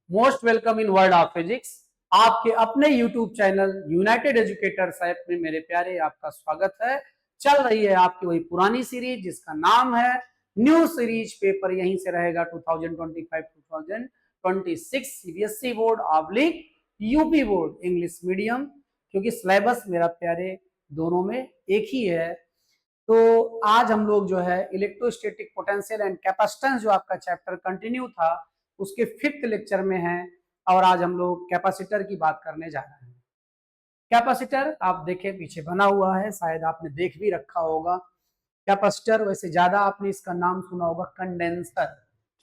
Most welcome in world of physics. आपके अपने YouTube channel United educators app में मेरे प्यारे आपका स्वागत है। चल रही है आपकी वही पुरानी सीरीज जिसका नाम है न्यू सीरीज। पेपर यहीं से रहेगा 2025-2026 CBSE board oblique UP board English medium, क्योंकि सिलेबस मेरा प्यारे दोनों में एक ही है। तो आज हम लोग जो है इलेक्ट्रोस्टैटिक पोटेंशियल एंड कैपेसिटेंस जो आपका चैप्टर कंटिन्यू था उसके 5th लेक्चर में है, और आज हम लोग कैपेसिटर की बात करने जा रहे हैं। कैपेसिटर आप देखें पीछे बना हुआ है, शायद आपने देख भी रखा होगा। कैपेसिटर वैसे ज्यादा आपने इसका नाम सुना होगा कंडेंसर।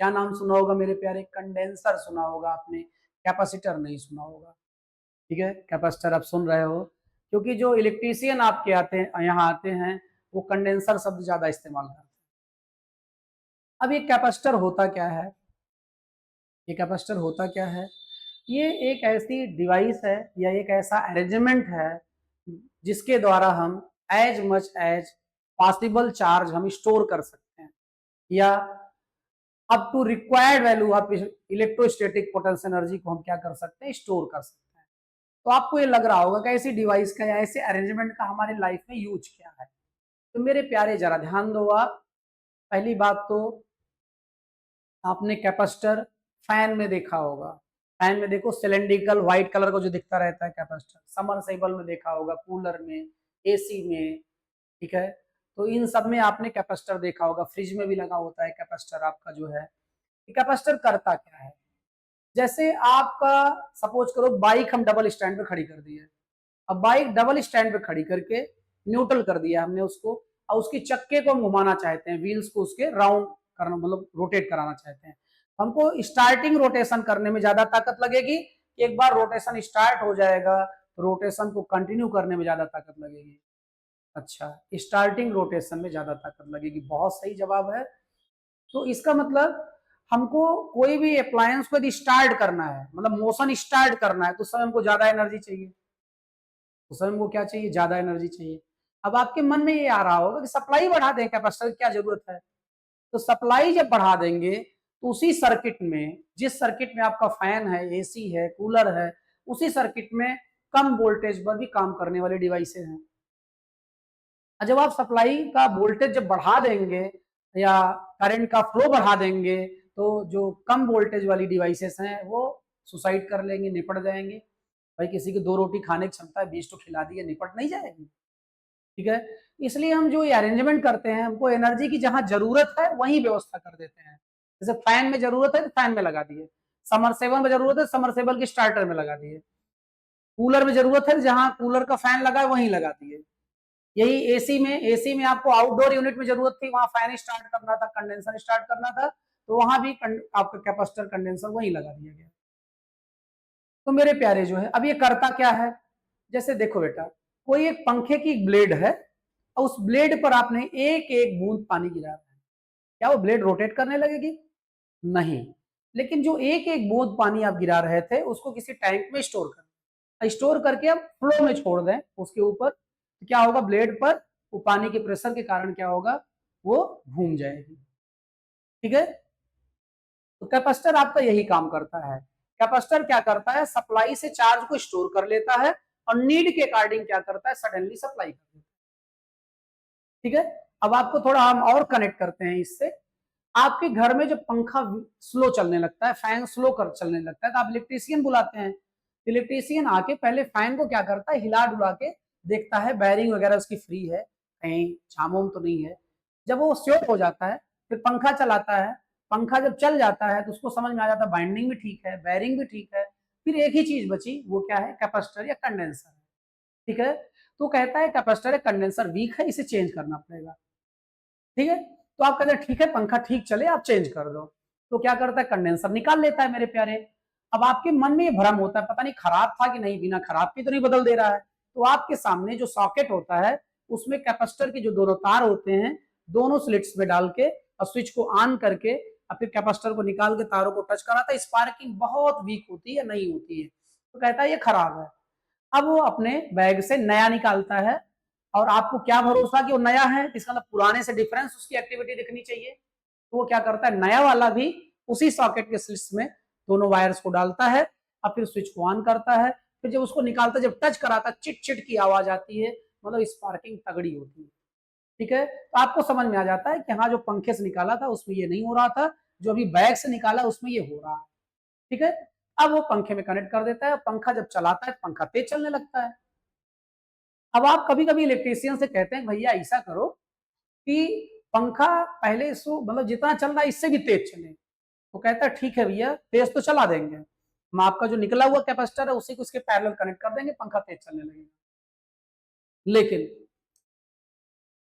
क्या नाम सुना होगा मेरे प्यारे? कंडेंसर सुना होगा आपने, कैपेसिटर नहीं सुना होगा। ठीक है, कैपेसिटर आप सुन रहे हो क्योंकि जो इलेक्ट्रीशियन आपके आते हैं यहाँ आते हैं वो कंडेंसर शब्द ज्यादा इस्तेमाल करते हैं। अब ये कैपेसिटर होता क्या है? ये कैपेसिटर होता क्या है? ये एक ऐसी डिवाइस है या एक ऐसा अरेंजमेंट है जिसके द्वारा हम as much as possible charge हम स्टोर कर सकते हैं, या up to required value of electrostatic potential energy को हम क्या कर सकते हैं? स्टोर कर सकते हैं। तो आपको ये लग रहा होगा कि ऐसी डिवाइस का या ऐसे अरेंजमेंट का हमारी लाइफ में यूज क्या है। तो मेरे प्यारे जरा ध्यान दो आप। पहली बात तो आपने कैपेसिटर फैन में देखा होगा। फैन में देखो सिलेंड्रिकल व्हाइट कलर का जो दिखता रहता है कैपेसिटर। समरसेबल में देखा होगा, कूलर में, एसी में। ठीक है, तो इन सब में आपने कैपेसिटर देखा होगा। फ्रिज में भी लगा होता है कैपेसिटर आपका जो है। कैपेसिटर करता क्या है? जैसे आपका सपोज करो बाइक हम डबल स्टैंड पे खड़ी कर दी है। अब बाइक डबल स्टैंड पे खड़ी करके न्यूट्रल कर दिया हमने उसको, और उसकी चक्के को हम घुमाना चाहते हैं, व्हील्स को उसके राउंड करना मतलब रोटेट कराना चाहते हैं। हमको स्टार्टिंग रोटेशन करने में ज्यादा ताकत लगेगी। एक बार रोटेशन स्टार्ट हो जाएगा तो रोटेशन को कंटिन्यू करने में ज्यादा ताकत लगेगी। अच्छा, स्टार्टिंग रोटेशन में ज्यादा ताकत लगेगी, बहुत सही जवाब है। तो इसका मतलब हमको कोई भी अप्लायंस को यदि स्टार्ट करना है, मतलब मोशन स्टार्ट करना है, तो उस समय हमको ज्यादा एनर्जी चाहिए। उस समय हमको क्या चाहिए? ज्यादा एनर्जी चाहिए। अब आपके मन में ये आ रहा होगा कि सप्लाई बढ़ा दें, कैपेसिटर की क्या जरूरत है? तो सप्लाई जब बढ़ा देंगे तो उसी सर्किट में, जिस सर्किट में आपका फैन है, एसी है, कूलर है, उसी सर्किट में कम वोल्टेज पर भी काम करने वाले डिवाइसेस हैं। जब आप सप्लाई का वोल्टेज जब बढ़ा देंगे या करंट का फ्लो बढ़ा देंगे तो जो कम वोल्टेज वाली डिवाइसेस हैं वो सुसाइड कर लेंगे, निपट जाएंगे। भाई किसी की 2 रोटी खाने की क्षमता है, 20 तो खिला दी है, निपट नहीं जाएगी। ठीक है, इसलिए हम जो ये अरेंजमेंट करते हैं, हमको एनर्जी की जहां जरूरत है वहीं व्यवस्था कर देते हैं। जैसे फैन में जरूरत है तो फैन में लगा दिए, समरसेबल में जरूरत है समरसेबल की स्टार्टर में लगा दिए, कूलर में जरूरत है जहां कूलर का फैन लगा है वहीं लगा दिए। यही एसी में आपको आउटडोर यूनिट में जरूरत थी, वहां फैन स्टार्ट करना था, कंडेंसर स्टार्ट करना था, तो वहां भी आपका कैपेसिटर कंडेंसर वहीं लगा दिया गया। तो मेरे प्यारे जो है, अब ये करता क्या है? जैसे देखो बेटा, कोई एक पंखे की ब्लेड है और उस ब्लेड पर आपने एक एक बूंद पानी गिरा है, क्या वो ब्लेड रोटेट करने लगेगी? नहीं। लेकिन जो एक एक बूंद पानी आप गिरा रहे थे उसको किसी टैंक में स्टोर कर, स्टोर करके आप फ्लो में छोड़ दें उसके ऊपर, तो क्या होगा? ब्लेड पर वो पानी के प्रेशर के कारण क्या होगा? वो घूम जाएगी। ठीक है, तो कैपेसिटर आपका यही काम करता है। कैपेसिटर क्या करता है? सप्लाई से चार्ज को स्टोर कर लेता है और नीड के अकॉर्डिंग क्या करता है? सडनली सप्लाई कर देता है। ठीक है, अब आपको थोड़ा हम और कनेक्ट करते हैं इससे। आपके घर में जब पंखा स्लो चलने लगता है, फैन स्लो कर चलने लगता है, तो आप इलेक्ट्रीशियन बुलाते हैं। इलेक्ट्रीशियन आके पहले फैन को क्या करता है? हिला डुला के देखता है बैरिंग वगैरह उसकी फ्री है, कहीं जाम वाम तो नहीं है। जब वो श्योर हो जाता है फिर पंखा चलाता है। पंखा जब चल जाता है तो उसको समझ में आ जाता है बाइंडिंग भी ठीक है, बैरिंग भी ठीक है। फिर एक ही चीज बची, वो क्या है? कैपेसिटर या कंडेंसर। ठीक है, तो कहता है कैपेसिटर या कंडेंसर वीक है, इसे चेंज करना पड़ेगा। ठीक है, तो आप कहते हैं ठीक है पंखा ठीक चले, आप चेंज कर दो। तो क्या करता है? कंडेंसर निकाल लेता है मेरे प्यारे। अब आपके मन में ये भ्रम होता है, पता नहीं खराब था कि नहीं, बिना खराब के तो नहीं बदल दे रहा है। तो आपके सामने जो सॉकेट होता है उसमें कैपेसिटर के जो दोनों तार होते हैं, दोनों स्लिट्स में डाल के और स्विच को ऑन करके और फिर कैपेसिटर को निकाल के तारों को टच कराता है। स्पार्किंग बहुत वीक होती है, नहीं होती है, तो कहता है ये खराब है। अब वो अपने बैग से नया निकालता है, और आपको क्या भरोसा कि वो नया है? इसका मतलब पुराने से डिफरेंस उसकी एक्टिविटी दिखनी चाहिए। तो वो क्या करता है? नया वाला भी उसी सॉकेट के स्लिट्स में दोनों वायर्स को डालता है और फिर स्विच को ऑन करता है। फिर जब उसको निकालता है, जब टच कराता है, चिट चिट की आवाज आती है, मतलब स्पार्किंग तगड़ी होती है। ठीक है, तो आपको समझ में आ जाता है कि हाँ, जो पंखे से निकाला था उसमें ये नहीं हो रहा था, जो अभी बैग से निकाला उसमें ये हो रहा है। ठीक है, अब वो पंखे में कनेक्ट कर देता है, पंखा जब चलाता है पंखा तेज चलने लगता है। अब आप कभी कभी इलेक्ट्रीशियन से कहते हैं भैया ऐसा करो कि पंखा पहले सो मतलब जितना चल रहा है इससे भी तेज चले, तो कहता है ठीक है भैया, तेज तो चला देंगे, हम आपका जो निकला हुआ कैपेसिटर है उसी को उसके पैरेलल कनेक्ट कर देंगे, पंखा तेज चलने लगेगा। लेकिन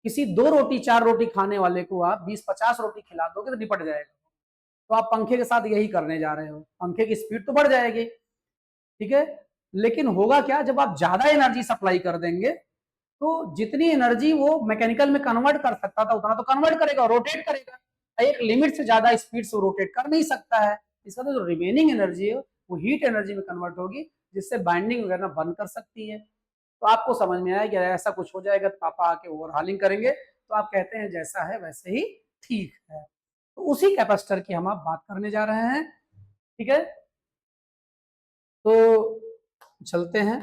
किसी 2 रोटी 4 रोटी खाने वाले को आप 20-50 रोटी खिला दोगे तो निपट जाएगा। तो आप पंखे के साथ यही करने जा रहे हो, पंखे की स्पीड तो बढ़ जाएगी। ठीक है, लेकिन होगा क्या, जब आप ज्यादा एनर्जी सप्लाई कर देंगे तो जितनी एनर्जी वो मैकेनिकल में कन्वर्ट कर सकता था उतना तो कन्वर्ट करेगा, रोटेट करेगा। एक लिमिट से ज्यादा स्पीड से रोटेट कर नहीं सकता है। इसका तो जो रिमेनिंग एनर्जी है वो हीट एनर्जी में कन्वर्ट होगी, जिससे बाइंडिंग वगैरह बंद कर सकती है। तो आपको समझ में आया कि ऐसा कुछ हो जाएगा तो पापा आके ओवरहालिंग करेंगे, तो आप कहते हैं जैसा है वैसे ही ठीक है। तो उसी कैपेसिटर की हम आप बात करने जा रहे हैं। ठीक है, तो चलते हैं,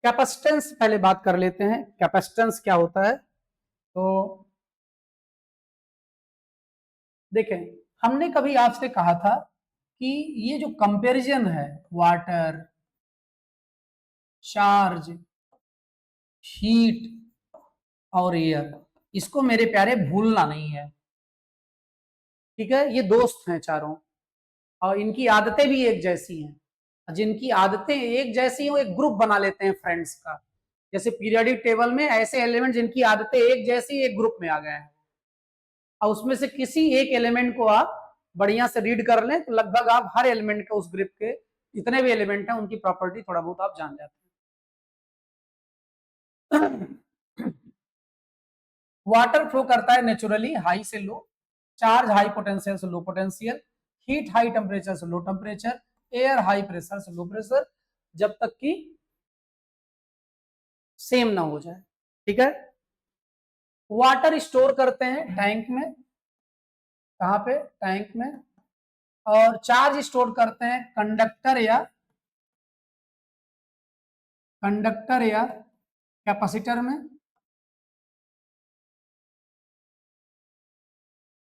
कैपेसिटेंस पहले बात कर लेते हैं, कैपेसिटेंस क्या होता है। तो देखें, हमने कभी आपसे कहा था कि ये जो कंपैरिजन है वाटर, चार्ज, हीट और एयर, इसको मेरे प्यारे भूलना नहीं है। ठीक है, ये दोस्त हैं चारों और इनकी आदतें भी एक जैसी हैं। जिनकी आदतें एक जैसी हैं वो एक ग्रुप बना लेते हैं फ्रेंड्स का। जैसे पीरियोडिक टेबल में ऐसे एलिमेंट जिनकी आदतें एक जैसी एक ग्रुप में आ गए हैं, और उसमें से किसी एक एलिमेंट को आप बढ़िया से रीड कर लें तो लगभग आप हर एलिमेंट के, उस ग्रुप के जितने भी एलिमेंट हैं उनकी प्रॉपर्टी थोड़ा बहुत आप जान जाते हैं। वाटर फ्लो करता है नेचुरली हाई से लो, चार्ज हाई पोटेंशियल से low potential, heat high temperature से low temperature, air high pressure से लो प्रेशर, जब तक कि सेम ना हो जाए। ठीक है, वाटर स्टोर करते हैं टैंक में, कहां पे, टैंक में। और चार्ज स्टोर करते हैं कंडक्टर या कैपेसिटर में,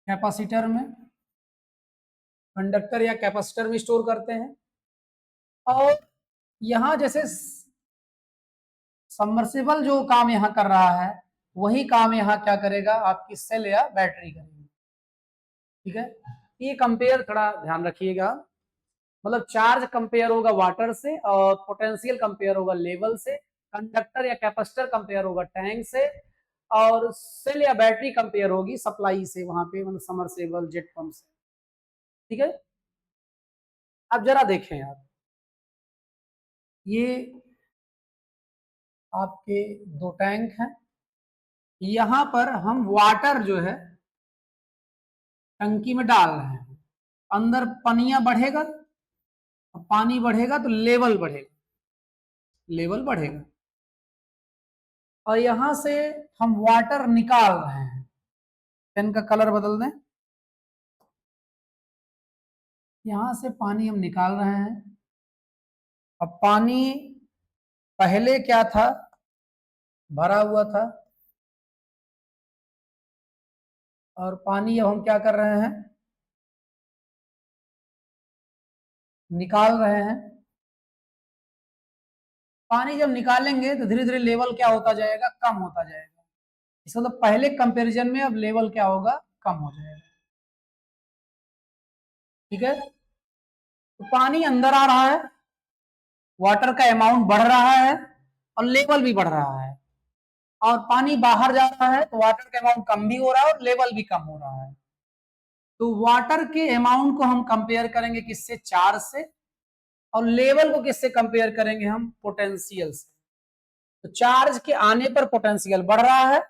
कैपेसिटर में, कंडक्टर या कैपेसिटर में स्टोर करते हैं। और यहां जैसे सबमर्सिबल जो काम यहां कर रहा है वही काम यहां क्या करेगा, आपकी सेल या बैटरी करेगी। ठीक है, ये कंपेयर थोड़ा ध्यान रखिएगा, मतलब चार्ज कंपेयर होगा वाटर से और पोटेंशियल कंपेयर होगा लेवल से, कंडक्टर या कैपेसिटर कंपेयर होगा टैंक से, और सेल या बैटरी कंपेयर होगी सप्लाई से, वहां पे मतलब समरसेबल जेट पंप से। ठीक है, अब जरा देखें आप, ये आपके 2 टैंक हैं, यहां पर हम वाटर जो है टंकी में डाल रहे हैं, अंदर पनिया बढ़ेगा, पानी बढ़ेगा तो लेवल बढ़ेगा, लेवल बढ़ेगा। और यहां से हम वाटर निकाल रहे हैं, पेन का कलर बदल दें, यहां से पानी हम निकाल रहे हैं। अब पानी पहले क्या था, भरा हुआ था, और पानी अब हम क्या कर रहे हैं, निकाल रहे हैं। पानी जब निकालेंगे तो धीरे धीरे लेवल क्या होता जाएगा, कम होता जाएगा। इसका मतलब पहले कंपैरिजन में अब लेवल क्या होगा, कम हो जाएगा। ठीक है, तो पानी अंदर आ रहा है, वाटर का अमाउंट बढ़ रहा है और लेवल भी बढ़ रहा है, और पानी बाहर जा रहा है तो वाटर का अमाउंट कम भी हो रहा है और लेवल भी कम हो रहा है। तो वाटर के अमाउंट को हम कंपेयर करेंगे किससे, चार्ज से, और लेवल को किससे कंपेयर करेंगे हम, पोटेंशियल से। तो चार्ज के आने पर पोटेंशियल बढ़ रहा है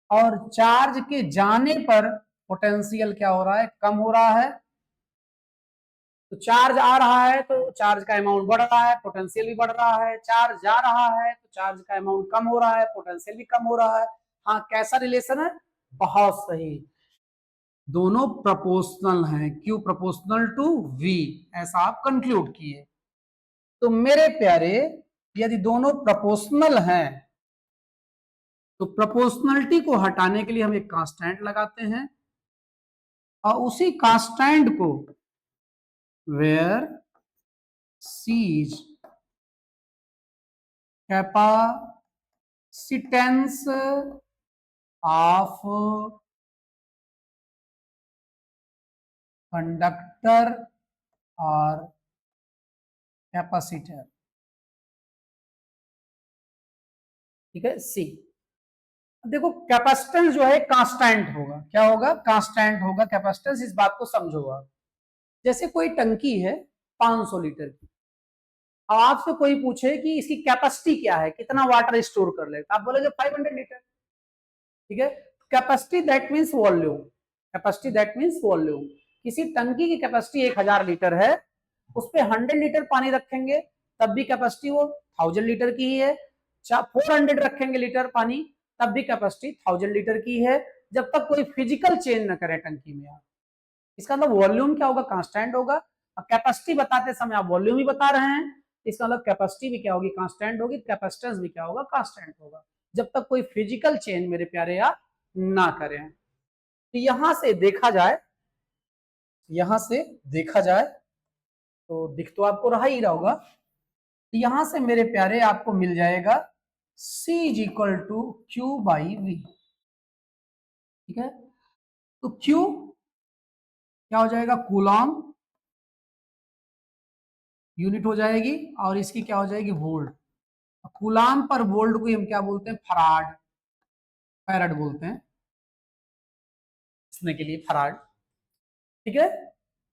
और चार्ज के जाने पर पोटेंशियल क्या हो रहा है, कम हो रहा है। तो चार्ज आ रहा है तो चार्ज का अमाउंट बढ़ रहा है, पोटेंशियल भी बढ़ रहा है, चार्ज जा रहा है तो चार्ज का अमाउंट कम हो रहा है, पोटेंशियल भी कम हो रहा है। हाँ, कैसा रिलेशन है, बहुत सही। दोनों प्रोपोर्शनल हैं, Q प्रोपोर्शनल टू V, ऐसा आप कंक्लूड किए। तो मेरे प्यारे यदि दोनों प्रोपोर्शनल हैं तो प्रोपोर्शनलिटी को हटाने के लिए हम एक कांस्टेंट लगाते हैं और उसी कांस्टेंट को where C is capacitance of conductor और कैपेसिटर, ठीक है। सी, देखो कैपेसिटेंस जो है कांस्टेंट होगा, क्या होगा, कांस्टेंट होगा कैपेसिटेंस, इस बात को समझो आप। जैसे कोई टंकी है 500 लीटर की, आपसे कोई पूछे कि इसकी कैपेसिटी क्या है, कितना वाटर स्टोर कर लेगा, आप बोलोगे 500 लीटर, ठीक है। Capacity that means volume, capacity that means volume. किसी टंकी की कैपेसिटी 1000 लीटर है, उस पे 100 लीटर पानी रखेंगे तब भी कैपेसिटी वो 1000 लीटर की ही है। 400 रखेंगे लीटर पानी तब भी कैपेसिटी 1000 लीटर की है, जब तक कोई फिजिकल चेंज न करे टंकी में आप। इसका मतलब वॉल्यूम क्या होगा, कांस्टेंट होगा। कैपेसिटी बताते समय आप वॉल्यूम ही बता रहे हैं, इसका मतलब कैपेसिटी भी क्या होगी, कांस्टेंट होगी, कैपेसिटेंस भी क्या होगा, कांस्टेंट होगा, जब तक कोई फिजिकल चेंज मेरे प्यारे आप ना करें। तो यहां से देखा जाए, यहां से देखा जाए तो दिख तो आपको रहा ही रहा होगा। तो यहां से मेरे प्यारे आपको मिल जाएगा C is equal to Q by V, ठीक है। तो Q क्या हो जाएगा, कूलॉम यूनिट हो जाएगी, और इसकी क्या हो जाएगी, वोल्ट। कूलाम पर वोल्ट को हम क्या बोलते हैं, फराड, फैरड बोलते हैं इसने के लिए, फराड, ठीक है।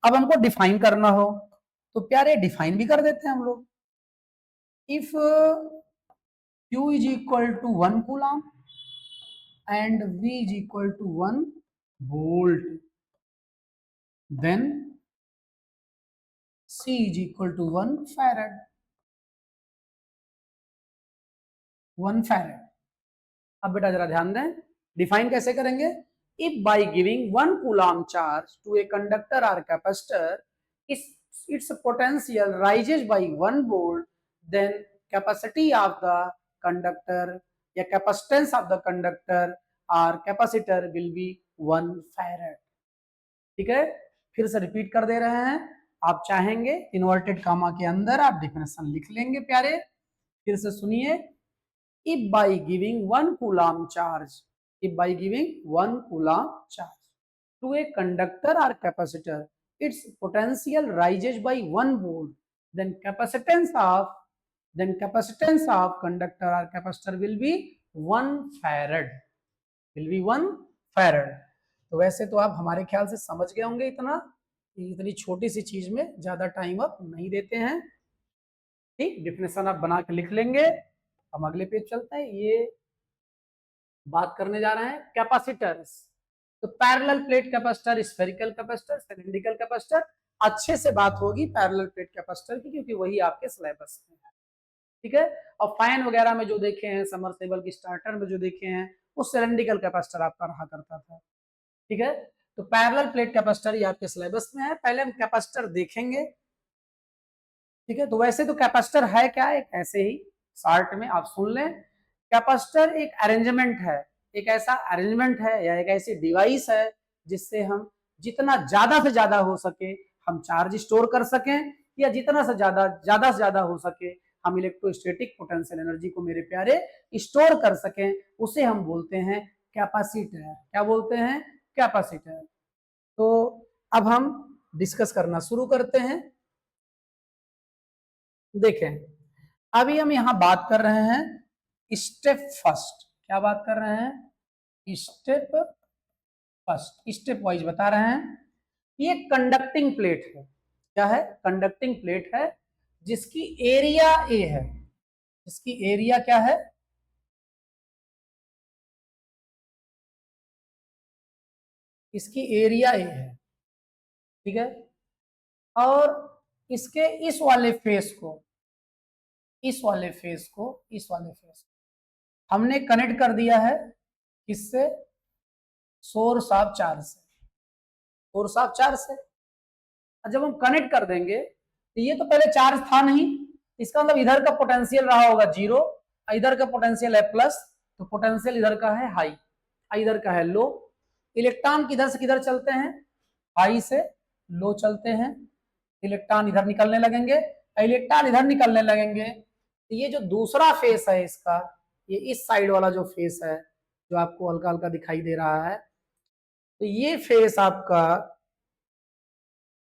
अब हमको डिफाइन करना हो तो प्यारे डिफाइन भी कर देते हैं हम लोग। If Q is equal to 1 coulomb and V is equal to 1 volt, then C is equal to 1 farad, 1 farad. अब बेटा जरा ध्यान दें, डिफाइन कैसे करेंगे। If by giving 1 coulomb charge to a conductor और capacitor, its potential rises by 1 volt, then capacity of the conductor या capacitance of the conductor or capacitor will be 1 farad, ठीक है। फिर से रिपीट कर दे रहे हैं, आप चाहेंगे इन्वर्टेड कामा के अंदर आप डिफिनेशन लिख लेंगे प्यारे। फिर से सुनिए, if by giving 1 coulomb charge, if by giving 1 coulomb charge to a conductor or capacitor, its potential rises by 1 volt, then capacitance of conductor or capacitor will be 1 farad, will be 1 farad। तो वैसे तो आप हमारे ख्याल से समझ गए होंगे इतना, इतनी छोटी सी चीज में ज्यादा टाइम आप नहीं देते हैं, ठीक। डिफिनेशन आप बना के लिख लेंगे। हम अगले पेज चलते हैं, ये बात करने जा रहे हैं कैपेसिटर्स। तो parallel plate capacitor, spherical capacitor, cylindrical capacitor, अच्छे से बात होगी पैरेलल प्लेट कैपेसिटर की, क्योंकि वही आपके सिलेबस में है, ठीक है। और फैन वगैरह में जो देखे हैं, समरसेबल की स्टार्टर में जो देखे हैं, वो सिलिंड्रिकल कैपेसिटर आपका रहा करता था, ठीक है। तो पैरेलल प्लेट कैपेसिटर ये आपके सिलेबस में है, पहले हम कैपेसिटर देखेंगे, ठीक है। तो वैसे तो कैपेसिटर है क्या, एक ऐसे ही शार्ट में आप सुन लें, कैपेसिटर एक अरेंजमेंट है, एक ऐसा अरेंजमेंट है या एक ऐसी डिवाइस है जिससे हम जितना ज्यादा से ज्यादा हो सके हम चार्ज स्टोर कर सकें, या जितना से ज्यादा हो सके हम इलेक्ट्रोस्टैटिक पोटेंशियल एनर्जी को मेरे प्यारे स्टोर कर सकें, उसे हम बोलते हैं कैपेसिटर। क्या बोलते हैं, कैपेसिटर। तो अब हम डिस्कस करना शुरू करते हैं। देखें, अभी हम यहां बात कर रहे हैं स्टेप फर्स्ट, क्या बात कर रहे हैं, स्टेप फर्स्ट, स्टेप वाइज बता रहे हैं। ये कंडक्टिंग प्लेट है, क्या है, कंडक्टिंग प्लेट है जिसकी एरिया ए है, जिसकी एरिया क्या है, इसकी एरिया ए है, ठीक है। और इसके इस वाले फेस को, इस वाले फेस को, इस वाले फेस को हमने कनेक्ट कर दिया है किससे, सोर्स ऑफ चार्ज से, सोर्स ऑफ चार्ज से। और जब हम कनेक्ट कर देंगे तो ये तो पहले चार्ज था नहीं, इसका मतलब इधर का पोटेंशियल रहा होगा जीरो, इधर का पोटेंशियल है प्लस, तो पोटेंशियल इधर का है हाई, इधर का है लो। इलेक्ट्रॉन किधर से किधर चलते हैं, हाई से लो चलते हैं, इलेक्ट्रॉन इधर निकलने लगेंगे, इलेक्ट्रॉन इधर निकलने लगेंगे। तो ये जो दूसरा फेस है इसका, ये इस साइड वाला जो फेस है जो आपको हल्का हल्का दिखाई दे रहा है, तो ये फेस आपका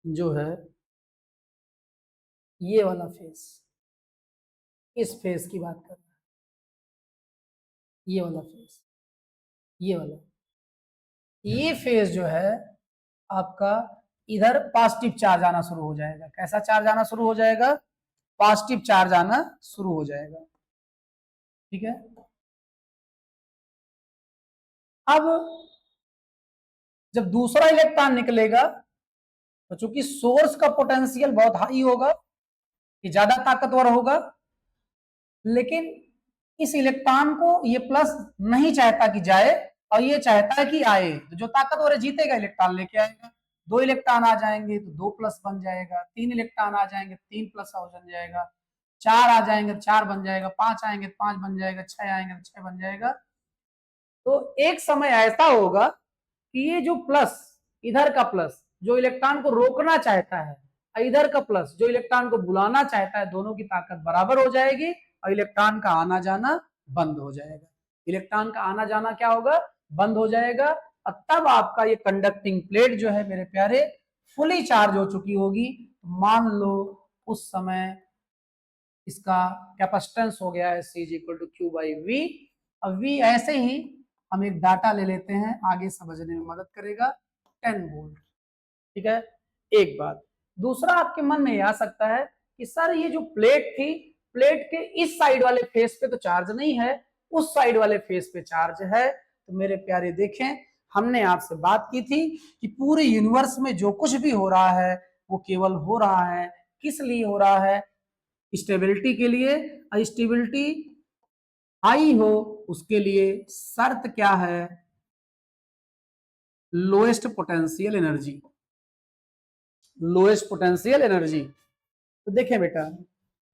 जो है ये वाला फेस, इस फेस की बात कर रहा है, ये वाला फेस, ये वाला, ये फेस जो है आपका इधर पॉजिटिव चार्ज आना शुरू हो जाएगा। कैसा चार्ज आना शुरू हो जाएगा, पॉजिटिव चार्ज आना शुरू हो जाएगा। ठीक है, अब जब दूसरा इलेक्ट्रॉन निकलेगा तो चूंकि सोर्स का पोटेंशियल बहुत हाई होगा, ये ज्यादा ताकतवर होगा, लेकिन इस इलेक्ट्रॉन को ये प्लस नहीं चाहता कि जाए और ये चाहता है कि आए, तो जो ताकतवर है जीतेगा, इलेक्ट्रॉन लेके आएगा। दो इलेक्ट्रॉन आ जाएंगे तो दो प्लस बन जाएगा, तीन इलेक्ट्रॉन आ जाएंगे तीन प्लस बन जाएगा, चार आ जाएंगे तो चार बन जाएगा, पांच आएंगे तो पांच बन जाएगा, छह आएंगे तो छह बन जाएगा। तो एक समय ऐसा होगा कि ये जो प्लस, इधर का प्लस जो इलेक्ट्रॉन को रोकना चाहता है, इधर का प्लस जो इलेक्ट्रॉन को बुलाना चाहता है, दोनों की ताकत बराबर हो जाएगी और इलेक्ट्रॉन का आना जाना बंद हो जाएगा। इलेक्ट्रॉन का आना जाना क्या होगा, बंद हो जाएगा। और तब आपका ये कंडक्टिंग प्लेट जो है मेरे प्यारे फुली चार्ज हो चुकी होगी। मान लो उस समय इसका कैपेसिटेंस हो गया है C is equal to Q by V। अब V ऐसे ही हम एक डाटा ले लेते हैं, आगे समझने में मदद करेगा, 10 वोल्ट। ठीक है, एक बात। दूसरा आपके मन में आ सकता है कि सर ये जो प्लेट थी, प्लेट के इस साइड वाले फेस पे तो चार्ज नहीं है, उस साइड वाले फेस पे चार्ज है। तो मेरे प्यारे देखें, हमने आपसे बात की थी कि पूरे यूनिवर्स में जो कुछ भी हो रहा है वो केवल हो रहा है किस लिए हो रहा है, स्टेबिलिटी के लिए। स्टेबिलिटी हाई हो उसके लिए शर्त क्या है, lowest potential energy, lowest potential energy. तो देखें बेटा,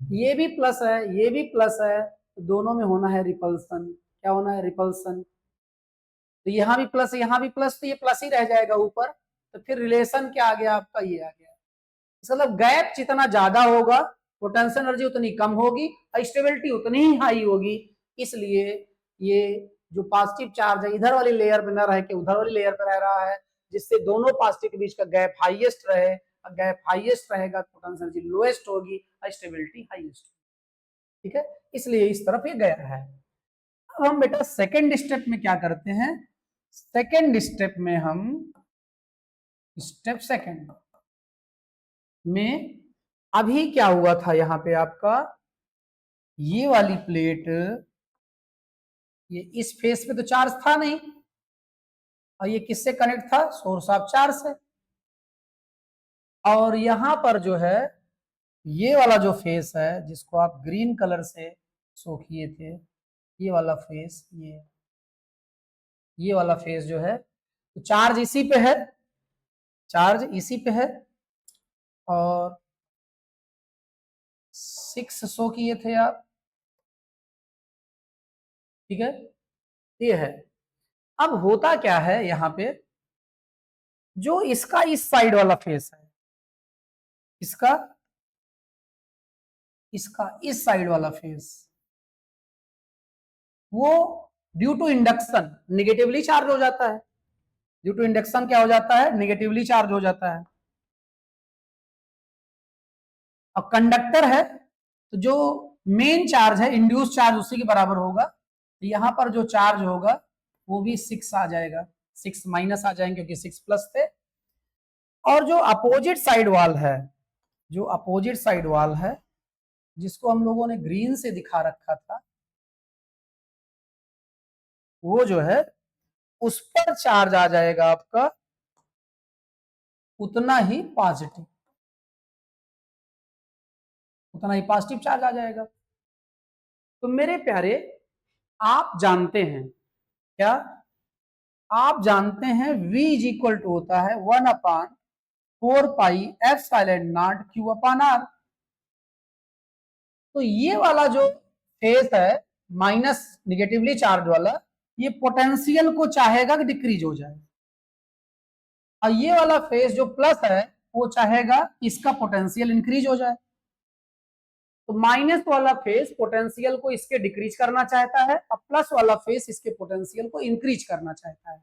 ये भी प्लस है ये भी प्लस है, तो दोनों में होना है रिपल्सन। क्या होना है, रिपल्सन। तो यहां भी प्लस यहां भी प्लस, तो ये प्लस ही रह जाएगा ऊपर। तो फिर रिलेशन क्या आ गया आपका, ये आ गया। मतलब गैप जितना ज्यादा होगा पोटेंशियल एनर्जी उतनी कम होगी, स्टेबिलिटी उतनी ही हाई होगी। इसलिए ये जो पॉजिटिव चार्ज है इधर वाली लेयर पे न रह के उधर वाली लेयर पे रह रहा है, जिससे दोनों पॉजिटिव के बीच का गैप हाईएस्ट रहे। गैप हाईएस्ट रहेगा पोटेंशियल एनर्जी लोएस्ट होगी, स्टेबिलिटी हाईएस्ट। ठीक है, इसलिए इस तरफ ये गया है। अब हम बेटा सेकेंड स्टेप में क्या करते हैं, सेकेंड स्टेप में हम स्टेप सेकेंड में अभी क्या हुआ था, यहां पे आपका ये वाली प्लेट, ये इस फेस पे तो चार्ज था नहीं, और ये किससे कनेक्ट था, सोर्स ऑफ चार्ज से। और यहां पर जो है ये वाला जो फेस है जिसको आप ग्रीन कलर से शो किए थे, ये वाला फेस, ये वाला फेस जो है, तो चार्ज इसी पे है, चार्ज इसी पे है। और 6 शो किए थे आप, ठीक है, ये है। अब होता क्या है यहां पे, जो इसका इस साइड वाला फेस है, इसका इसका इस साइड वाला फेस, वो due to induction negatively charge हो जाता है। ड्यू टू इंडक्शन क्या हो जाता है, निगेटिवली चार्ज हो जाता है। अब कंडक्टर है तो जो मेन चार्ज है इंड्यूस चार्ज उसी के बराबर होगा। तो यहां पर जो चार्ज होगा वो भी 6 आ जाएगा, 6 माइनस आ जाएंगे क्योंकि 6 प्लस थे। और जो अपोजिट साइड वाल है, जो अपोजिट साइड वाल है जिसको हम लोगों ने ग्रीन से दिखा रखा था, वो जो है उस पर चार्ज आ जाएगा आपका उतना ही पॉजिटिव, उतना ही पॉजिटिव चार्ज आ जाएगा। तो मेरे प्यारे आप जानते हैं क्या, आप जानते हैं v इज इक्वल टू होता है 1/4πε0 Q/r। तो ये वाला जो फेस है माइनस निगेटिवली चार्ज वाला, ये पोटेंशियल को चाहेगा कि डिक्रीज हो जाए, और ये वाला फेस जो प्लस है वो चाहेगा इसका पोटेंशियल इंक्रीज हो जाए। तो माइनस वाला फेस पोटेंशियल को इसके डिक्रीज करना चाहता है और प्लस वाला फेस इसके पोटेंशियल को इंक्रीज करना चाहता है।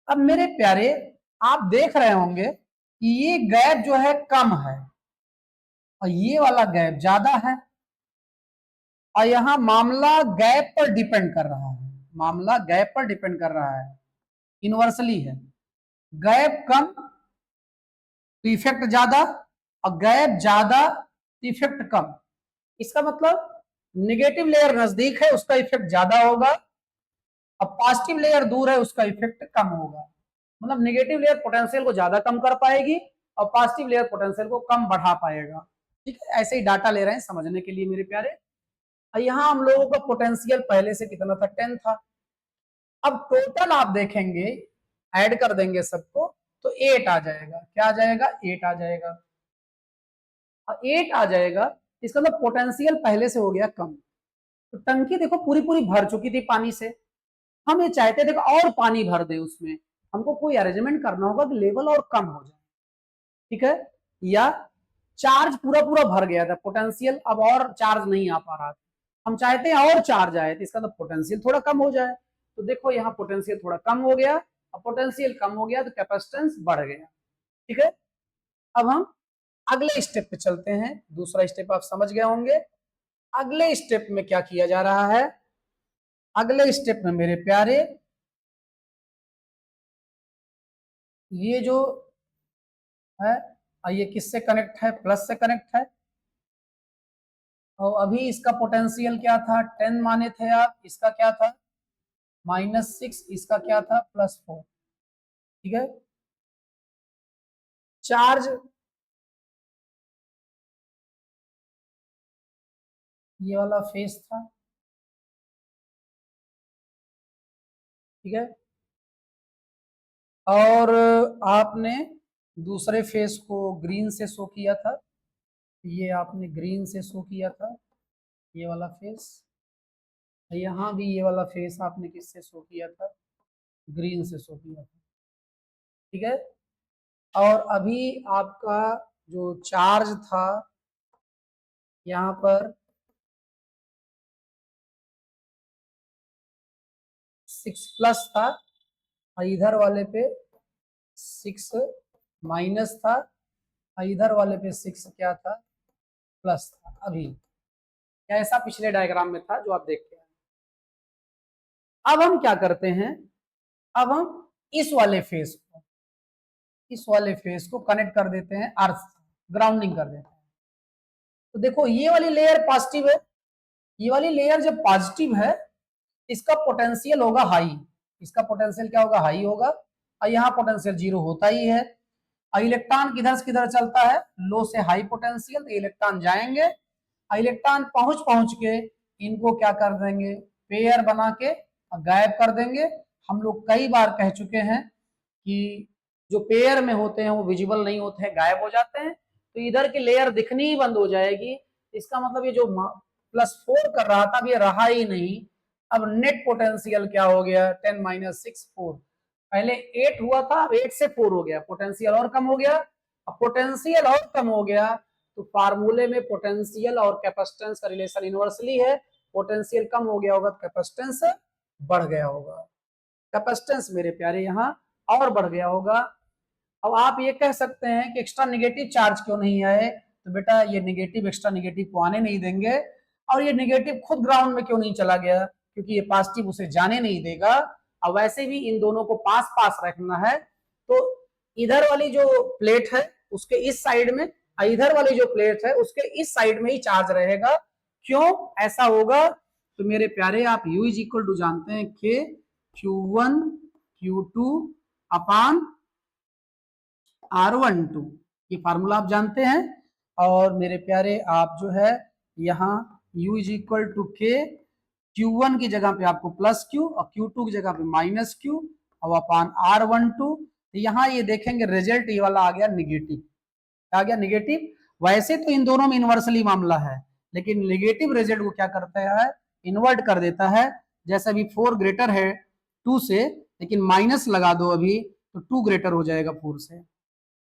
अब मेरे प्यारे, आप देख रहे होंगे कि ये गैप जो है कम है और ये वाला गैप ज्यादा है, और यहां मामला गैप पर डिपेंड कर रहा है, मामला गैप पर डिपेंड कर रहा है, इनवर्सली है। गैप कम तो इफेक्ट ज्यादा, और गैप ज्यादा तो इफेक्ट कम। इसका मतलब नेगेटिव लेयर नजदीक है उसका इफेक्ट ज्यादा होगा, और पॉजिटिव लेयर दूर है उसका इफेक्ट कम होगा। मतलब नेगेटिव लेयर पोटेंशियल को ज्यादा कम कर पाएगी और पॉजिटिव लेयर पोटेंशियल को कम बढ़ा पाएगा। ठीक है, ऐसे ही डाटा ले रहे हैं समझने के लिए मेरे प्यारे। यहाँ हम लोगों का पोटेंशियल पहले से कितना था, 10 था। अब टोटल आप देखेंगे, ऐड कर देंगे सबको तो 8 आ जाएगा। क्या आ जाएगा, 8 आ जाएगा। और 8 आ जाएगा इसका मतलब पोटेंशियल पहले से हो गया कम। तो टंकी देखो पूरी पूरी भर चुकी थी पानी से, हम ये चाहते देखो और पानी भर दे उसमें, हमको कोई अरेंजमेंट करना होगा कि लेवल और कम हो जाए। ठीक है, या चार्ज पूरा पूरा भर गया था, पोटेंशियल अब और चार्ज नहीं आ पा रहा था, हम चाहते हैं और चार्ज आए तो इसका तो पोटेंशियल थोड़ा कम हो जाए। तो देखो यहाँ पोटेंशियल थोड़ा कम हो गया, और पोटेंशियल कम हो गया तो कैपेसिटेंस बढ़ गया। ठीक है, अब हम अगले स्टेप पे चलते हैं। दूसरा स्टेप आप समझ गए होंगे। अगले स्टेप में क्या किया जा रहा है, अगले स्टेप में मेरे प्यारे ये जो है ये किससे कनेक्ट है, प्लस से कनेक्ट है। और अभी इसका पोटेंशियल क्या था, 10 माने थे आप, इसका क्या था -6, इसका क्या था +4। ठीक है, चार्ज ये वाला फेस था। ठीक है, और आपने दूसरे फेस को ग्रीन से शो किया था, ये आपने ग्रीन से शो किया था, ये वाला फेस। यहाँ भी ये वाला फेस आपने किससे शो किया था, ग्रीन से शो किया था। ठीक है, और अभी आपका जो चार्ज था यहाँ पर 6+ था, और इधर वाले पे 6 माइनस था, और इधर वाले पे 6 क्या था, प्लस था। अभी ऐसा पिछले डायग्राम में था जो आप देख के आए। अब हम क्या करते हैं, अब हम इस वाले फेस को कनेक्ट कर देते हैं अर्थ, ग्राउंडिंग कर देते हैं। तो देखो ये वाली लेयर पॉजिटिव है, ये वाली लेयर जब पॉजिटिव है इसका पोटेंशियल होगा हाई, इसका पोटेंशियल क्या होगा, हाई होगा, और यहाँ पोटेंशियल 0 होता ही है। और इलेक्ट्रॉन किधर से किधर चलता है, लो से हाई पोटेंशियल, तो इलेक्ट्रॉन जाएंगे, इलेक्ट्रॉन पहुंच के इनको क्या कर देंगे, पेयर बना के गायब कर देंगे। हम लोग कई बार कह चुके हैं कि जो पेयर में होते हैं वो विजिबल नहीं होते हैं, गायब हो जाते हैं, तो इधर की लेयर दिखनी ही बंद हो जाएगी। इसका मतलब ये जो +4 कर रहा था अब ये रहा ही नहीं। अब नेट पोटेंशियल क्या हो गया, 10 - 6 4, पहले 8 हुआ था, अब 8 से 4 हो गया, पोटेंशियल और कम हो गया। अब पोटेंशियल और कम हो गया तो फार्मूले में पोटेंशियल और कैपेसिटेंस का रिलेशन इनवर्सली है, पोटेंशियल कम हो गया होगा तो कैपेसिटेंस बढ़ गया होगा। कैपेसिटेंस मेरे प्यारे यहाँ और बढ़ गया होगा। अब आप ये कह सकते हैं कि एक्स्ट्रा नेगेटिव चार्ज क्यों नहीं आए, तो बेटा ये नेगेटिव एक्स्ट्रा नेगेटिव को आने नहीं देंगे, और ये नेगेटिव खुद ग्राउंड में क्यों नहीं चला गया, क्योंकि ये पॉजिटिव उसे जाने नहीं देगा। और वैसे भी इन दोनों को पास पास रखना है, तो इधर वाली जो प्लेट है उसके इस साइड में, इधर वाली जो प्लेट है उसके इस साइड में ही चार्ज रहेगा। क्यों ऐसा होगा, तो मेरे प्यारे आप U इज इक्वल टू जानते हैं K Q1 Q2 अपान R12, ये फार्मूला आप जानते हैं। और मेरे प्यारे आप जो है यहाँ U is equal to K, Q1 की जगह पे आपको +Q और Q2 की जगह पे -Q, और अपान R12। तो यहाँ ये देखेंगे रिजल्ट ये वाला आ गया निगेटिव, आ गया निगेटिव। वैसे तो इन दोनों में इनवर्सली मामला है, लेकिन निगेटिव रिजल्ट को क्या करता है, इन्वर्ट कर देता है। जैसे अभी 4 ग्रेटर है 2 से, लेकिन माइनस लगा दो अभी तो 2 ग्रेटर हो जाएगा 4 से,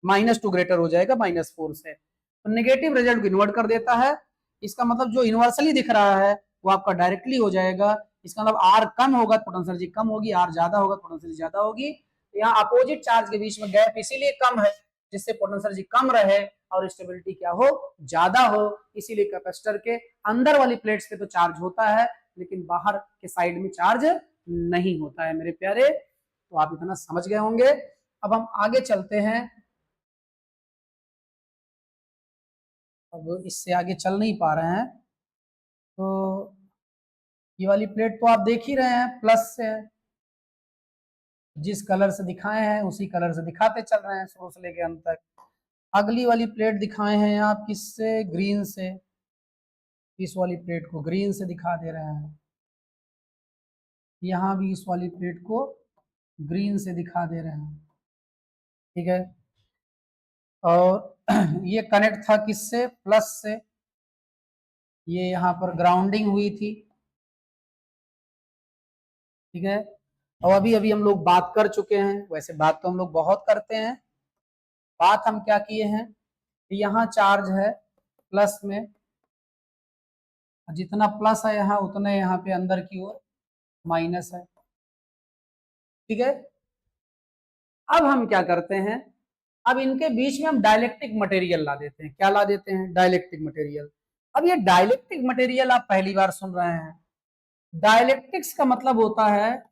-2 ग्रेटर हो जाएगा -4 से। तो नेगेटिव रिजल्ट को इन्वर्ट कर देता है। इसका मतलब जो यूनिवर्सली दिख रहा है वो आपका डायरेक्टली हो जाएगा। इसका मतलब आर कम होगा तो पोटेंशियल एनर्जी कम होगी, आर ज्यादा होगा तो पोटेंशियल एनर्जी ज्यादा होगी। तो यहाँ अपोजिट चार्ज के बीच में गैप इसीलिए कम है जिससे पोटेंशियल एनर्जी कम रहे और स्टेबिलिटी क्या हो, ज्यादा हो। इसीलिए कैपेसिटर के अंदर वाली प्लेट्स पे तो चार्ज होता है, लेकिन बाहर के साइड में चार्ज नहीं होता है मेरे प्यारे। तो आप इतना समझ गए होंगे। अब हम आगे चलते हैं। अब इससे आगे चल नहीं पा रहे हैं, तो ये वाली प्लेट तो आप देख ही रहे हैं, प्लस से जिस कलर से दिखाए हैं उसी कलर से दिखाते चल रहे हैं शुरू से लेके अंत तक। अगली वाली प्लेट दिखाए हैं आप किससे, ग्रीन से। इस वाली प्लेट को ग्रीन से दिखा दे रहे हैं। यहाँ भी इस वाली प्लेट को ग्रीन से दिखा दे रहे हैं, ठीक है। और ये कनेक्ट था किससे, प्लस से। ये यहाँ पर ग्राउंडिंग हुई थी, ठीक है। और अभी अभी हम लोग बात कर चुके हैं, वैसे बात तो हम लोग बहुत करते हैं। बात हम क्या किए हैं, यहाँ चार्ज है प्लस में, जितना प्लस है यहाँ उतने यहाँ पे अंदर की ओर माइनस है, ठीक है। अब हम क्या करते हैं, अब इनके बीच में हम डाइलेक्ट्रिक मटेरियल ला देते हैं। क्या ला देते हैं, डाइलेक्ट्रिक मटेरियल। अब ये डाइलेक्ट्रिक मटेरियल आप पहली बार सुन रहे हैं। डाइलेक्ट्रिक्स का मतलब होता है,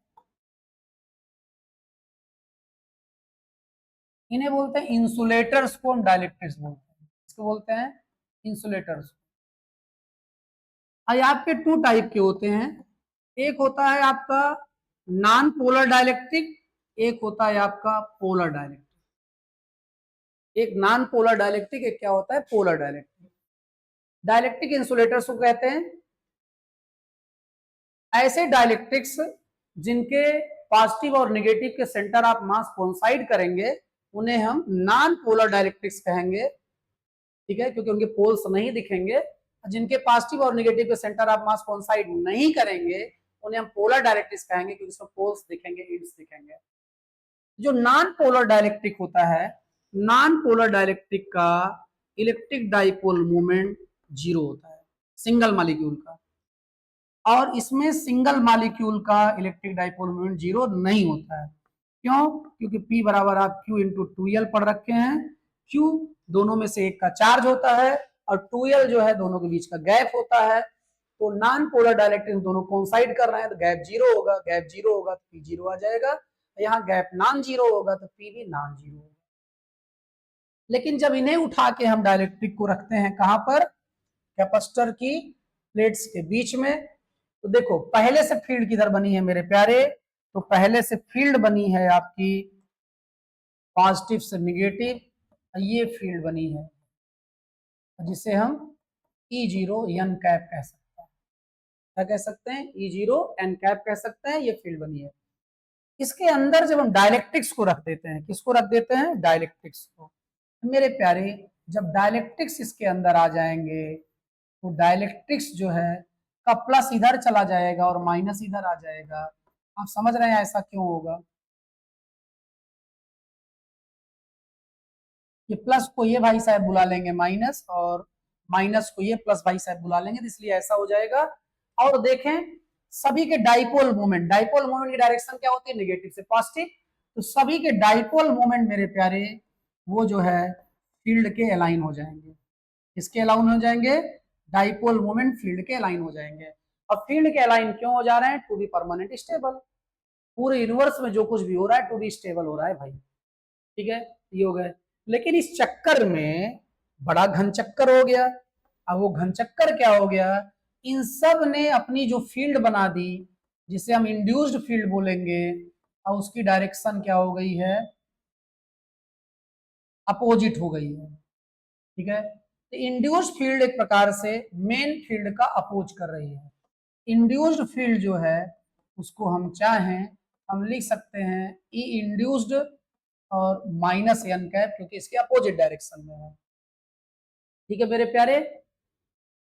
इन्हें बोलते हैं इंसुलेटर्स को हम डाइलेक्ट्रिक्स बोलते हैं। इसको बोलते हैं इंसुलेटर्स। आपके 2 टाइप के होते हैं। एक होता है आपका नॉन पोलर डाइलेक्ट्रिक, एक होता है आपका पोलर डाइलेक्ट्रिक। एक नॉन पोलर डाइलेक्ट्रिक, एक क्या होता है, पोलर डाइलेक्ट्रिक। डाइलेक्ट्रिक इंसुलेटर्स को कहते हैं ऐसे डाइलेक्ट्रिक्स जिनके पॉजिटिव और नेगेटिव के सेंटर ऑफ मास कोइंसाइड करेंगे, उन्हें हम नॉन पोलर डाइलेक्ट्रिक्स कहेंगे, ठीक है, क्योंकि उनके पोल्स नहीं दिखेंगे। जिनके पॉजिटिव और नेगेटिव के सेंटर ऑफ मास कोइंसाइड नहीं करेंगे उन्हें हम पोलर डाइलेक्ट्रिक्स कहेंगे, क्योंकि इसमें पोल्स दिखेंगे, इंड्स दिखेंगे। जो नॉन पोलर डाइलेक्ट्रिक होता है, नॉन पोलर डाइलेक्ट्रिक का इलेक्ट्रिक डाइपोल मोमेंट 0 होता है, सिंगल मॉलिक्यूल का। और इसमें सिंगल मॉलिक्यूल का इलेक्ट्रिक डाइपोल मोमेंट 0 नहीं होता है। क्यों, क्योंकि P बराबर आप Q इंटू 2L पढ़ रखे हैं। Q दोनों में से एक का चार्ज होता है और 2L जो है दोनों के बीच का गैप होता है। तो नॉन पोलर डाइलेक्ट्रिक दोनों कोइंसाइड कर रहे हैं तो गैप 0 होगा, गैप 0 होगा तो P 0 आ जाएगा। यहाँ गैप नॉन 0 होगा तो P भी नॉन 0 होगा। लेकिन जब इन्हें उठा के हम डाइलेक्ट्रिक को रखते हैं कहां पर, कैपेसिटर की प्लेट्स के बीच में, तो देखो पहले से फील्ड किधर बनी है मेरे प्यारे, तो पहले से फील्ड बनी है आपकी पॉजिटिव से निगेटिव, ये फील्ड बनी है जिसे हम E0 n कैप कह सकते हैं। क्या कह सकते हैं, E0 n कैप कह सकते हैं, ये फील्ड बनी है। इसके अंदर जब हम डाइलेक्ट्रिक्स को रख देते हैं, किसको रख देते हैं, डाइलेक्ट्रिक्स को। मेरे प्यारे जब डाइलेक्ट्रिक्स इसके अंदर आ जाएंगे तो डाइलेक्ट्रिक्स जो है का प्लस इधर चला जाएगा और माइनस इधर आ जाएगा। आप समझ रहे हैं ऐसा क्यों होगा, ये प्लस को ये भाई साहब बुला लेंगे माइनस, और माइनस को ये प्लस भाई साहब बुला लेंगे, तो इसलिए ऐसा हो जाएगा। और देखें सभी के डाइपोल मोमेंट, डाइपोल मोमेंट की डायरेक्शन क्या होती है, नेगेटिव से पॉजिटिव। तो सभी के डाइपोल मोमेंट मेरे प्यारे वो जो है फील्ड के अलाइन हो जाएंगे। किसके अलाइन हो जाएंगे, डाइपोल मोमेंट फील्ड के अलाइन हो जाएंगे। अब फील्ड के अलाइन क्यों हो जा रहे हैं, टू बी परमानेंट स्टेबल। पूरे यूनिवर्स में जो कुछ भी हो रहा है टू बी स्टेबल हो रहा है भाई, ठीक है, ये हो गए। लेकिन इस चक्कर में बड़ा घन चक्कर हो गया। अब वो घन चक्कर क्या हो गया, इन सब ने अपनी जो फील्ड बना दी जिसे हम इंड्यूस्ड फील्ड बोलेंगे, और उसकी डायरेक्शन क्या हो गई है, अपोजिट हो गई है, ठीक है। तो इंड्यूस्ड फील्ड एक प्रकार से मेन फील्ड का अपोज कर रही है। इंड्यूस्ड फील्ड जो है उसको हम चाहें हम लिख सकते हैं ई इंड्यूस्ड और माइनस एन कैप, क्योंकि इसके अपोजिट डायरेक्शन में है। ठीक है मेरे प्यारे,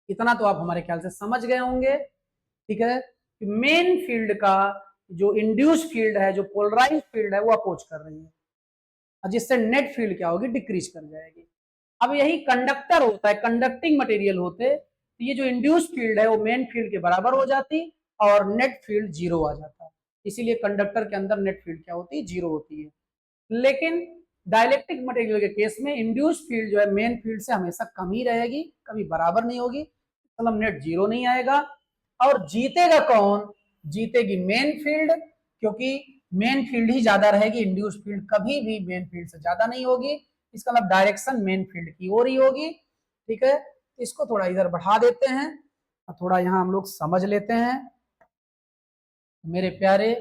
इतना तो आप हमारे ख्याल से समझ गए होंगे। ठीक है, मेन फील्ड का जो इंड्यूस फील्ड है, जो पोलराइज फील्ड है, वो अपोज कर रही है, और जिससे नेट फील्ड क्या होगी, डिक्रीज कर जाएगी। अब यही कंडक्टर होता है, कंडक्टिंग मटेरियल होते, तो ये जो इंड्यूस फील्ड है वो मेन फील्ड के बराबर हो जाती और नेट फील्ड जीरो आ जाता। इसीलिए कंडक्टर के अंदर नेट फील्ड क्या होती है, जीरो होती है। लेकिन डाइलेक्ट्रिक मटेरियल के केस में इंड्यूस फील्ड जो है मेन फील्ड से हमेशा कम ही रहेगी, कभी बराबर नहीं होगी, मतलब नेट जीरो नहीं आएगा। और जीतेगा कौन, जीतेगी मेन फील्ड, क्योंकि मेन फील्ड ही ज्यादा रहेगी, इंड्यूस फील्ड कभी भी मेन फील्ड से ज्यादा नहीं होगी। इसका मतलब डायरेक्शन मेन फील्ड की ओर ही होगी। ठीक है, इसको थोड़ा इधर बढ़ा देते हैं और थोड़ा यहाँ हम लोग समझ लेते हैं मेरे प्यारे।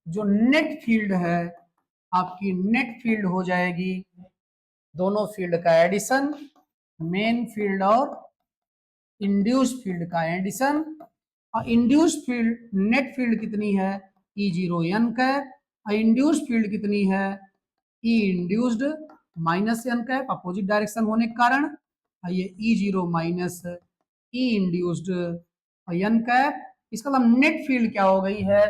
जो नेट फील्ड है आपकी, नेट फील्ड हो जाएगी दोनों फील्ड का एडिशन, मेन फील्ड और इंड्यूस फील्ड का एडिशन। और इंड्यूस फील्ड, नेट फील्ड कितनी है, ई जीरो एन कैप, और इंड्यूस फील्ड कितनी है, E induced minus N cap, opposite direction होने के कारण। और ये E zero minus E induced N cap. इसका मतलब नेट फील्ड क्या हो गई है,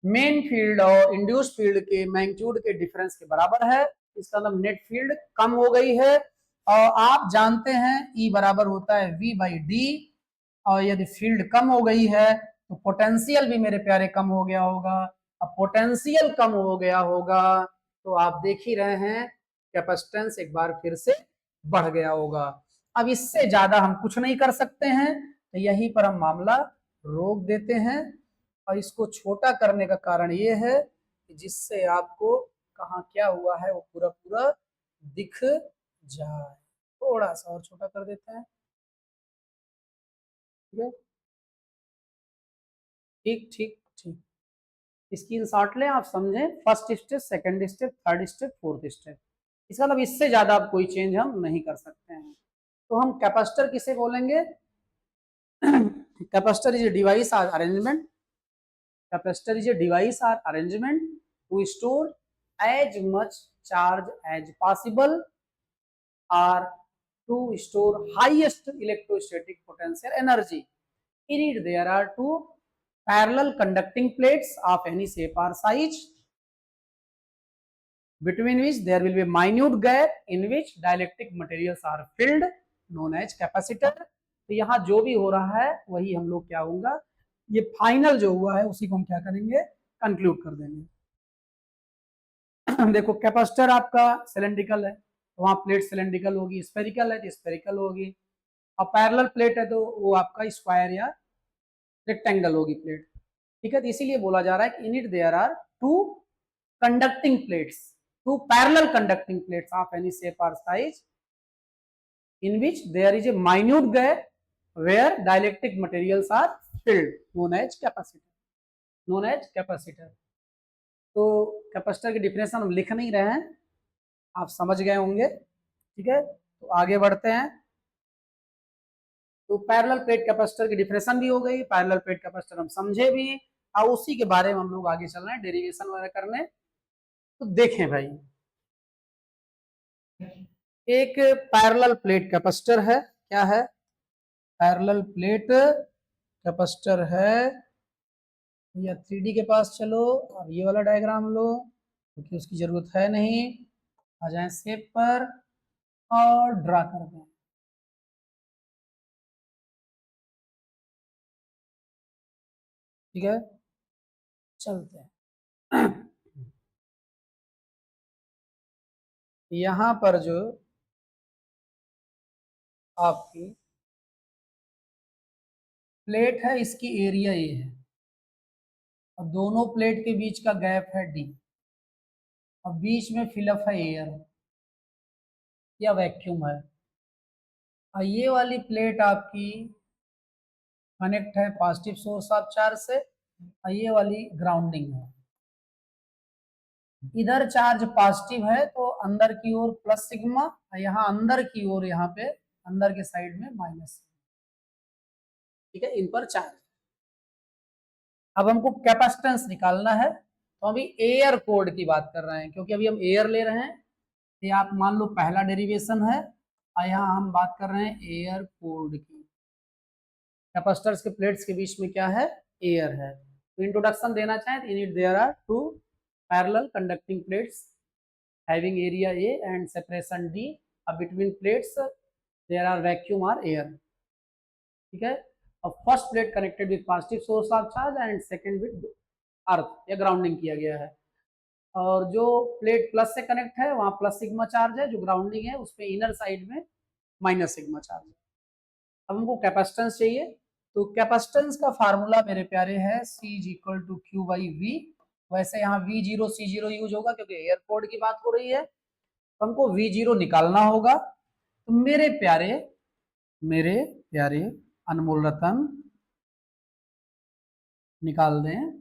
मेन फील्ड और इंड्यूस फील्ड के मैग्नीट्यूड के डिफरेंस के बराबर है। इसका मतलब नेट फील्ड कम हो गई है। और आप जानते हैं ई बराबर होता है वी बाई डी, और यदि फील्ड कम हो गई है तो पोटेंशियल भी मेरे प्यारे कम हो गया होगा। अब पोटेंशियल कम हो गया होगा तो आप देख ही रहे हैं कैपेसिटेंस एक बार फिर से बढ़ गया होगा। अब इससे ज्यादा हम कुछ नहीं कर सकते हैं, तो यहीं पर हम मामला रोक देते हैं। और इसको छोटा करने का कारण ये है कि जिससे आपको कहाँ क्या हुआ है वो पूरा पूरा दिख जाए। थोड़ा सा और छोटा कर देते हैं। ठीक ठीक ठीक, स्क्रीन शॉट लें, आप समझें first step, second step, third step, fourth step. इसका मतलब इससे ज्यादा आप कोई चेंज हम नहीं कर सकते हैं। तो हम कैपेसिटर किसे बोलेंगे, capacitor is a device or arrangement, capacitor is a device or arrangement to store as much charge as possible or to store highest electrostatic potential energy. In it there are two parallel conducting plates of any shape or size between which there will be a minute gap in which dielectric materials are filled known as capacitor. तो यहाँ जो भी हो रहा है वही हम लोग क्या होगा, ये फाइनल जो हुआ है उसी को हम क्या करेंगे, कंक्लूड कर देंगे। देखो कैपेसिटर आपका सिलेंड्रिकल है तो वहां प्लेट सिलेंड्रिकल होगी, स्फेरिकल है तो स्फेरिकल होगी, और पैरेलल प्लेट है तो वो आपका स्क्वायर या रेक्टेंगल होगी प्लेट। ठीक है, तो इसीलिए बोला जा रहा है कि in it there are two conducting plates, two parallel conducting plates of any shape और size in which there is a minute gap where dielectric materials are filled known as capacitor, known as capacitor। तो capacitor की definition हम लिख नहीं रहे हैं, आप समझ गए होंगे। ठीक है, तो आगे बढ़ते हैं। तो पैरेलल प्लेट कैपेसिटर की डिफिनेशन भी हो गई, पैरेलल प्लेट कैपेसिटर हम समझे भी, और उसी के बारे में हम लोग आगे चल रहे हैं डेरिवेशन वगैरह करने। तो देखें भाई, एक पैरेलल प्लेट कैपेसिटर है, क्या है, पैरेलल प्लेट कैपेसिटर है। या 3D के पास चलो और ये वाला डायग्राम लो, क्योंकि उसकी जरूरत है नहीं। आ जाए शेप पर और ड्रा कर दें। ठीक है, चलते हैं। यहां पर जो आपकी प्लेट है इसकी एरिया ये है, और दोनों प्लेट के बीच का गैप है डी, और बीच में फिलअप है एयर या वैक्यूम है। और ये वाली प्लेट आपकी कनेक्ट है पॉजिटिव सोर्स ऑफ चार्ज से, और ये वाली ग्राउंडिंग है। इधर चार्ज पॉजिटिव है तो अंदर की ओर प्लस सिग्मा, यहाँ अंदर की ओर, यहाँ पे अंदर के साइड में माइनस। ठीक है, इन पर चार्ज। अब हमको कैपेसिटेंस निकालना है, तो अभी एयर कोड की बात कर रहे हैं, क्योंकि अभी हम एयर ले रहे हैं। ये आप मान लो पहला डेरिवेशन है, और यहाँ हम बात कर रहे हैं एयर कोड की। कैपेसिटर्स के प्लेट्स के बीच में क्या है, एयर है। तो इंट्रोडक्शन देना चाहें तो in it there are two parallel conducting plates having area A and separation D, between plates there are vacuum or air, ठीक है। और first plate connected with positive source of charge and second with अर्थ, या grounding किया गया है। और जो plate plus से कनेक्ट है वहां प्लस सिग्मा चार्ज है, जो ग्राउंडिंग है उसपे इनर साइड में माइनस सिग्मा चार्ज है। अब हमको कैपेसिटेंस चाहिए, तो कैपेसिटेंस का फार्मूला मेरे प्यारे है C is equal to Q by V। वैसे यहाँ V0 C0 यूज होगा क्योंकि एयर कोड की बात हो रही है, तो हमको V0 निकालना होगा। तो मेरे प्यारे अनमोल रतन निकाल दें।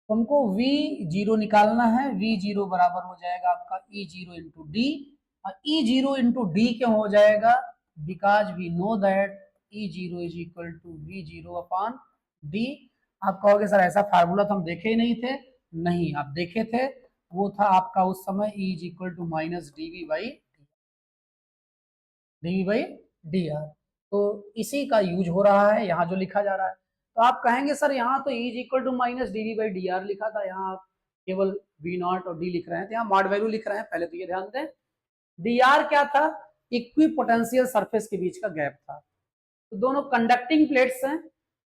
तो हमको V0 निकालना है। V0 बराबर हो जाएगा आपका E0 इंटू डी, और E0 इंटू डी क्यों हो जाएगा, because we know that E0 is equal to V0 upon D. आप कहोगे सर ऐसा फार्मूला तो हम देखे ही नहीं थे। नहीं, आप देखे थे, वो था आपका उस समय E is equal to minus DV by D R. तो इसी का यूज हो रहा है यहाँ जो लिखा जा रहा है। तो आप कहेंगे सर यहाँ तो E is equal to minus D V by D R लिखा था, यहाँ आप केवल V नॉट और D लिख रहे हैं, तो यहाँ मॉड वैल्यू लिख रहे हैं। पहले तो ये ध्यान दें, डी आर क्या था, इक्वी पोटेंशियल सरफेस के बीच का गैप था। तो दोनों कंडक्टिंग प्लेट्स हैं,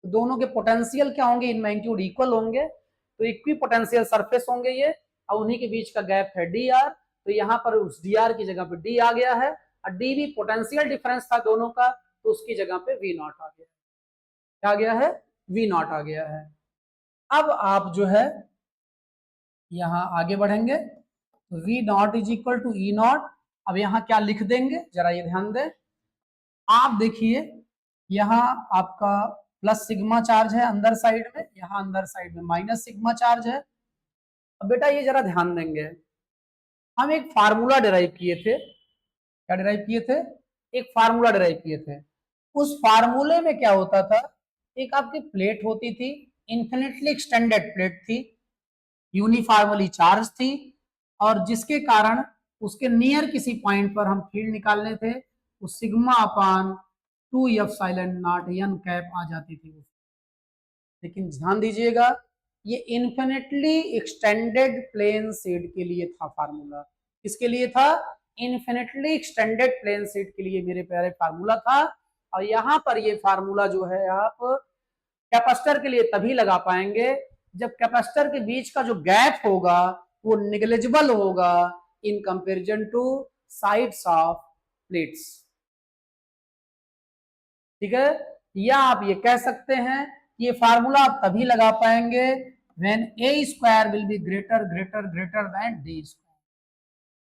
तो दोनों के पोटेंशियल क्या होंगे, इन मैग्नीट्यूड इक्वल होंगे, तो इक्वी पोटेंशियल सरफेस होंगे ये, और उन्हीं के बीच का गैप है डी आर। तो यहाँ पर उस डी आर की जगह पे डी आ गया है, और डी भी पोटेंशियल डिफरेंस था दोनों का, तो उसकी जगह पे वी नॉट आ गया। क्या आ गया है, वी नॉट आ गया है। अब आप जो है यहाँ आगे बढ़ेंगे, तो V naught is equal to E naught. अब यहाँ क्या लिख देंगे, जरा ये ध्यान दें। आप देखिए यहाँ आपका प्लस सिग्मा चार्ज है अंदर साइड में, यहाँ अंदर साइड में माइनस सिग्मा चार्ज है। अब बेटा ये जरा ध्यान देंगे, हम एक फार्मूला डिराइव किए थे। क्या डिराइव किए थे, एक फार्मूला डिराइव किए थे। उस फार्मूले में क्या होता था, एक आपकी प्लेट होती थी, इन्फिनिटली एक्सटेंडेड प्लेट थी, यूनिफॉर्मली चार्ज थी, और जिसके कारण उसके नियर किसी पॉइंट पर हम फील्ड निकालने थे, वो sigma upon 2f epsilon naught N cap आ जाती थी। लेकिन ध्यान दीजिएगा, ये इन्फिनिटली एक्सटेंडेड प्लेन शीट के लिए था फार्मूला। किसके लिए था, इन्फिनिटली एक्सटेंडेड प्लेन शीट के लिए मेरे प्यारे फार्मूला था। और यहाँ पर ये फार्मूला जो है आप कैपेसिटर के लिए तभी लगा पाएंगे जब कैपेसिटर के बीच का जो गैप होगा वो निग्लिजिबल होगा in comparison two sides of plates. ठीक है, या आप ये कह सकते हैं, ये फार्मूला आप तभी लगा पाएंगे when a square will be greater greater greater than d square,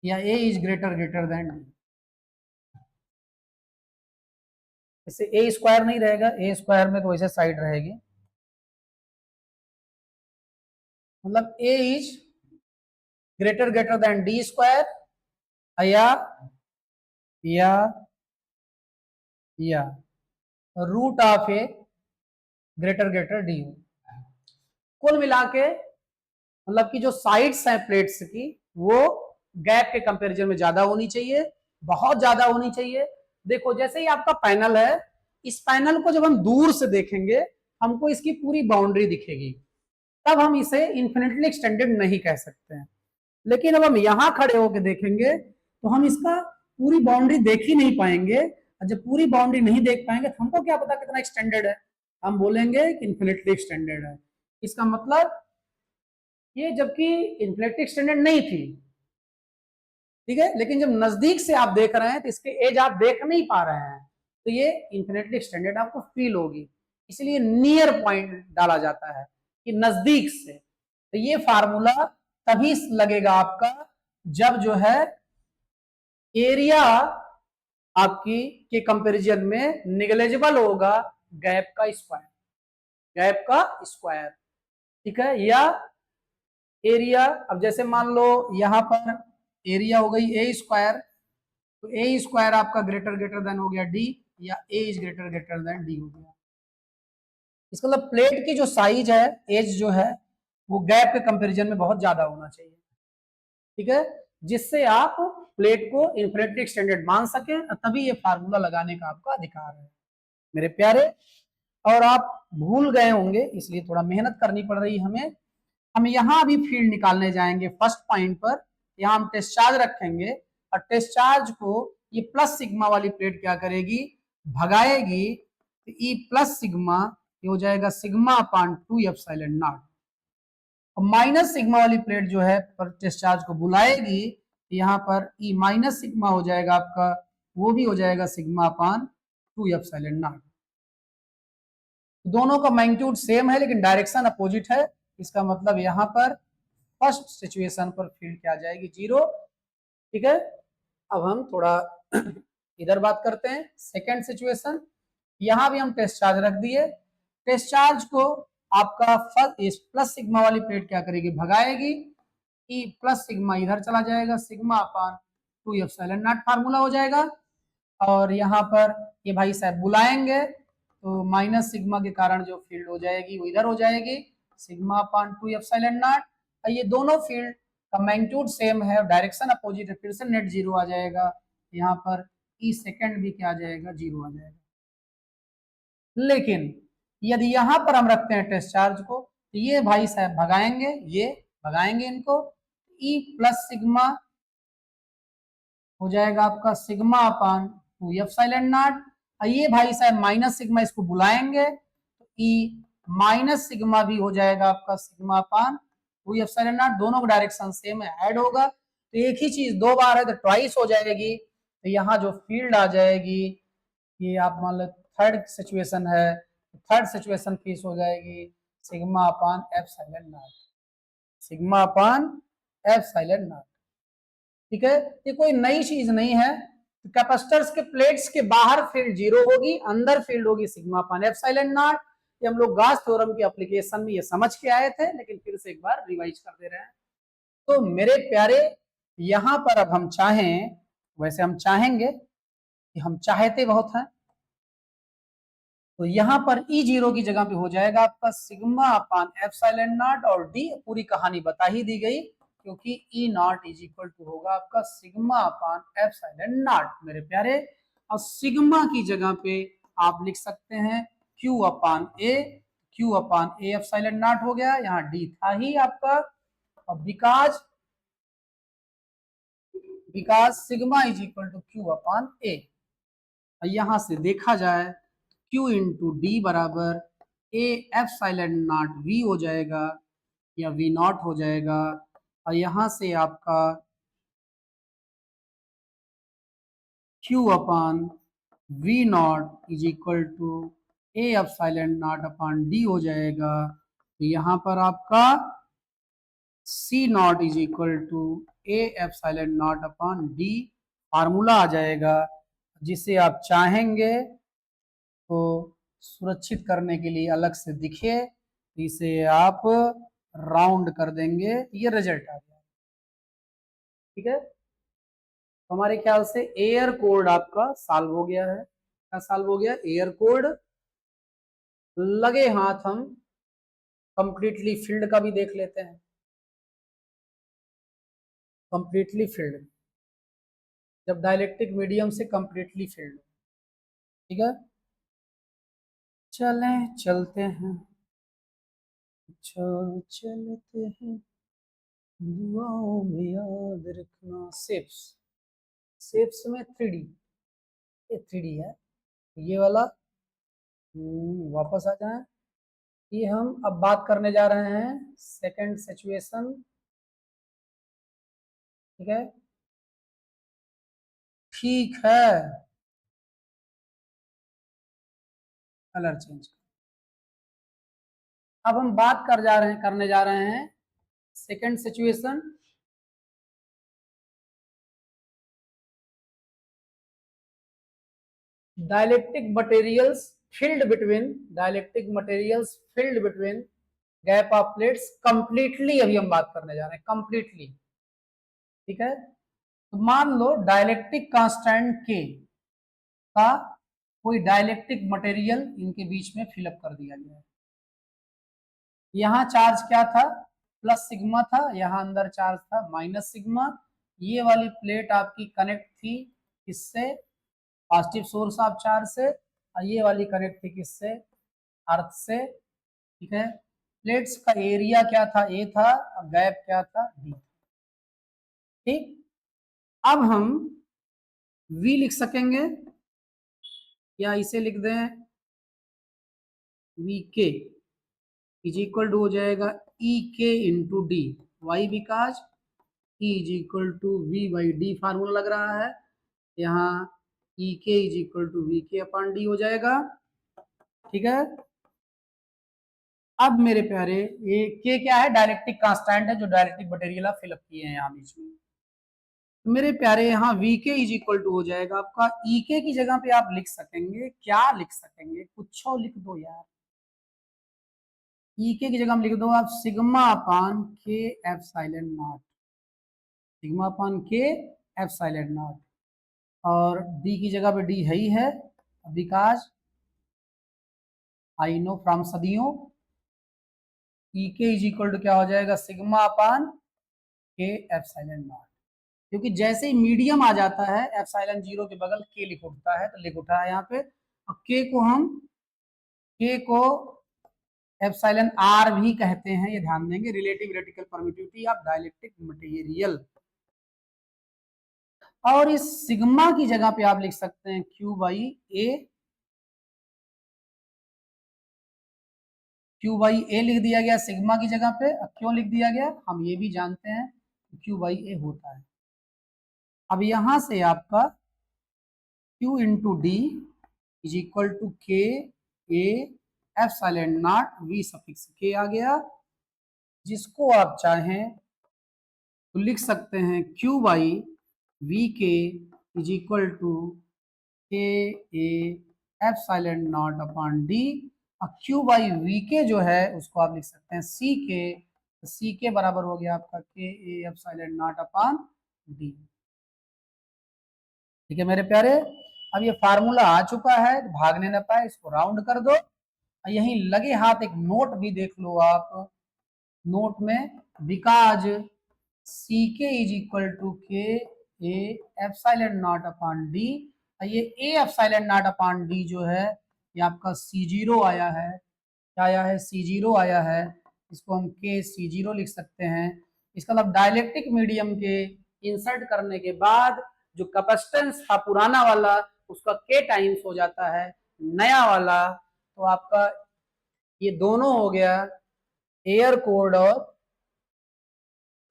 या a is greater greater than d। इसे a स्क्वायर नहीं रहेगा, a स्क्वायर में तो वैसे साइड रहेगी, मतलब a is greater greater than d square, या या root of A greater greater D. कुल मिला के मतलब कि जो साइड्स हैं प्लेट्स की वो गैप के कंपैरिजन में ज्यादा होनी चाहिए, बहुत ज्यादा होनी चाहिए। देखो जैसे ही आपका पैनल है, इस पैनल को जब हम दूर से देखेंगे हमको इसकी पूरी बाउंड्री दिखेगी, तब हम इसे इन्फिनिटली एक्सटेंडेड नहीं कह सकते हैं। लेकिन अब हम यहां खड़े होकर देखेंगे तो हम इसका पूरी बाउंड्री देख ही नहीं पाएंगे, और जब पूरी बाउंड्री नहीं देख पाएंगे तो हमको क्या पता कितना एक्सटेंडेड है, हम बोलेंगे कि इन्फिनिटली एक्सटेंडेड है। इसका मतलब ये जबकि इन्फिनिटली एक्सटेंडेड नहीं थी, ठीक है, लेकिन जब नजदीक से आप देख रहे हैं तो इसके एज आप देख नहीं पा रहे हैं, तो ये इन्फिनिटली एक्सटेंडेड आपको फील होगी। इसलिए नियर पॉइंट डाला जाता है कि नजदीक से। तो ये फार्मूला तभी लगेगा आपका जब जो है एरिया आपकी के कंपैरिजन में निग्लिजिबल होगा गैप का स्क्वायर, गैप का स्क्वायर, ठीक है। या एरिया, अब जैसे मान लो यहां पर एरिया हो गई ए स्क्वायर, तो ए स्क्वायर आपका ग्रेटर ग्रेटर देन हो गया डी, या A is greater greater than D हो गया। इसका मतलब प्लेट की जो साइज है, एज जो है, वो गैप के कंपैरिजन में बहुत ज्यादा होना चाहिए, ठीक है, जिससे आप प्लेट को इन्फिनिटी एक्सटेंडेड मान सके, तभी ये फार्मूला लगाने का आपका अधिकार है मेरे प्यारे। और आप भूल गए होंगे इसलिए थोड़ा मेहनत करनी पड़ रही हमें। हम यहाँ भी फील्ड निकालने जाएंगे फर्स्ट पॉइंट पर, यहाँ हम टेस्ट चार्ज रखेंगे और टेस्ट चार्ज को ये प्लस सिग्मा वाली प्लेट क्या करेगी, भगाएगी, तो ई प्लस सिग्मा ये हो जाएगा सिग्मा अपान 2 एप्सिलॉन नॉट। और माइनस सिग्मा वाली प्लेट जो है पर टेस्ट चार्ज को बुलाएगी, यहाँ पर ई माइनस सिग्मा हो जाएगा आपका, वो भी हो जाएगा सिग्मा अपान 2 एप्सिलॉन नॉट। दोनों का मैग्नीट्यूड सेम है लेकिन डायरेक्शन अपोजिट है, इसका मतलब यहाँ पर फर्स्ट सिचुएशन पर फील्ड क्या आ जाएगी, जीरो, ठीक है। अब हम थोड़ा इधर बात करते हैं सेकेंड सिचुएशन। यहां भी हम टेस्ट चार्ज रख दिए, टेस्ट चार्ज को आपका फर्स्ट प्लस सिग्मा वाली प्लेट क्या करेगी, भगाएगी, ई प्लस सिग्मा इधर चला जाएगा, sigma upon 2 epsilon not formula हो जाएगा। और यहाँ पर ये भाई साहब बुलाएंगे तो माइनस सिग्मा के कारण जो फील्ड हो जाएगी वो इधर हो जाएगी, सिग्मा अपान 2 एप्सिलॉन नॉट। ये दोनों फील्ड का मैग्नीट्यूड सेम है, डायरेक्शन अपोजिट है, फिर से नेट जीरो आ जाएगा, यहाँ पर ई सेकंड भी क्या आ जाएगा, जीरो आ जाएगा। लेकिन यदि यहां पर हम रखते हैं टेस्ट चार्ज को, तो ये भाई साहब भगाएंगे, ये भगाएंगे इनको, ई प्लस सिग्मा हो जाएगा आपका सिग्मा अपान 2 एप्सिलॉन नॉट। ये भाई साहब माइनस सिग्मा इसको बुलाएंगे तो ई माइनस सिग्मा भी हो जाएगा आपका सिग्मा अपान 2 एप्सिलॉन नॉट, दोनों का डायरेक्शन सेम है, ऐड होगा तो एक ही चीज दो बार है तो ट्वाइस हो जाएगी। तो यहाँ जो फील्ड आ जाएगी, ये आप मान लो थर्ड सिचुएशन है, थर्ड सिचुएशन फीस हो जाएगी sigma upon epsilon not, sigma upon epsilon not, ठीक है। ये कोई नई चीज नहीं है, कैपेसिटर्स के प्लेट्स के बाहर फील्ड जीरो होगी, अंदर फील्ड होगी सिग्मा अपान एप्सिलॉन नॉट। ये हम लोग गाउस थ्योरम की एप्लीकेशन में ये समझ के आए थे, लेकिन फिर से एक बार रिवाइज कर दे रहे हैं। तो मेरे प्यारे यहां पर अब हम चाहें, वैसे हम चाहेंगे कि हम चाहते बहुत हैं, तो यहां पर ई जीरो की जगह पे हो जाएगा आपका सिग्मा अपान एप्सिलॉन नॉट, और डी पूरी कहानी बता ही दी गई, क्योंकि ई नॉट इज इक्वल टू होगा आपका सिग्मा अपान एप्सिलॉन नॉट मेरे प्यारे। और सिग्मा की जगह पे आप लिख सकते हैं Q upon A, Q upon A epsilon naught हो गया, यहाँ डी था ही आपका। और because sigma is equal to Q upon A, यहां से देखा जाए Q इंटू डी बराबर ए एप्सिलॉन नॉट वी हो जाएगा या वी नॉट हो जाएगा। और यहां से आपका Q upon V naught is equal to A epsilon naught upon D हो जाएगा। तो यहाँ पर आपका C naught is equal to A epsilon naught upon D formula आ जाएगा, जिसे आप चाहेंगे तो सुरक्षित करने के लिए अलग से दिखे, इसे आप राउंड कर देंगे, ये रिजल्ट आ गया, ठीक है। तो हमारे ख्याल से एयर कोड आपका सॉल्व हो गया है। क्या सॉल्व हो गया, एयर कोड। लगे हाथ हम कंप्लीटली फील्ड का भी देख लेते हैं, कंप्लीटली फील्ड, जब डाइलेक्ट्रिक मीडियम से कंप्लीटली फील्ड, ठीक है। चलें चलते हैं, चलते हैं, दुआओं में याद रखना शेप्स, शेप्स में 3D, ये 3D है, ये वाला वापस आ जाए। ये हम अब बात करने जा रहे हैं सेकंड सिचुएशन, ठीक है, ठीक है, कलर चेंज। अब हम बात करने जा रहे हैं second situation. Dielectric materials filled between gap of plates completely, अभी हम बात करने जा रहे हैं कंप्लीटली, ठीक है। तो मान लो डाइलेक्ट्रिक कांस्टेंट के का कोई डाइलेक्ट्रिक मटेरियल इनके बीच में फिलअप कर दिया गया है, यहाँ चार्ज क्या था, प्लस सिग्मा था, यहाँ अंदर चार्ज था माइनस सिग्मा। ये वाली प्लेट आपकी कनेक्ट थी किससे, पॉजिटिव सोर्स ऑफ चार्ज से, और ये वाली कनेक्ट थी किससे, अर्थ से। ठीक है, प्लेट्स का एरिया क्या था, ए था, और गैप क्या था, डी। ठीक, अब हम v लिख सकेंगे, या इसे लिख दें वी के इज इक्वल टू हो जाएगा ई के into D Y, because E is equal to V by D formula लग रहा है। यहाँ ई के इज इक्वल टू वी के अपॉन डी हो जाएगा। ठीक है, अब मेरे प्यारे ये के क्या है, डायलेक्ट्रिक कांस्टेंट है जो डायलेक्ट्रिक मटेरियल आप फिलअप किए हैं यहाँ बीच में। तो मेरे प्यारे यहाँ वी के इज इक्वल टू हो जाएगा आपका ई के की जगह पे आप लिख सकेंगे, क्या लिख सकेंगे, कुछ लिख दो यार। ई के की जगह में लिख दो आप सिग्मा अपान के एप्सिलॉन नॉट, सिग्मा अपान के एप्सिलॉन नॉट, और डी की जगह पे डी है ही है, बिकॉज आई नो फ्रॉम सदियों ई के इज इक्वल टू क्या हो जाएगा, सिग्मा अपान के एप्सिलॉन नॉट। क्योंकि जैसे ही मीडियम आ जाता है एप्सिलॉन जीरो के बगल के लिख उठता है, तो लिख उठा है यहाँ पे। अब के को एप्सिलॉन आर भी कहते हैं, ये ध्यान देंगे, relative electrical permittivity of dielectric material. और इस सिग्मा की जगह पे आप लिख सकते हैं Q by A, Q by A लिख दिया गया सिग्मा की जगह पे। अब क्यों लिख दिया गया, हम ये भी जानते हैं क्यू बाई ए होता है। अब यहां से आपका Q into D is equal to K A epsilon naught V suffix K आ गया, जिसको आप चाहें तो लिख सकते हैं Q बाई वी के is equal to K A epsilon naught upon D. और Q बाई वी के जो है उसको आप लिख सकते हैं सी के, सी के बराबर हो गया आपका के A epsilon naught upon D. ठीक है मेरे प्यारे, अब ये फार्मूला आ चुका है, भागने न पाए, इसको राउंड कर दो। यहीं लगे हाथ एक नोट भी देख लो आप, नोट में बिकॉज सी के is equal to K A epsilon naught upon D. ये A epsilon naught upon D जो है ये आपका सी जीरो आया है, क्या आया है, सी जीरो आया है। इसको हम के सी जीरो लिख सकते हैं। इसका मतलब डाइलेक्ट्रिक मीडियम के इंसर्ट करने के बाद जो कैपेसिटेंस था पुराना वाला उसका के टाइम्स हो जाता है नया वाला। तो आपका ये दोनों हो गया एयर कोर्ड और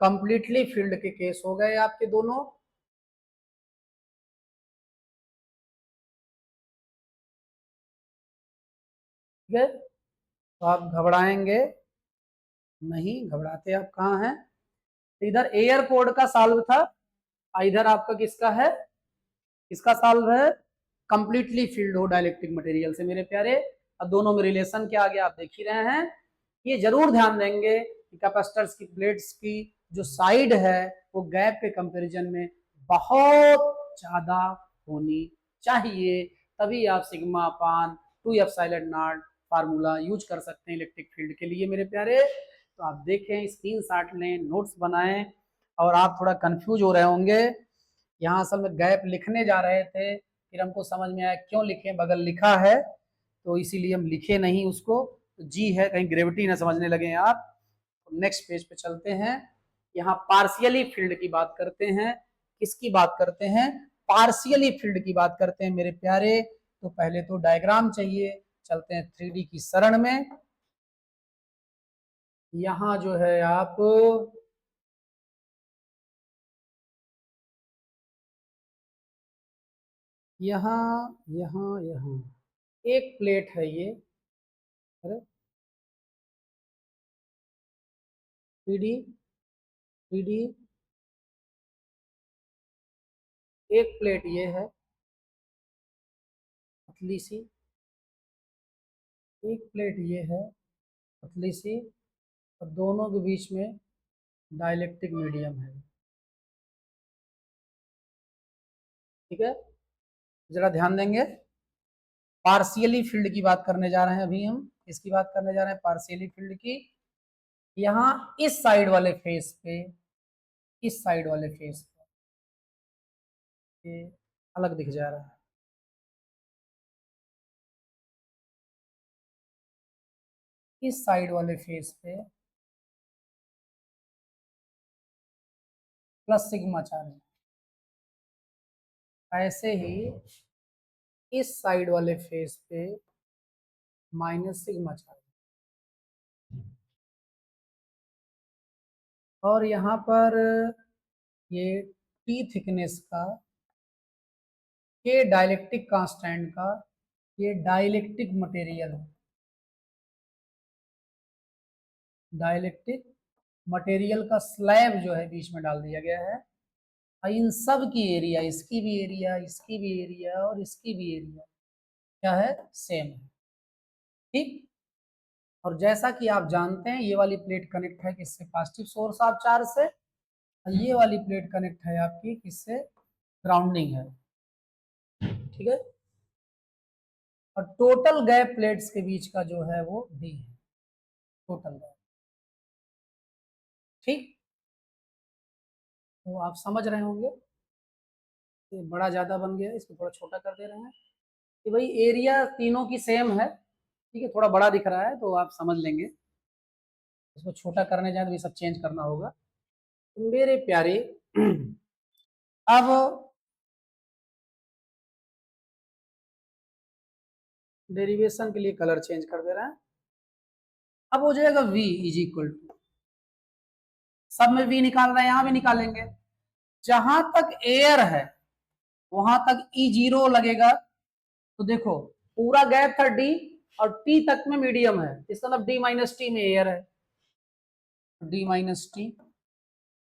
कंप्लीटली फील्ड के केस हो गए आपके दोनों। ठीक है, तो आप घबराएंगे नहीं, घबराते आप कहाँ हैं। इधर एयर कोड का सॉल्व था, इधर आपका किसका है, किसका सॉल्व है, कंप्लीटली फील्ड हो डाइलेक्ट्रिक मटेरियल से मेरे प्यारे। अब दोनों में रिलेशन क्या आ गया आप देख ही रहे हैं। ये जरूर ध्यान देंगे कि कैपेसिटर्स की प्लेट्स की जो साइड है वो गैप के कंपैरिजन में बहुत ज्यादा होनी चाहिए, तभी आप sigma upon two epsilon not formula use कर सकते हैं इलेक्ट्रिक फील्ड के लिए मेरे प्यारे। तो आप देखें, स्क्रीनशॉट लें, नोट्स बनाएं। और आप थोड़ा कंफ्यूज हो रहे होंगे, यहाँ असल में गैप लिखने जा रहे थे, फिर हमको समझ में आया क्यों लिखे, बगल लिखा है तो इसीलिए हम लिखे नहीं उसको। तो जी है, कहीं ग्रेविटी ना समझने लगे आप। तो नेक्स्ट पेज पे चलते हैं, यहाँ पार्शियली फील्ड की बात करते हैं। किसकी बात करते हैं, पार्शियली फील्ड की बात करते हैं मेरे प्यारे। तो पहले तो डायग्राम चाहिए, चलते हैं 3D की शरण में। यहाँ जो है आप यहाँ यहाँ यहाँ एक प्लेट है ये, अरे 3D 3D एक प्लेट ये है पतली सी, एक प्लेट ये है पतली सी, और दोनों के बीच में डाइलेक्ट्रिक मीडियम है। ठीक है, जरा ध्यान देंगे, पार्शियली फील्ड की बात करने जा रहे हैं अभी हम। इसकी बात करने जा रहे हैं पार्शियली फील्ड की। यहां इस साइड वाले फेस पे, इस साइड वाले फेस पे ये अलग दिख जा रहा है, इस साइड वाले फेस पे प्लस सिग्मा चार्ज, ऐसे ही इस साइड वाले फेस पे माइनस सिग्मा चार्ज, और यहाँ पर ये टी थिकनेस का, के डाइलेक्ट्रिक कांस्टेंट का, ये डाइलेक्ट्रिक मटेरियल, डाइलेक्ट्रिक मटेरियल का स्लैब जो है बीच में डाल दिया गया है। और इन सब की एरिया, इसकी भी एरिया, इसकी भी एरिया और इसकी भी एरिया क्या है, सेम है। ठीक, और जैसा कि आप जानते हैं ये वाली प्लेट कनेक्ट है किससे, पॉजिटिव सोर्स ऑफ चार्ज से, और ये वाली प्लेट कनेक्ट है आपकी किससे, ग्राउंडिंग है। ठीक है, और टोटल गैप प्लेट्स के बीच का जो है वो डी है, टोटल गैप। ठीक, तो आप समझ रहे होंगे, ये बड़ा ज्यादा बन गया, इसको थोड़ा छोटा कर दे रहे हैं कि भाई एरिया तीनों की सेम है। ठीक है, थोड़ा बड़ा दिख रहा है तो आप समझ लेंगे, इसको छोटा करने जाए तो ये सब चेंज करना होगा। तो मेरे प्यारे अब डेरिवेशन के लिए कलर चेंज कर दे रहे हैं। अब हो जाएगा v इज इक्वल टू, सब में v निकाल रहे हैं, यहां भी निकालेंगे। जहां तक एयर है वहां तक E0 लगेगा, तो देखो पूरा गैप था d और t तक में मीडियम है, इसका मतलब d माइनस टी में एयर है, d माइनस टी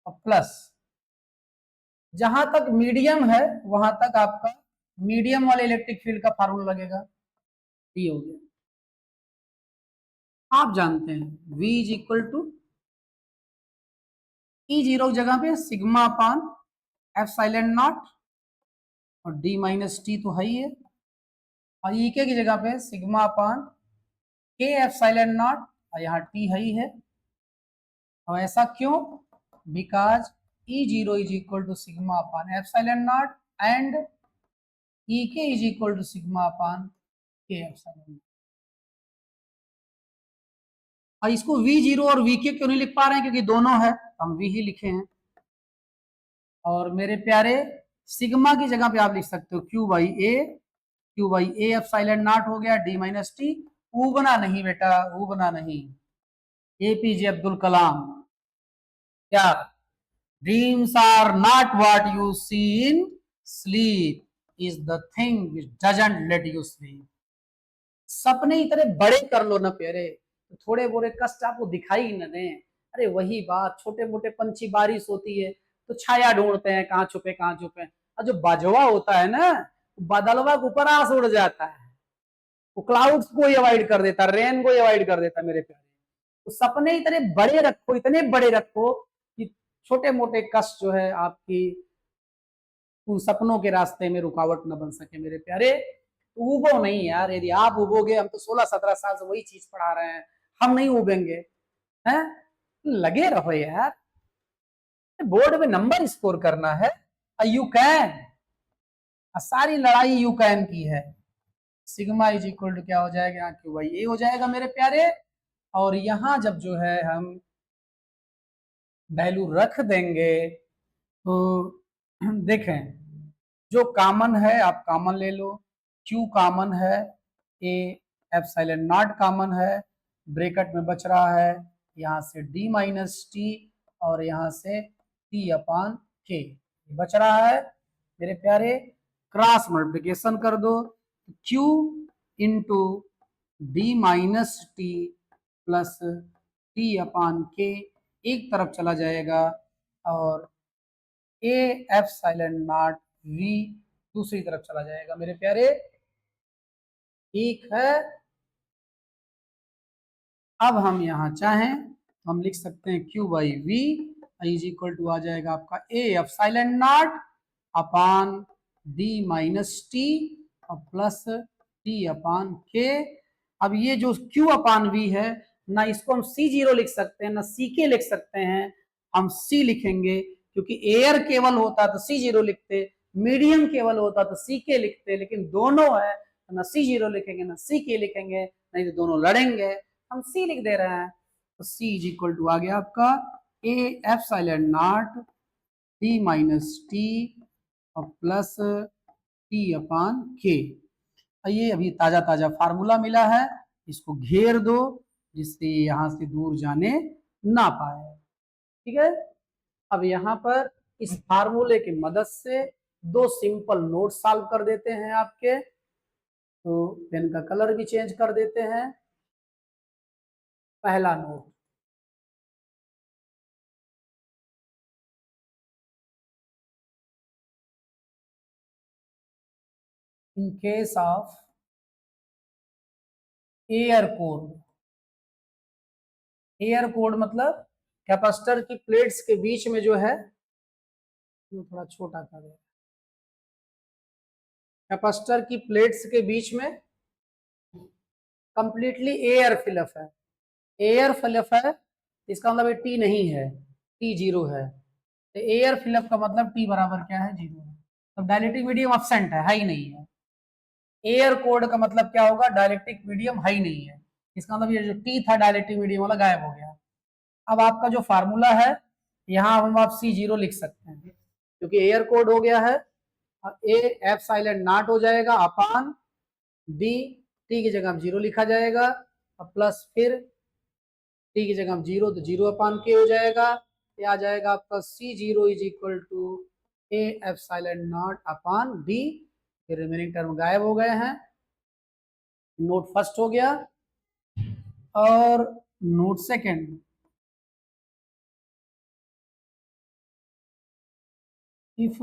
और प्लस जहां तक मीडियम है वहां तक आपका मीडियम वाले इलेक्ट्रिक फील्ड का फार्मूला लगेगा, ये हो गया। आप जानते हैं v is equal to E0 जगह पे sigma upon epsilon not, और d माइनस टी तो है ही है, और के की जगह पे sigma upon K epsilon not, और यहाँ t है ही है। और ऐसा क्यों, because E0 is equal to sigma upon epsilon naught and K is equal to sigma upon K epsilon not. और इसको V0 और VK क्यों नहीं लिख पा रहे हैं, क्योंकि दोनों है, हम V ही लिखे हैं। और मेरे प्यारे सिग्मा की जगह पे आप लिख सकते हो Q by A, Q by A epsilon not हो गया d माइनस टी। उबना नहीं बेटा, उबना नहीं। APJ अब्दुल कलाम, क्या, dreams are not what you see in sleep, is the thing which doesn't let you sleep. सपने इतने बड़े कर लो ना प्यारे, तो थोड़े बोरे कष्ट आपको दिखाई न दें। अरे वही बात, छोटे मोटे पंछी बारिश होती है तो छाया ढूंढते हैं, कहाँ छुपे कहाँ छुपे, और जो बाजवा होता है ना, बादलवा के ऊपर आस उड़ जाता है, वो क्लाउड्स को अवॉइड कर देता, रेन को अवॉइड कर देता मेरे प्यारे। तो सपने इतने बड़े रखो, इतने बड़े रखो कि छोटे मोटे कष्ट जो है आपकी उन सपनों के रास्ते में रुकावट न बन सके मेरे प्यारे। उबो नहीं यार, यदि आप उबोगे, हम तो 16-17 साल से वही चीज पढ़ा रहे हैं, हम नहीं उबेंगे हैं, लगे रहो यार, बोर्ड में नंबर स्कोर करना है। यू कैन, सारी लड़ाई यू कैन की है। सिग्मा इज इक्वल टू क्या हो जाएगा, यहाँ क्यू बाई ए हो जाएगा मेरे प्यारे। और यहां जब जो है हम वैल्यू रख देंगे तो देखें, जो कॉमन है आप कॉमन ले लो, Q कॉमन है, ए एप्सिलॉन नॉट कॉमन है, ब्रैकेट में बच रहा है यहाँ से d माइनस टी और यहाँ से t अपान के बच रहा है मेरे प्यारे। क्रॉस मल्टीप्लिकेशन कर दो, Q into D minus T plus T upon K एक तरफ चला जाएगा, और A epsilon naught V दूसरी तरफ चला जाएगा मेरे प्यारे। ठीक है, अब हम यहां चाहें तो हम लिख सकते हैं Q by V is equal to आ जाएगा आपका A epsilon naught upon D minus T और प्लस टी अपान के। अब ये जो Q अपान वी है ना इसको हम C0 लिख सकते हैं, ना CK लिख सकते हैं, हम C लिखेंगे, क्योंकि एयर केवल होता तो C0 लिखते, मीडियम केवल होता तो CK लिखते, लेकिन दोनों है तो ना C0 लिखेंगे ना CK लिखेंगे, नहीं तो दोनों लड़ेंगे, हम C लिख दे रहे हैं। तो C इज इक्वल टू आ गया आपका A epsilon not D minus T और प्लस T अपान K। ये अभी ताजा ताजा फार्मूला मिला है, इसको घेर दो जिससे यहां से दूर जाने ना पाए। ठीक है, अब यहाँ पर इस फार्मूले की मदद से दो सिंपल नोट सॉल्व कर देते हैं आपके। तो पेन का कलर भी चेंज कर देते हैं। पहला note, in case of air code, air code मतलब कैपेसिटर की प्लेट्स के बीच में जो है, थोड़ा छोटा कर दे, कैपेसिटर की प्लेट्स के बीच में कंप्लीटली एयर फिलअप है, एयर फिलअप है, इसका मतलब ये टी नहीं है, टी जीरो है। तो एयर फिलअप का मतलब टी बराबर क्या है, जीरो है। तो डायलेक्ट्रिक मीडियम अब्सेंट है ही नहीं है। एयर कोड का मतलब क्या होगा, डायलेक्ट्रिक मीडियम है ही नहीं है, इसका मतलब ये जो टी था डायलेक्ट्रिक मीडियम वाला गायब हो गया। अब आपका जो फार्मूला है, यहाँ हम आप C0 लिख सकते हैं क्योंकि एयर कोड हो गया है। ए एप्सिलॉन नॉट हो जाएगा अपान डी, टी की जगह जीरो लिखा जाएगा, और प्लस फिर टी की जगह जीरो तो जीरो अपान के हो जाएगा। ये आ जाएगा आपका C0 is equal to A epsilon naught upon D. फिर रिमेनिंग टर्म गायब हो गए हैं। नोट फर्स्ट हो गया और note second, if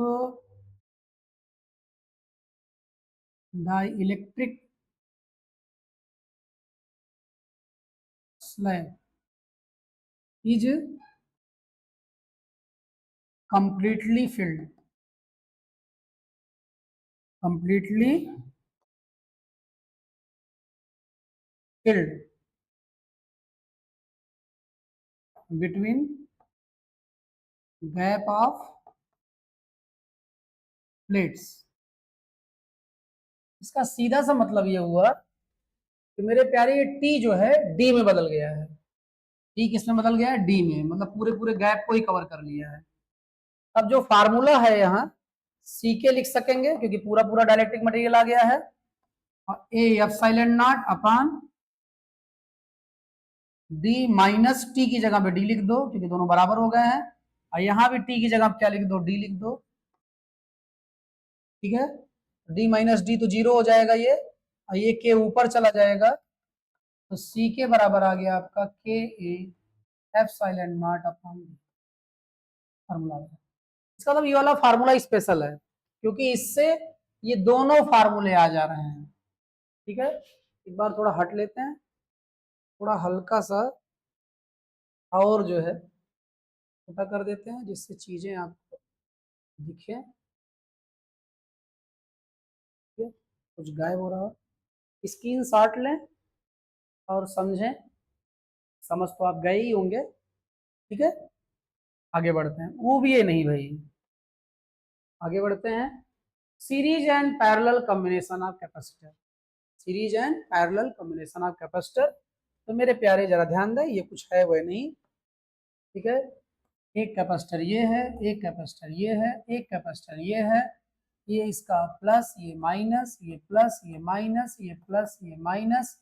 dielectric slab is completely filled, completely filled between gap of plates। इसका सीधा सा मतलब ये हुआ कि मेरे प्यारे ये टी जो है डी में बदल गया है। टी किस में बदल गया है, डी में, मतलब पूरे पूरे गैप को ही कवर कर लिया है। अब जो फार्मूला है यहाँ सी के लिख सकेंगे क्योंकि पूरा पूरा डाइलेक्ट्रिक मटेरियल आ गया है, और ए epsilon naught upon D minus T की जगह पे डी लिख दो क्योंकि दोनों बराबर हो गए हैं, और यहाँ भी टी की जगह क्या लिख दो, डी लिख दो। ठीक है, डी माइनस डी तो जीरो हो जाएगा ये, और ये के ऊपर चला जाएगा, तो सी के बराबर आ गया आपका के A epsilon naught upon D. Formula इसका मतलब ये वाला फार्मूला स्पेशल है क्योंकि इससे ये दोनों फार्मूले आ जा रहे हैं। ठीक है, एक बार थोड़ा हट लेते हैं, थोड़ा हल्का सा और जो है छोटा कर देते हैं जिससे चीजें आपको दिखे। कुछ गायब हो रहा हो, स्क्रीन शॉट लें और समझें, समझ तो आप गए ही होंगे। ठीक है, आगे बढ़ते हैं, वो भी ये नहीं भाई, आगे बढ़ते हैं। Series and parallel combination of capacitor, series and parallel combination of capacitor. तो मेरे प्यारे जरा ध्यान दें, ये कुछ है वह नहीं। ठीक है, एक कैपेसिटर ये है, एक कैपेसिटर ये है, एक कैपेसिटर ये इसका प्लस, ये माइनस, ये प्लस, ये माइनस, ये प्लस, ये माइनस,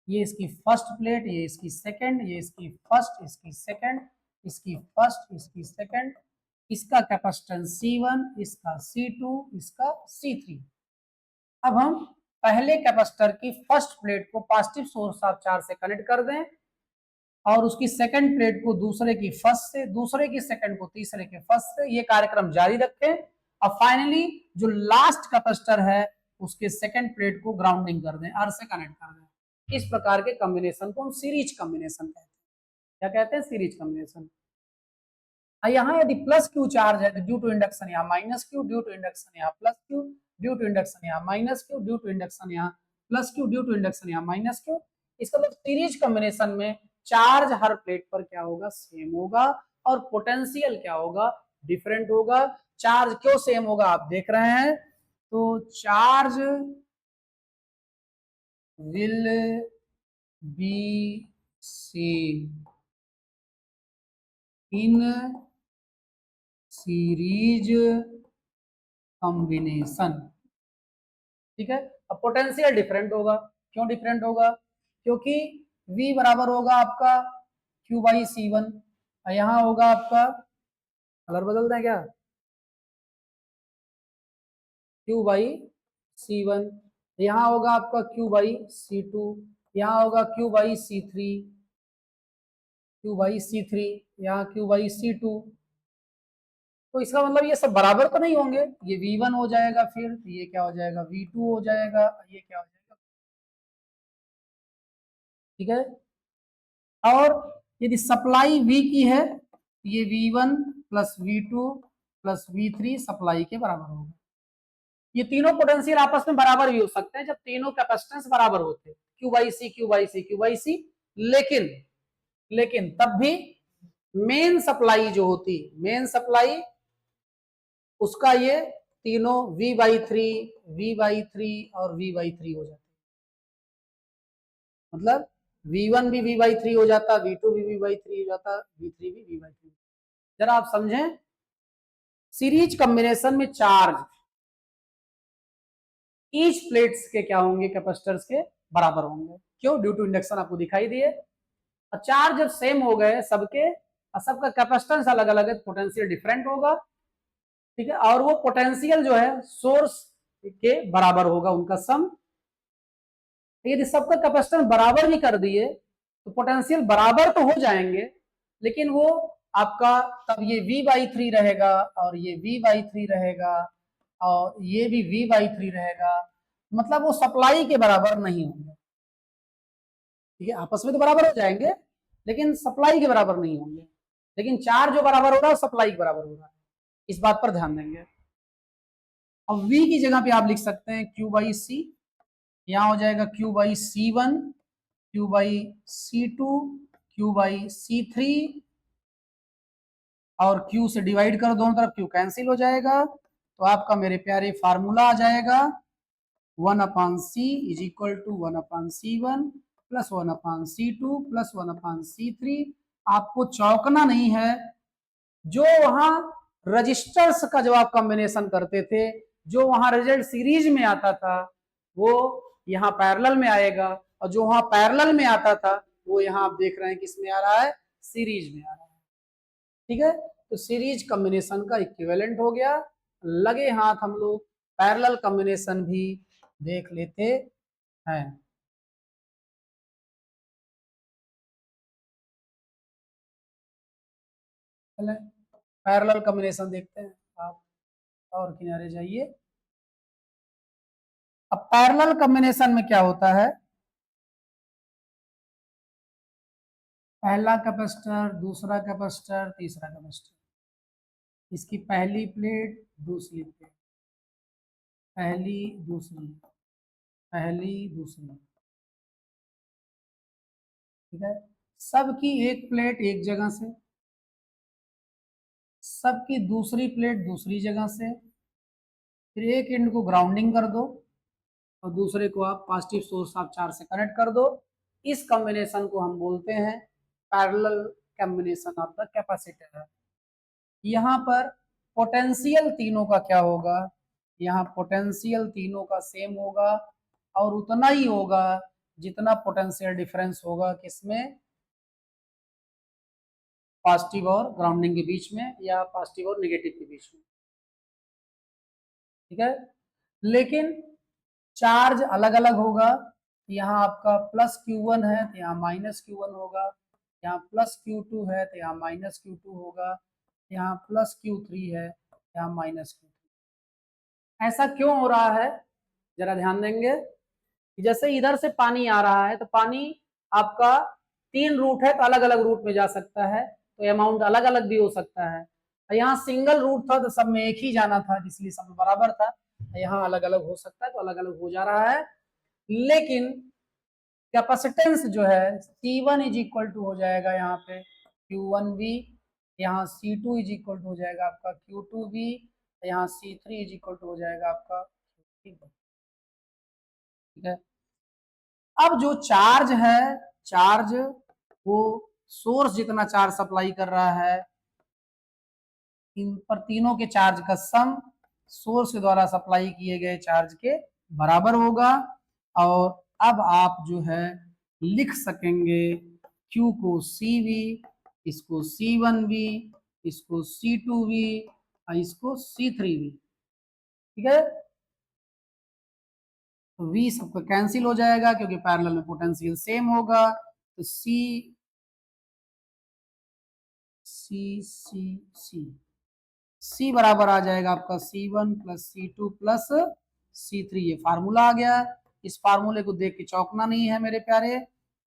ये इसकी फर्स्ट प्लेट, ये इसकी सेकंड, ये इसकी फर्स्ट, इसकी सेकंड, इसकी फर्स्ट, इसकी सेकंड, इसका कैपेसिटेंस C1, इसका C2, इसका C3। अब हम पहले कैपेसिटर की फर्स्ट प्लेट को पॉजिटिव सोर्स ऑफ चार्ज से कनेक्ट कर दें और उसकी सेकंड प्लेट को दूसरे की फर्स्ट से, दूसरे की सेकंड को तीसरे के फर्स्ट से, ये कार्यक्रम जारी रखें और फाइनली जो लास्ट कैपेसिटर है उसके सेकंड प्लेट को ग्राउंडिंग कर दें, अर्थ से कनेक्ट कर दें। इस प्रकार के कॉम्बिनेशन को हम सीरीज कॉम्बिनेशन कहते हैं। क्या कहते हैं, सीरीज कॉम्बिनेशन। यहाँ यदि प्लस क्यू चार्ज है तो ड्यू टू इंडक्शन यहाँ minus Q, due to induction यहाँ plus Q, due to induction यहाँ minus Q, due to induction यहाँ plus Q, due to induction यहाँ माइनस क्यू। इसका मतलब सीरीज कॉम्बिनेशन में चार्ज हर प्लेट पर क्या होगा, सेम होगा, और पोटेंशियल क्या होगा, डिफरेंट होगा। चार्ज क्यों सेम होगा आप देख रहे हैं, तो charge will be same in series combination, ठीक है। अब पोटेंशियल डिफरेंट होगा, क्यों डिफरेंट होगा, क्योंकि V बराबर होगा आपका Q बाई C1, यहां होगा आपका, कलर बदल दें क्या, Q बाई C1, यहां होगा आपका Q बाई C2, यहां होगा Q by C3, Q by C3, यहाँ Q बाई C2। तो इसका मतलब ये सब बराबर तो नहीं होंगे, ये V1 हो जाएगा, फिर तो ये क्या हो जाएगा, V2 हो जाएगा, ये क्या हो जाएगा, ठीक है। और यदि सप्लाई V की है, ये V1 plus V2 plus V3 supply के बराबर होगा। ये तीनों पोटेंशियल आपस में बराबर भी हो सकते हैं जब तीनों कैपेसिटेंस बराबर होते हैं, Q by C, Q by C, Q by C. लेकिन लेकिन तब भी मेन सप्लाई जो होती, मेन सप्लाई उसका ये तीनों V/3, V/3 और V/3 हो जाते, मतलब V1 भी V/3 हो जाता, V2 भी V/3 हो जाता, V3 भी V/3। जरा आप समझें, सीरीज कॉम्बिनेशन में चार्ज ईच प्लेट्स के क्या होंगे, कैपेसिटर्स के बराबर होंगे, क्यों, ड्यू टू इंडक्शन आपको दिखाई दिए। और चार्ज जब सेम हो गए सबके, और सबका कैपेसिटेंस अलग अलग है, पोटेंशियल डिफरेंट होगा, ठीक है। और वो पोटेंशियल जो है सोर्स के बराबर होगा उनका सम। यदि सबका कैपेसिटेंस बराबर भी कर दिए तो पोटेंशियल बराबर तो हो जाएंगे, लेकिन वो आपका तब ये V/3 रहेगा और ये V/3 रहेगा और ये भी V/3 रहेगा, मतलब वो सप्लाई के बराबर नहीं होंगे, ठीक है। आपस में तो बराबर हो जाएंगे लेकिन सप्लाई के बराबर नहीं होंगे, लेकिन चार्ज जो बराबर हो रहा है सप्लाई के बराबर हो रहा है, इस बात पर ध्यान देंगे। अब V की जगह पे आप लिख सकते हैं Q बाई सी, यहाँ हो जाएगा Q by C1, Q by C2, Q by C3, और Q से डिवाइड करो दोनों तरफ, Q कैंसिल हो जाएगा, तो आपका मेरे प्यारे फार्मूला आ जाएगा 1/C is equal to 1/C1 plus 1/C2 plus 1/C3। आपको चौंकना नहीं है, जो वहां रजिस्टर्स का जब आप कॉम्बिनेशन करते थे, जो वहां रिजल्ट सीरीज में आता था वो यहाँ पैरेलल में आएगा, और जो वहां पैरेलल में आता था वो यहाँ आप देख रहे हैं किस में आ रहा है, सीरीज में आ रहा है, ठीक है। तो सीरीज कॉम्बिनेशन का इक्विवेलेंट हो गया। लगे हाथ हम लोग पैरेलल कॉम्बिनेशन भी देख लेते हैं। चले पैरेलल कॉम्बिनेशन देखते हैं, आप और किनारे जाइए। अब पैरेलल कॉम्बिनेशन में क्या होता है, पहला कैपेसिटर, दूसरा कैपेसिटर, तीसरा कैपेसिटर, इसकी पहली प्लेट, दूसरी प्लेट, पहली दूसरी, पहली दूसरी, ठीक है। सबकी एक प्लेट एक जगह से, सबकी दूसरी प्लेट दूसरी जगह से, फिर एक एंड को ग्राउंडिंग कर दो और दूसरे को आप पॉजिटिव सोर्स आप चार्ज से कनेक्ट कर दो। इस कॉम्बिनेशन को हम बोलते हैं parallel combination of the capacitor. यहाँ पर पोटेंशियल तीनों का क्या होगा, यहाँ पोटेंशियल तीनों का सेम होगा, और उतना ही होगा जितना पोटेंशियल डिफरेंस होगा किसमें, पॉजिटिव और ग्राउंडिंग के बीच में, या पॉजिटिव और नेगेटिव के बीच में, ठीक है। लेकिन चार्ज अलग अलग होगा, यहाँ आपका प्लस Q1 है तो यहाँ माइनस Q1 होगा, यहाँ प्लस Q2 है तो यहाँ माइनस Q2 होगा, यहाँ प्लस Q3 है यहाँ माइनस Q3। ऐसा क्यों हो रहा है, जरा ध्यान देंगे कि जैसे इधर से पानी आ रहा है तो पानी आपका 3 रूट है तो अलग अलग रूट में जा सकता है, तो अमाउंट अलग अलग भी हो सकता है। यहाँ सिंगल रूट था तो सब में एक ही जाना था, इसलिए सब में बराबर था, यहाँ अलग अलग हो सकता है तो अलग अलग हो जा रहा है। लेकिन कैपेसिटेंस जो है C1 इज इक्वल टू हो जाएगा यहाँ पे Q1V, यहाँ C2 इज इक्वल टू हो जाएगा आपका Q2V, यहाँ C3 इज इक्वल टू हो जाएगा आपका Q3V। ठीक है, अब जो चार्ज है, चार्ज वो सोर्स जितना चार्ज सप्लाई कर रहा है, इन पर तीनों के चार्ज का सम सोर्स के द्वारा सप्लाई किए गए चार्ज के बराबर होगा। और अब आप जो है लिख सकेंगे Q को CV, इसको C1V, इसको C2V और इसको C3V। ठीक है, तो V सबका कैंसिल हो जाएगा क्योंकि पैरेलल में पोटेंशियल सेम होगा। तो C बराबर आ जाएगा आपका C1 plus C2 plus C3। ये फार्मूला आ गया। इस फार्मूले को देख के चौंकना नहीं है मेरे प्यारे।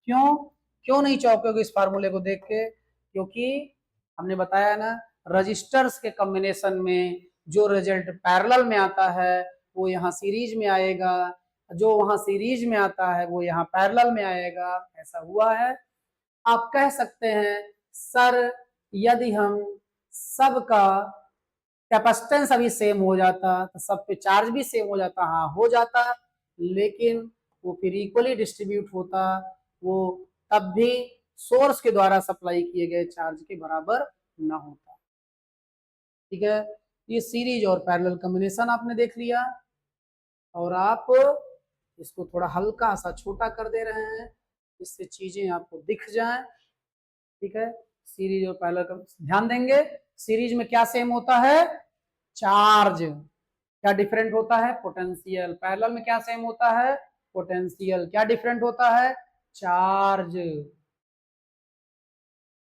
क्यों नहीं चौंकोगे इस फार्मूले को देख के? क्योंकि हमने बताया ना, रजिस्टर्स के कॉम्बिनेशन में जो रिजल्ट पैरेलल में आता है वो यहाँ सीरीज में आएगा, जो वहां सीरीज में आता है वो यहाँ पैरेलल में आएगा। ऐसा हुआ है। आप कह सकते हैं सर यदि हम सबका कैपेसिटेंस अभी सेम हो जाता तो सब पे चार्ज भी सेम हो जाता। हाँ हो जाता, लेकिन वो फिर इक्वली डिस्ट्रीब्यूट होता, वो तब भी सोर्स के द्वारा सप्लाई किए गए चार्ज के बराबर ना होता। ठीक है, ये सीरीज और पैरेलल कॉम्बिनेशन आपने देख लिया, और आप इसको थोड़ा हल्का सा छोटा कर दे रहे हैं जिससे चीजें आपको दिख जाएं। ठीक है, सीरीज और पैरेलल ध्यान देंगे। सीरीज में क्या सेम होता है? चार्ज। क्या डिफरेंट होता है? पोटेंशियल। पैरेलल में क्या सेम होता है? पोटेंशियल। क्या डिफरेंट होता है? चार्ज।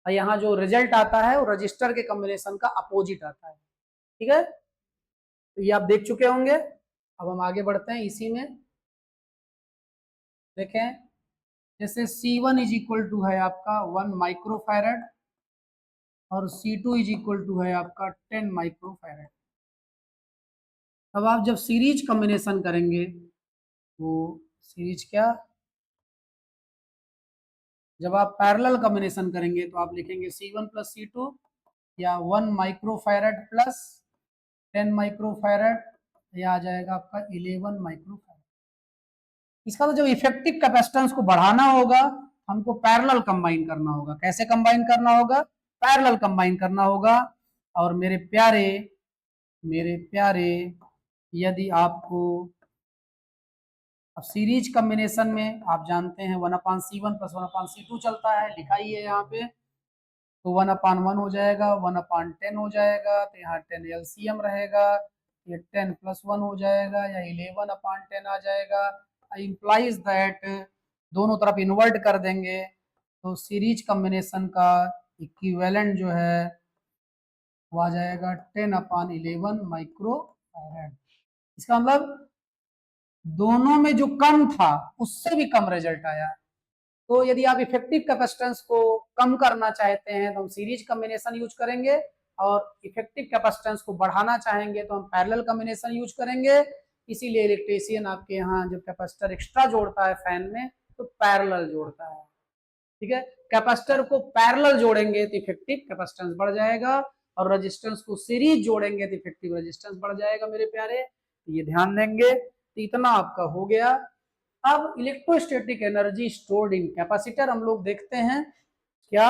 यहाँ जो रिजल्ट आता है वो रजिस्टर के कॉम्बिनेशन का अपोजिट आता है। ठीक है, तो ये आप देख चुके होंगे। अब हम आगे बढ़ते हैं इसी में। देखें, जैसे C1 इज इक्वल टू है आपका 1 माइक्रोफैरड और C2 इज इक्वल टू है आपका 10 माइक्रोफैरड। अब आप जब सीरीज कॉम्बिनेशन करेंगे, वो सीरीज क्या, जब आप पैरेलल कॉम्बिनेशन करेंगे तो आप लिखेंगे C1 प्लस C2 या 1 माइक्रोफैरड प्लस 10 माइक्रोफैरड, या आ जाएगा आपका 11 माइक्रोफैरड। इसका तो जब इफेक्टिव कैपेसिटेंस को बढ़ाना होगा हमको पैरेलल कंबाइन करना होगा। कैसे कंबाइन करना होगा? पैरेलल कंबाइन करना होगा। और मेरे प्यारे यदि आपको अब सीरीज कॉम्बिनेशन में आप जानते हैं 1/C1 प्लस 1/C2 चलता है, लिखा ही है यहाँ पे। तो 1/1 हो जाएगा, 1/10 हो जाएगा, तो यहाँ 10 LCM रहेगा, ये 10 प्लस 1 हो जाएगा या 11/10 आ जाएगा। इंप्लाइज दैट दोनों तरफ इन्वर्ट कर देंगे तो सीरीज कॉम्बिनेशन का इक्विवेलेंट जो है वो आ जाएगा 10/11 माइक्रोफैरड। इसका मतलब दोनों में जो कम था उससे भी कम रिजल्ट आया। तो यदि आप इफेक्टिव कैपेसिटेंस को कम करना चाहते हैं तो हम सीरीज कॉम्बिनेशन यूज करेंगे, और इफेक्टिव कैपेसिटेंस को बढ़ाना चाहेंगे तो हम पैरेलल कॉम्बिनेशन यूज करेंगे। इसीलिए इलेक्ट्रीशियन आपके यहाँ जब कैपेसिटर एक्स्ट्रा जोड़ता है फैन में तो पैरेलल जोड़ता है। ठीक है, कैपेसिटर को पैरेलल जोड़ेंगे तो इफेक्टिव कैपेसिटेंस बढ़ जाएगा, और रेजिस्टेंस को सीरीज जोड़ेंगे तो इफेक्टिव रेजिस्टेंस बढ़ जाएगा मेरे प्यारे। ये ध्यान देंगे। तो इतना आपका हो गया। अब electrostatic energy stored in capacitor हम लोग देखते हैं क्या।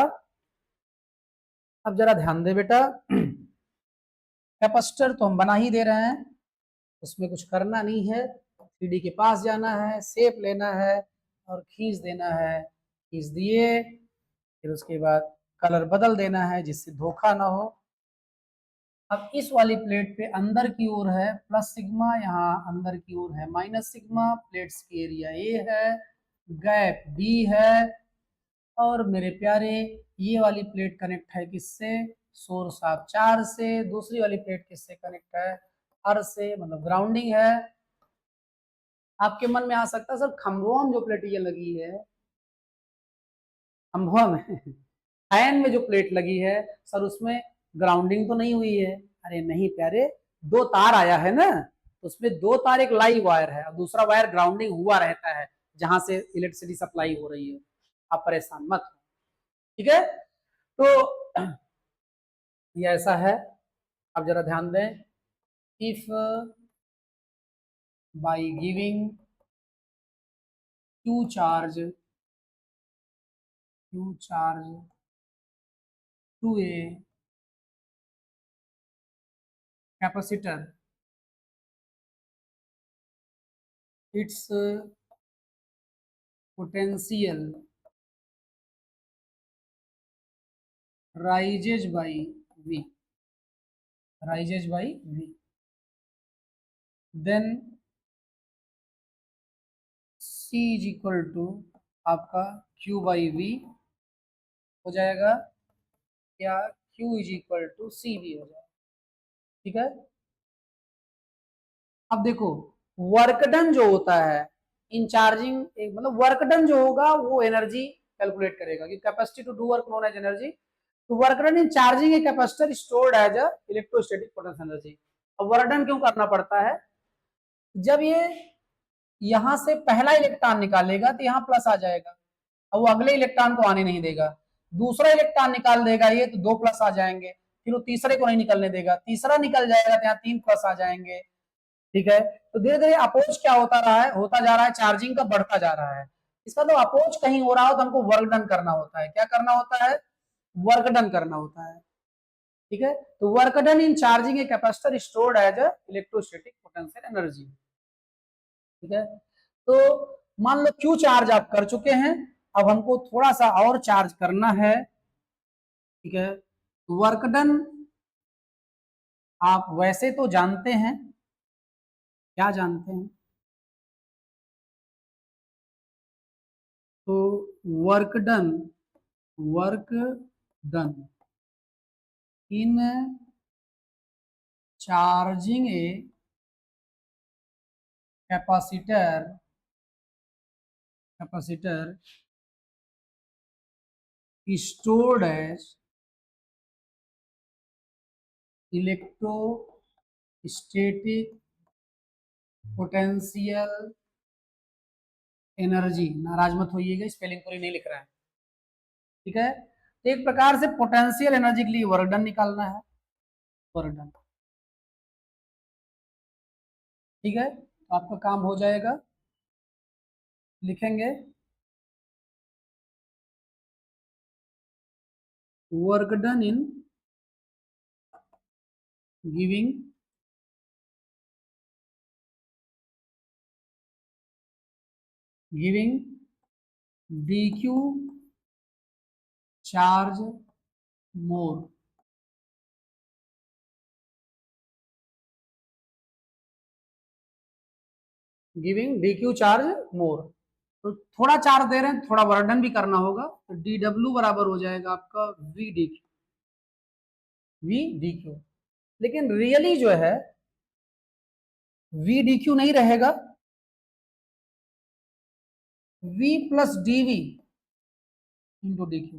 अब जरा ध्यान दे बेटा, कैपेसिटर तो हम बना ही दे रहे हैं, उसमें कुछ करना नहीं है। 3D के पास जाना है, शेप लेना है और खींच देना है। खींच दिए, फिर उसके बाद कलर बदल देना है जिससे धोखा ना हो। अब इस वाली प्लेट पे अंदर की ओर है प्लस सिग्मा, यहाँ अंदर की ओर है माइनस सिग्मा। प्लेट्स की एरिया A है, गैप B है, और मेरे प्यारे ये वाली प्लेट कनेक्ट है किससे? सोर्स ऑफ चार्ज से। दूसरी वाली प्लेट किससे कनेक्ट है? अर्थ से, मतलब ग्राउंडिंग है। आपके मन में आ सकता है सर खंभों में जो प्लेट ये लगी है, खंभों में फैन में जो प्लेट लगी है सर उसमें ग्राउंडिंग तो नहीं हुई है। अरे नहीं प्यारे, 2 तार आया है ना, उसमें 2 तार, एक लाइव वायर है और दूसरा वायर ग्राउंडिंग हुआ रहता है। जहां से इलेक्ट्रिसिटी सप्लाई हो रही है, आप परेशान मत हो, ठीक है। तो ये ऐसा है, अब जरा ध्यान दें, if by giving Q charge to a capacitor, its potential rises by V, then C is equal to आपका Q by V हो जाएगा, या Q is equal to C भी हो जाएगा, ठीक है। अब देखो, वर्क डन जो होता है इन चार्जिंग, मतलब वर्क डन जो होगा वो एनर्जी कैलकुलेट करेगा कि capacity to do work known as energy, तो work done in charging a capacitor stored as a electrostatic potential energy. अब वर्क डन क्यों करना पड़ता है, जब ये यहां से पहला इलेक्ट्रॉन निकालेगा तो यहाँ प्लस आ जाएगा, अब वो अगले इलेक्ट्रॉन को आने नहीं देगा, दूसरा इलेक्ट्रॉन निकाल देगा ये तो 2 प्लस आ जाएंगे, फिर वो तीसरे को नहीं निकलने देगा, तीसरा निकल जाएगा तो यहाँ 3 प्लस आ जाएंगे, ठीक है। तो धीरे धीरे अपोज क्या होता रहा है, होता जा रहा है, चार्जिंग का बढ़ता जा रहा है। इसका तो अपोज कहीं हो रहा हो तो हमको वर्क डन करना होता है, क्या करना होता है, वर्क डन करना होता है, ठीक है। तो work done in charging a capacitor stored as a electrostatic potential energy, ठीक है। तो मान लो क्यू चार्ज आप कर चुके हैं, अब हमको थोड़ा सा और चार्ज करना है, ठीक है। वर्क डन आप वैसे तो जानते हैं, क्या जानते हैं, तो work done in charging a capacitor stored as electrostatic potential energy, नाराज मत होइएगा स्पेलिंग पूरी नहीं लिख रहा है, ठीक है। तो एक प्रकार से पोटेंशियल एनर्जी के लिए वर्क डन निकालना है, वर्क डन, ठीक है। तो आपका काम हो जाएगा, लिखेंगे work done in giving DQ charge more, giving DQ charge more, तो थोड़ा चार्ज दे रहे हैं, थोड़ा वर्क डन भी करना होगा, तो DW बराबर हो जाएगा आपका VDQ, लेकिन रियली जो है VDQ नहीं रहेगा, V plus DV into DQ,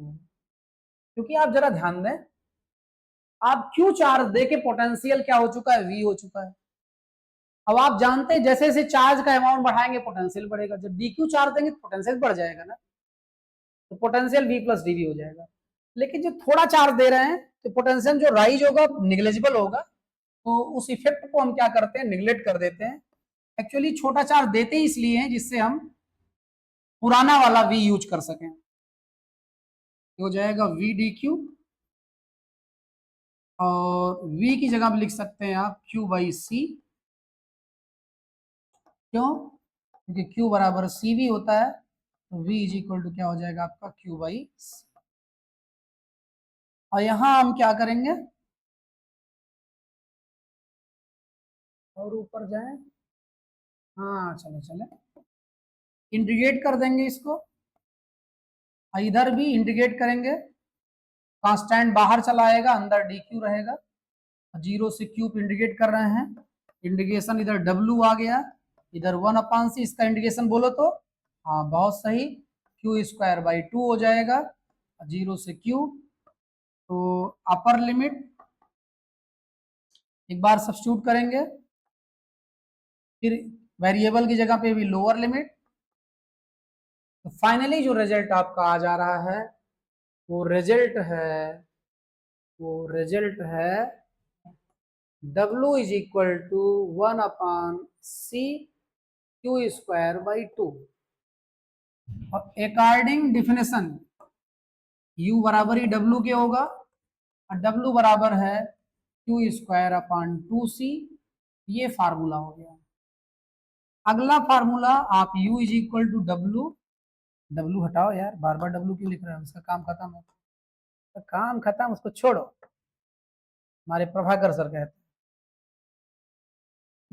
क्योंकि आप जरा ध्यान दें, आप Q चार्ज दे के पोटेंशियल क्या हो चुका है, V हो चुका है। अब आप जानते हैं जैसे जैसे चार्ज का अमाउंट बढ़ाएंगे पोटेंशियल बढ़ेगा, जब DQ चार्ज देंगे तो पोटेंशियल बढ़ जाएगा ना, तो पोटेंशियल V प्लस DV हो जाएगा। लेकिन जो थोड़ा चार्ज दे रहे हैं तो पोटेंशियल जो राइज होगा निग्लेजिबल होगा, तो उस इफेक्ट को हम क्या करते हैं, निग्लेक्ट कर देते हैं। एक्चुअली छोटा चार्ज देते ही इसलिए हैं जिससे हम पुराना वाला V यूज कर सकें, हो जाएगा VDQ, और V की जगह पे लिख सकते हैं आप Q बाई C, क्यों, क्योंकि Q बराबर CV होता है, तो V इज इक्वल टू क्या हो जाएगा आपका Q बाई C। और यहां हम क्या करेंगे, और ऊपर जाए, हाँ चले चले, इंटीग्रेट कर देंगे इसको, इधर भी इंटीग्रेट करेंगे, कांस्टेंट बाहर चला आएगा, अंदर DQ रहेगा, 0 से क्यूब इंटीग्रेट कर रहे हैं, इंटीग्रेशन इधर W आ गया, इधर 1/c, इसका इंटीग्रेशन बोलो तो, हाँ बहुत सही, Q स्क्वायर बाई 2 हो जाएगा, 0 से Q, तो अपर लिमिट एक बार सब्स्टिट्यूट करेंगे, फिर वेरिएबल की जगह पे भी लोअर लिमिट, तो फाइनली जो रिजल्ट आपका आ जा रहा है वो रिजल्ट है W is equal to 1/C² और अकॉर्डिंग डिफिनेशन U बराबर ही W के होगा और W बराबर है Q²/2C। ये फार्मूला हो गया। अगला फार्मूला आप U is equal to W हटाओ यार, बार बार W क्यों लिख रहे हैं, उसका काम खत्म है, उसका काम खत्म, उसको छोड़ो, हमारे प्रभाकर सर कहते हैं।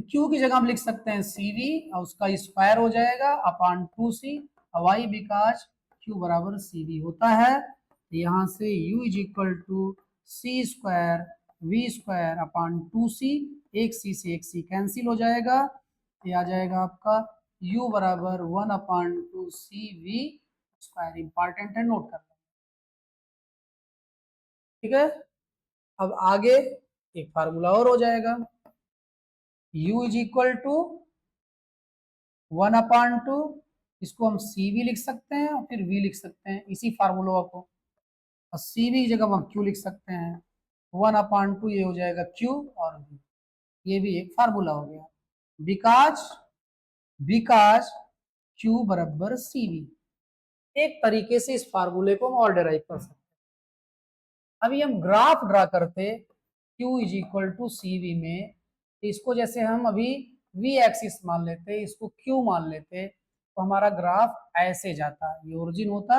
Q की जगह हम लिख सकते हैं CV और उसका स्क्वायर हो जाएगा upon 2C। Why because Q बराबर CV होता है। यहाँ से U is equal to C² V² upon 2C। एक C से एक C कैंसिल हो जाएगा, ये आ जाएगा आपका U बराबर 1/2CV²। इंपॉर्टेंट है, नोट कर लो। ठीक है, अब आगे एक फार्मूला और हो जाएगा। U इज इक्वल टू 1/2, इसको हम CV लिख सकते हैं और फिर V लिख सकते हैं इसी फार्मूला को, और CV की जगह हम Q लिख सकते हैं। 1/2 ये हो जाएगा Q और V, ये भी एक फार्मूला हो गया। बिकॉज Q बराबर CV। एक तरीके से इस फार्मूले को हम और डिराइव कर सकते हैं। अभी हम ग्राफ ड्रा करते Q is equal to CV में, तो इसको जैसे हम अभी V एक्सिस मान लेते, इसको Q मान लेते, तो हमारा ग्राफ ऐसे जाता, ये ओरिजिन होता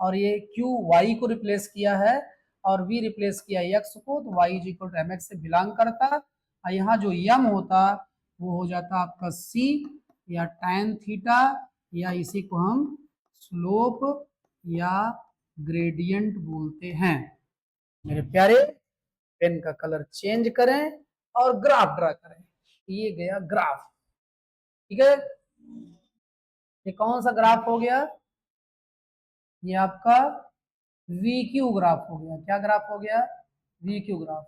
और ये Q Y को रिप्लेस किया है और V रिप्लेस किया X को, तो Y is equal to MX से बिलोंग करता। और यहाँ जो M होता वो हो जाता आपका C या tan थीटा, या इसी को हम स्लोप या ग्रेडियंट बोलते हैं। मेरे प्यारे, पेन का कलर चेंज करें और ग्राफ ड्रा करें। ये गया ग्राफ। ठीक है, ये कौन सा ग्राफ हो गया, ये आपका VQ ग्राफ हो गया। क्या ग्राफ हो गया, VQ ग्राफ।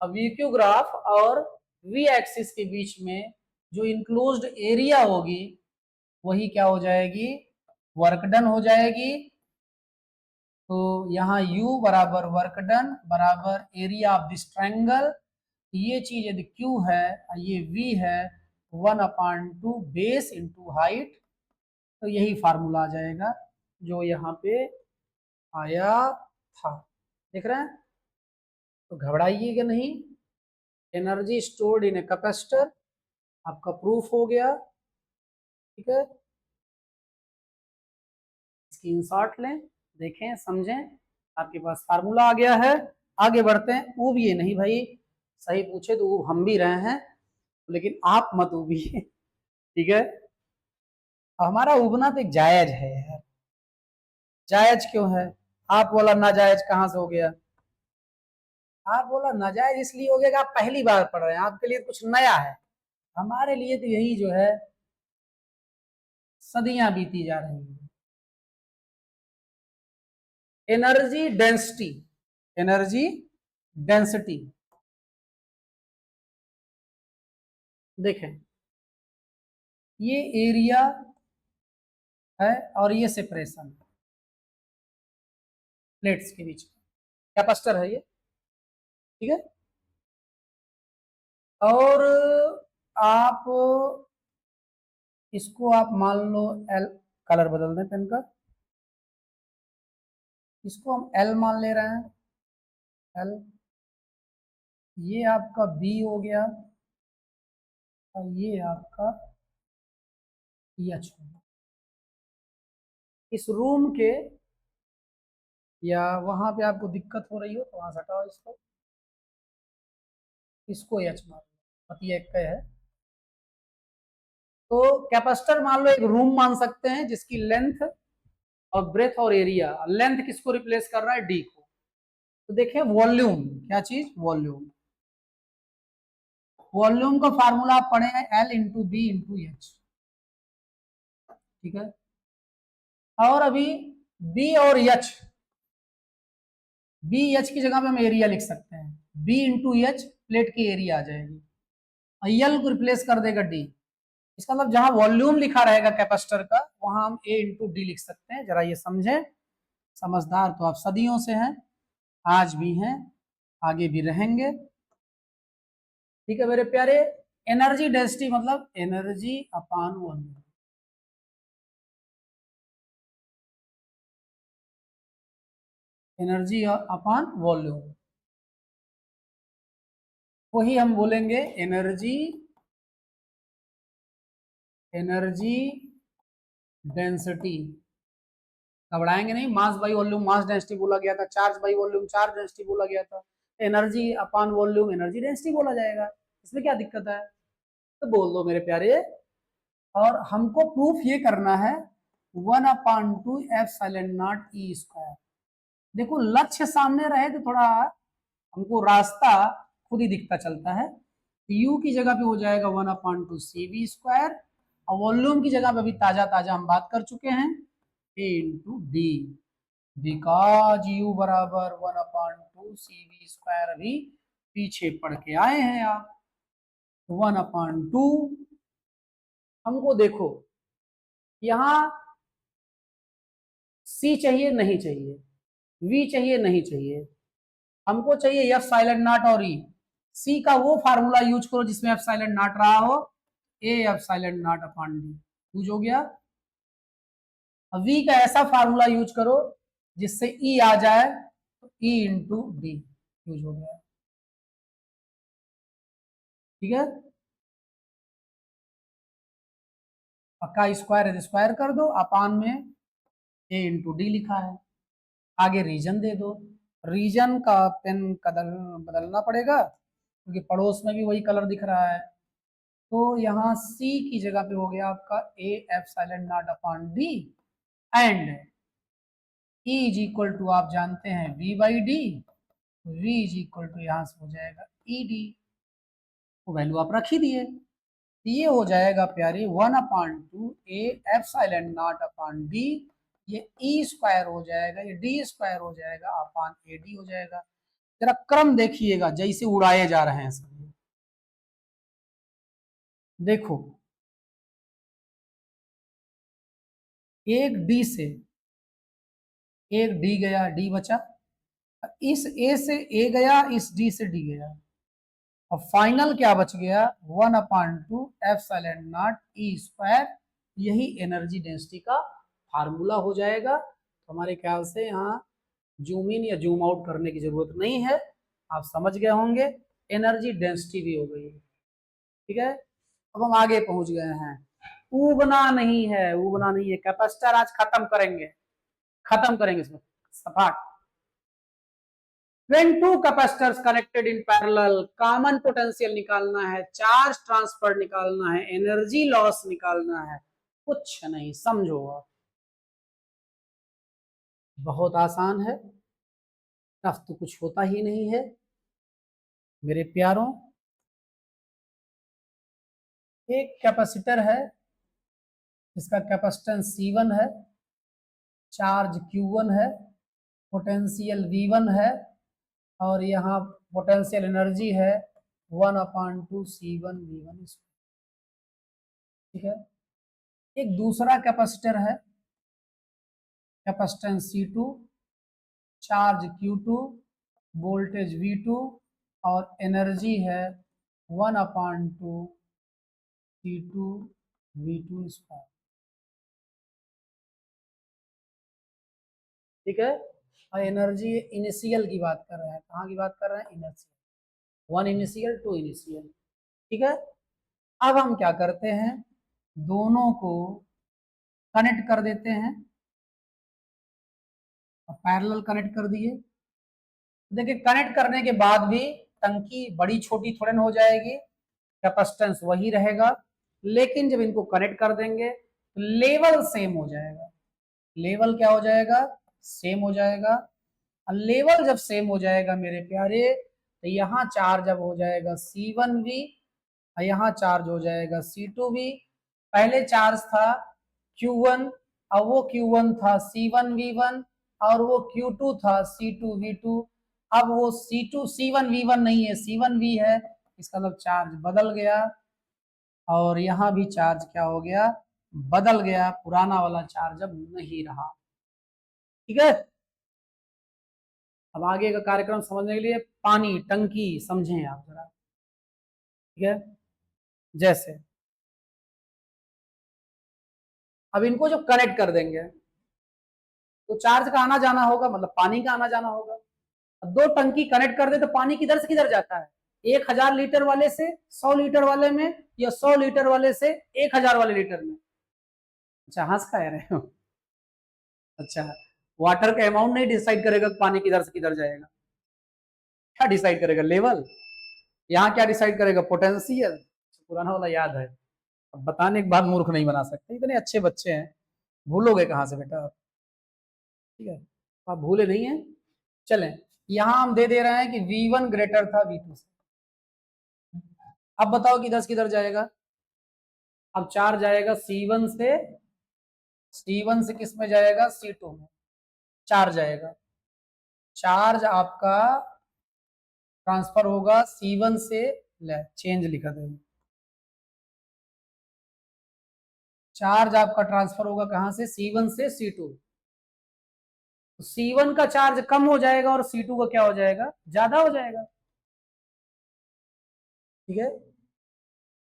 अब VQ ग्राफ और V एक्सिस के बीच में जो इंक्लोज्ड एरिया होगी वही क्या हो जाएगी, वर्क डन हो जाएगी। तो यहाँ U बराबर वर्क डन बराबर एरिया ऑफ दिस ट्रायंगल, ये चीज यदि Q है ये V है, 1/2 बेस इंटू हाइट, तो यही फार्मूला आ जाएगा जो यहाँ पे आया था। देख रहे हैं, तो घबराइएगा नहीं। Energy stored in a capacitor आपका प्रूफ हो गया। ठीक है, स्क्रीनशॉट लें, देखें, समझें, आपके पास फार्मूला आ गया है। आगे बढ़ते हैं। उबिए नहीं भाई, सही पूछे तो हम भी रहे हैं, लेकिन आप मत उबिए। ठीक है, हमारा उबना तो एक जायज है यार। जायज क्यों है, आप बोला नाजायज कहां से हो गया, आप बोला नाजायज इसलिए हो गया कि आप पहली बार पढ़ रहे हैं, आपके लिए कुछ नया है। हमारे लिए तो यही जो है सदियां बीती जा रही है। एनर्जी डेंसिटी, एनर्जी डेंसिटी देखें, ये एरिया है और ये सेपरेशन प्लेट्स के बीच में, कैपेसिटर है ये। ठीक है, और आप इसको आप मान लो L, कलर बदल दें पेन का, इसको हम L मान ले रहे हैं, L। ये आपका B हो गया और ये आपका H हो गया। इस रूम के या वहां पे आपको दिक्कत हो रही हो तो वहां से हटाओ इसको H मान लो, पति एक का है। तो कैपेसिटर मान लो एक रूम मान सकते हैं जिसकी लेंथ और ब्रेथ और एरिया, लेंथ किसको रिप्लेस कर रहा है, D को। तो देखें वॉल्यूम, क्या चीज, वॉल्यूम। वॉल्यूम का फार्मूला आप पढ़े हैं L into B into H. ठीक है, और अभी B और H, बी एच की जगह पे हम एरिया लिख सकते हैं, B इंटू एच प्लेट की एरिया आ जाएगी, और L को रिप्लेस कर देगा D। इसका मतलब जहां वॉल्यूम लिखा रहेगा कैपेसिटर का वहां हम A इंटू डी लिख सकते हैं। जरा ये समझें, समझदार तो आप सदियों से हैं, आज भी हैं, आगे भी रहेंगे। ठीक है मेरे प्यारे, एनर्जी डेंसिटी मतलब एनर्जी अपान वॉल्यूम। एनर्जी अपान वॉल्यूम, वही हम बोलेंगे एनर्जी, एनर्जी डेंसिटी। घबराएंगे नहीं, mass by volume mass density बोला गया था, charge by volume charge density बोला गया था, एनर्जी अपान वॉल्यूम एनर्जी डेंसिटी बोला जाएगा। इसमें क्या दिक्कत है, तो बोल दो मेरे प्यारे। और हमको प्रूफ ये करना है 1/2 एप्सिलॉन नॉट ई स्क्वायर। देखो लक्ष्य सामने रहे तो थोड़ा हमको रास्ता खुद ही दिखता चलता है। तो यू की जगह पे हो जाएगा 1/2 सी वी स्क्वायर, और वॉल्यूम की जगह पे अभी ताजा ताजा हम बात कर चुके हैं ए इंटू डी, बिकॉज यू बराबर 1/2 सी वी स्क्वायर। अभी पीछे पढ़ के आए हैं आप। 1/2 हमको देखो यहां सी चाहिए नहीं चाहिए, वी चाहिए नहीं चाहिए, हमको चाहिए एफ साइलेंट नॉट और ई। सी का वो फार्मूला यूज करो जिसमें एफ साइलेंट नॉट रहा हो, ए epsilon naught upon D use हो गया। वी का ऐसा फार्मूला यूज करो जिससे ई आ जाए, तो ई इंटू डी यूज हो गया। ठीक है, पक्का स्क्वायर है स्क्वायर कर दो, अपान में ए इंटू डी लिखा है, आगे रीजन दे दो। रीजन का पेन बदलना पड़ेगा क्योंकि पड़ोस में भी वही कलर दिख रहा है। तो यहाँ सी की जगह पे हो गया आपका A epsilon naught upon D, and E is equal to आप जानते हैं V by D, V is equal to यहां से हो जाएगा ई डी, वो वैल्यू आप रख ही दिए। ये हो जाएगा प्यारे 1/2 ए epsilon naught upon D, ये ई स्क्वायर हो जाएगा, ये डी स्क्वायर हो जाएगा अपॉन ए डी हो जाएगा। जरा क्रम देखिएगा जैसे उड़ाए जा रहे हैं सभी। देखो एक डी से एक डी गया, डी बचा, इस ए से ए गया, इस डी से डी गया, और फाइनल क्या बच गया 1/2 एप्सिलॉन नॉट ई स्क्वायर। यही एनर्जी डेंसिटी का फार्मूला हो जाएगा। तो हमारे ख्याल से यहाँ जूम इन या जूम आउट करने की जरूरत नहीं है, आप समझ गए होंगे। एनर्जी डेंसिटी भी हो गई, ठीक है। अब हम आगे पहुंच गए हैं, उबना नहीं है, उबना नहीं है, कैपेसिटर आज खत्म करेंगे, खत्म करेंगे इसमें सपाट। When two capacitors connected in parallel, common potential निकालना है, चार्ज ट्रांसफर निकालना है, एनर्जी लॉस निकालना है, कुछ नहीं, समझो आप, बहुत आसान है, टफ तो कुछ होता ही नहीं है मेरे प्यारों। एक कैपेसिटर है जिसका कैपेसिटेंस C1 है, चार्ज Q1 है, पोटेंशियल V1 है, और यहाँ पोटेंशियल एनर्जी है 1/2 C1 V1। ठीक है, एक दूसरा कैपेसिटर है, capacitance C2, charge Q2, voltage V2, और एनर्जी है 1/2 C2 V2 स्क्वायर। ठीक है, और एनर्जी इनिशियल की बात कर रहे हैं, कहाँ की बात कर रहे हैं, इनिशियल, 1 इनिशियल 2 इनिशियल। ठीक है, अब हम क्या करते हैं, दोनों को कनेक्ट कर देते हैं, पैरेलल कनेक्ट कर दिए। देखिए कनेक्ट करने के बाद भी टंकी बड़ी छोटी थोड़ी ना हो जाएगी, कैपेसिटेंस वही रहेगा, लेकिन जब इनको कनेक्ट कर देंगे तो लेवल सेम हो जाएगा। लेवल क्या हो जाएगा, सेम हो जाएगा। लेवल जब सेम हो जाएगा मेरे प्यारे, तो यहाँ चार्ज अब हो जाएगा C1V, और यहाँ चार्ज हो जाएगा C2V। पहले चार्ज था Q1, और वो Q1 था C1V1, और वो Q2 था C2V2। अब वो C1V1 नहीं है, C1V है, इसका मतलब चार्ज बदल गया। और यहाँ भी चार्ज क्या हो गया, बदल गया, पुराना वाला चार्ज अब नहीं रहा। ठीक है। अब आगे का कार्यक्रम समझने के लिए पानी टंकी समझें आप जरा। ठीक है। जैसे अब इनको जब कनेक्ट कर देंगे तो चार्ज का आना जाना होगा, मतलब पानी का आना जाना होगा। अब दो टंकी कनेक्ट कर दे तो पानी किधर से किधर जाता है, 1000 लीटर वाले से 100 लीटर वाले में, या 100 लीटर वाले से 1000 वाले लीटर में। अच्छा हंस खा रहे हो। अच्छा, वाटर का अमाउंट नहीं डिसाइड करेगा पानी किधर से किधर जाएगा, क्या डिसाइड करेगा, लेवल। यहाँ क्या डिसाइड करेगा, पोटेंशियल। पुराना वाला याद है, अब बताने के बाद मूर्ख नहीं बना सकते, इतने अच्छे बच्चे हैं, भूलोगे कहाँ से बेटा आप। ठीक है, आप भूले नहीं है। चलें, यहां हम दे दे रहे हैं कि V1 ग्रेटर था V2 से। अब बताओ कि 10 किधर जाएगा, अब चार जाएगा C1 से, C1 से किस में जाएगा, C2 में चार जाएगा। चार्ज आपका ट्रांसफर होगा C1 से, ले चेंज लिखा था, चार्ज आपका ट्रांसफर होगा कहां से, C1 से C2। तो C1 का चार्ज कम हो जाएगा और C2 का क्या हो जाएगा, ज्यादा हो जाएगा। ठीक है,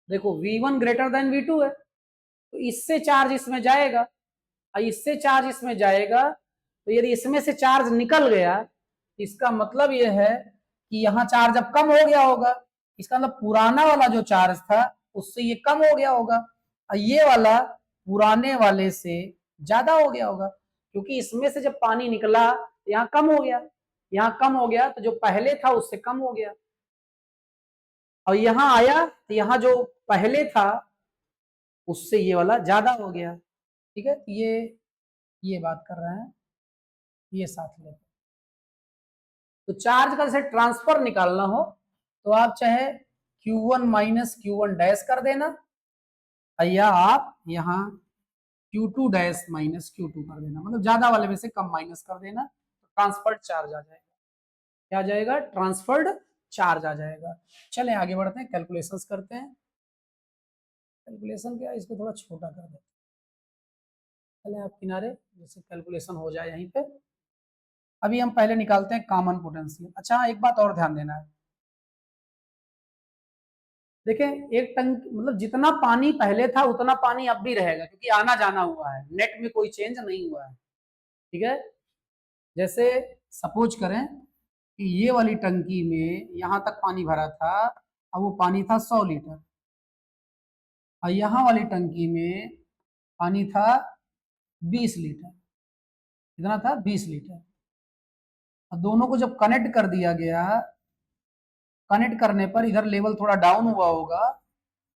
देखो V1 ग्रेटर देन V2 है, तो इससे चार्ज इसमें जाएगा, और इससे चार्ज इसमें जाएगा, तो यदि इसमें से चार्ज निकल गया, इसका मतलब यह है कि यहाँ चार्ज अब कम हो गया होगा। इसका मतलब पुराना वाला जो चार्ज था उससे ये कम हो गया होगा, और ये वाला पुराने वाले से ज्यादा हो गया होगा, क्योंकि इसमें से जब पानी निकला यहाँ कम हो गया, यहाँ कम हो गया, तो जो पहले था उससे कम हो गया, और यहाँ आया तो यहाँ जो पहले था उससे ये वाला ज्यादा हो गया। ठीक है, ये बात कर रहे हैं, ये साथ लेते। तो चार्ज का जैसे ट्रांसफर निकालना हो तो आप चाहे Q1 माइनस Q1 डैश कर देना, या आप यहाँ Q2 डैश माइनस Q2 कर देना, मतलब ज्यादा वाले में से कम माइनस कर देना, तो ट्रांसफर्ड चार्ज आ जाएगा। क्या आ जाएगा, ट्रांसफर्ड चार्ज आ जाएगा। चलें आगे बढ़ते हैं, कैलकुलेशंस करते हैं। कैलकुलेशन क्या, इसको थोड़ा छोटा कर देते हैं। चलें आप किनारे, जैसे कैलकुलेशन हो जाए यहीं पे। अभी हम पहले निकालते हैं कॉमन पोटेंशियल। अच्छा एक बात और ध्यान देना है, देखें एक टंक मतलब जितना पानी पहले था उतना पानी अब भी रहेगा, क्योंकि आना जाना हुआ है, नेट में कोई चेंज नहीं हुआ है। ठीक है, जैसे सपोज करें कि ये वाली टंकी में यहां तक पानी भरा था, अब वो पानी था 100 लीटर, और यहाँ वाली टंकी में पानी था 20 लीटर। कितना था, 20 लीटर। और दोनों को जब कनेक्ट कर दिया गया, कनेक्ट करने पर इधर लेवल थोड़ा डाउन हुआ होगा,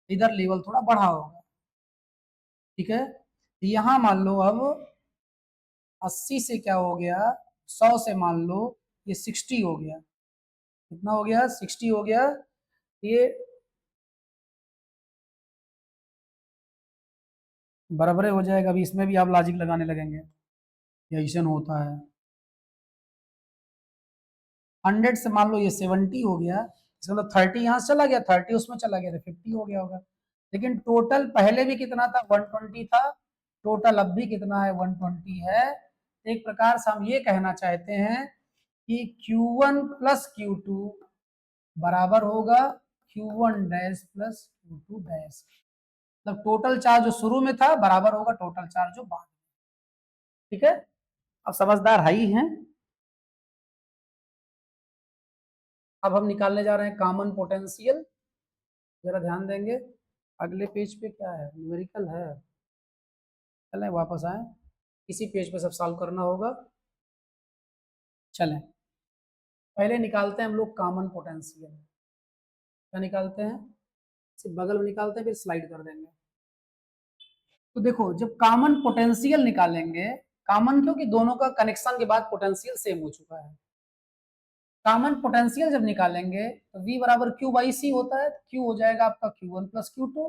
इधर लेवल थोड़ा बढ़ा होगा। ठीक है, यहां मान लो अब 80 से क्या हो गया, 100 से मान लो ये 60 हो गया। कितना हो गया, 60 हो गया। ये बराबर हो जाएगा। अभी इसमें भी आप लॉजिक लगाने लगेंगे, ये ऐसा होता है। 100 से मान लो ये 70 हो गया, इसका मतलब 30 यहाँ से चला गया, 30 उसमें चला गया, तो 50 हो गया होगा। लेकिन टोटल पहले भी कितना था, 120 था, टोटल अब भी कितना है, 120 है। एक प्रकार से हम ये कहना चाहते हैं कि Q1 प्लस Q2 बराबर होगा Q1 dash plus Q2 dash. मतलब टोटल चार्ज जो शुरू में था बराबर होगा टोटल चार्ज जो बाद में। ठीक है, अब समझदार है ही हैं। अब हम निकालने जा रहे हैं कॉमन पोटेंशियल, जरा ध्यान देंगे। अगले पेज पे क्या है, न्यूमेरिकल है। चलें वापस आए, इसी पेज पे सब सॉल्व करना होगा। चलें पहले निकालते हैं हम लोग कॉमन पोटेंशियल। क्या निकालते हैं, सिर्फ बगल में निकालते हैं, फिर स्लाइड कर देंगे। तो देखो जब कॉमन पोटेंशियल निकालेंगे, कॉमन क्योंकि दोनों का कनेक्शन के बाद पोटेंशियल सेम हो चुका है। कॉमन पोटेंशियल जब निकालेंगे तो V बराबर Q बाई सी होता है, Q हो जाएगा आपका Q1 प्लस Q2,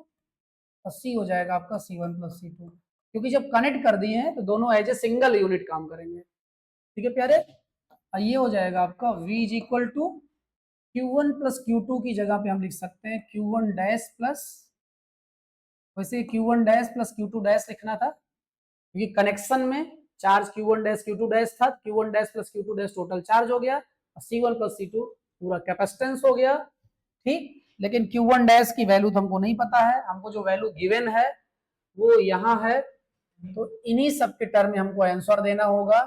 और C हो जाएगा आपका C1 प्लस C2, क्योंकि जब कनेक्ट कर दिए हैं तो दोनों एज ए सिंगल यूनिट काम करेंगे। ठीक है प्यारे, और ये हो जाएगा आपका V is equal to Q1 plus Q2 की जगह पे हम लिख सकते हैं Q1 डैश प्लस वैसे Q1 dash plus Q2 dash लिखना था, क्योंकि कनेक्शन में charge Q1 dash Q2 dash था, Q1 dash plus Q2 dash total charge हो गया, और C1 प्लस C2 पूरा कैपेसिटेंस हो गया। ठीक, लेकिन Q1 डैश की वैल्यू तो हमको नहीं पता है, हमको जो वैल्यू गिवन है वो यहाँ है, तो इन्हीं सब के टर्म में हमको आंसर देना होगा,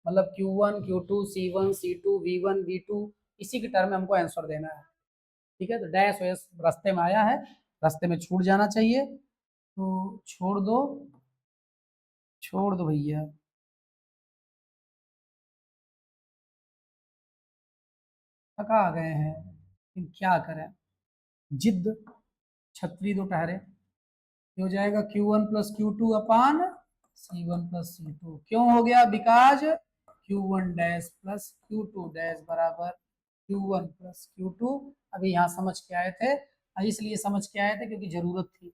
मतलब Q1 Q2 C1 C2 V1 V2 इसी के टर्म में हमको आंसर देना है। ठीक है, तो डैश वैश रास्ते में आया है, रास्ते में छूट जाना चाहिए, तो छोड़ दो भैया। थका आ गए हैं, लेकिन क्या करें, जिद छतरी दो टहरे। ये हो जाएगा Q1 प्लस Q2 अपान C1 प्लस C2। क्यों हो गया? Because Q1 dash plus Q2 dash बराबर Q1 प्लस Q2। अभी यहाँ समझ के आए थे, इसलिए समझ के आए थे क्योंकि जरूरत थी।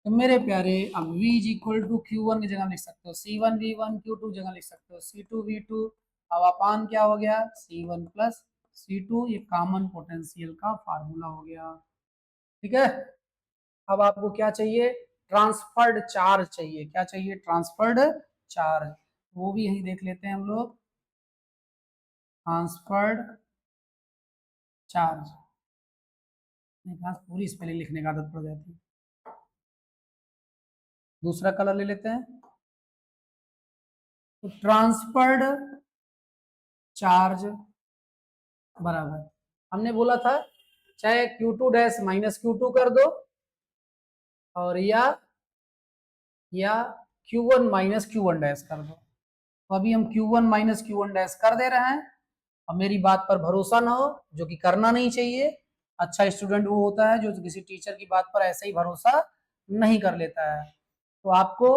तो मेरे प्यारे, अब V is equal to Q1 की जगह लिख सकते हो C1 V1, Q2 जगह लिख सकते हो C2 V2। अब अपान क्या हो गया? C1 प्लस C2, ये कॉमन पोटेंशियल का फार्मूला हो गया। ठीक है, अब आपको क्या चाहिए? ट्रांसफर्ड चार्ज चाहिए। क्या चाहिए? Transferred charge. वो भी यही देख लेते हैं हम लोग, ट्रांसफर्ड चार्ज। पूरी स्पेलिंग लिखने की आदत पड़ जाती है। दूसरा कलर ले लेते हैं, तो ट्रांसफर्ड चार्ज बराबर, हमने बोला था चाहे Q2 डैश माइनस Q2 कर दो, और या Q1 माइनस Q1 डैश कर दो। तो अभी हम Q1 माइनस Q1 डैश कर दे रहे हैं। अब मेरी बात पर भरोसा ना हो, जो कि करना नहीं चाहिए। अच्छा स्टूडेंट वो होता है जो किसी टीचर की बात पर ऐसे ही भरोसा नहीं कर लेता है। तो आपको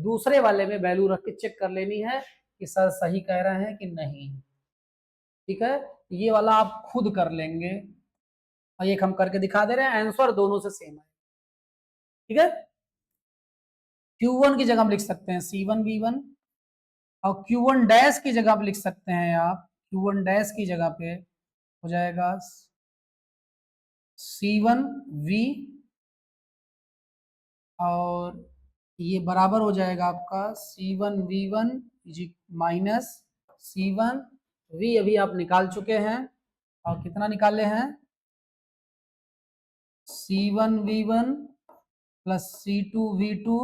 दूसरे वाले में वैल्यू रख के चेक कर लेनी है कि सर सही कह रहे हैं कि नहीं। ठीक है, ये वाला आप खुद कर लेंगे, और एक हम करके दिखा दे रहे हैं, आंसर दोनों से सेम है। ठीक है, Q1 की जगह हम लिख सकते हैं C1 V1, और Q1 डैश की जगह पे लिख सकते हैं आप, Q1 डैश की जगह पे हो जाएगा C1 V, और ये बराबर हो जाएगा आपका C1 V1 minus C1 V। अभी आप निकाल चुके हैं, और कितना निकाले हैं? C1 V1 plus C2 V2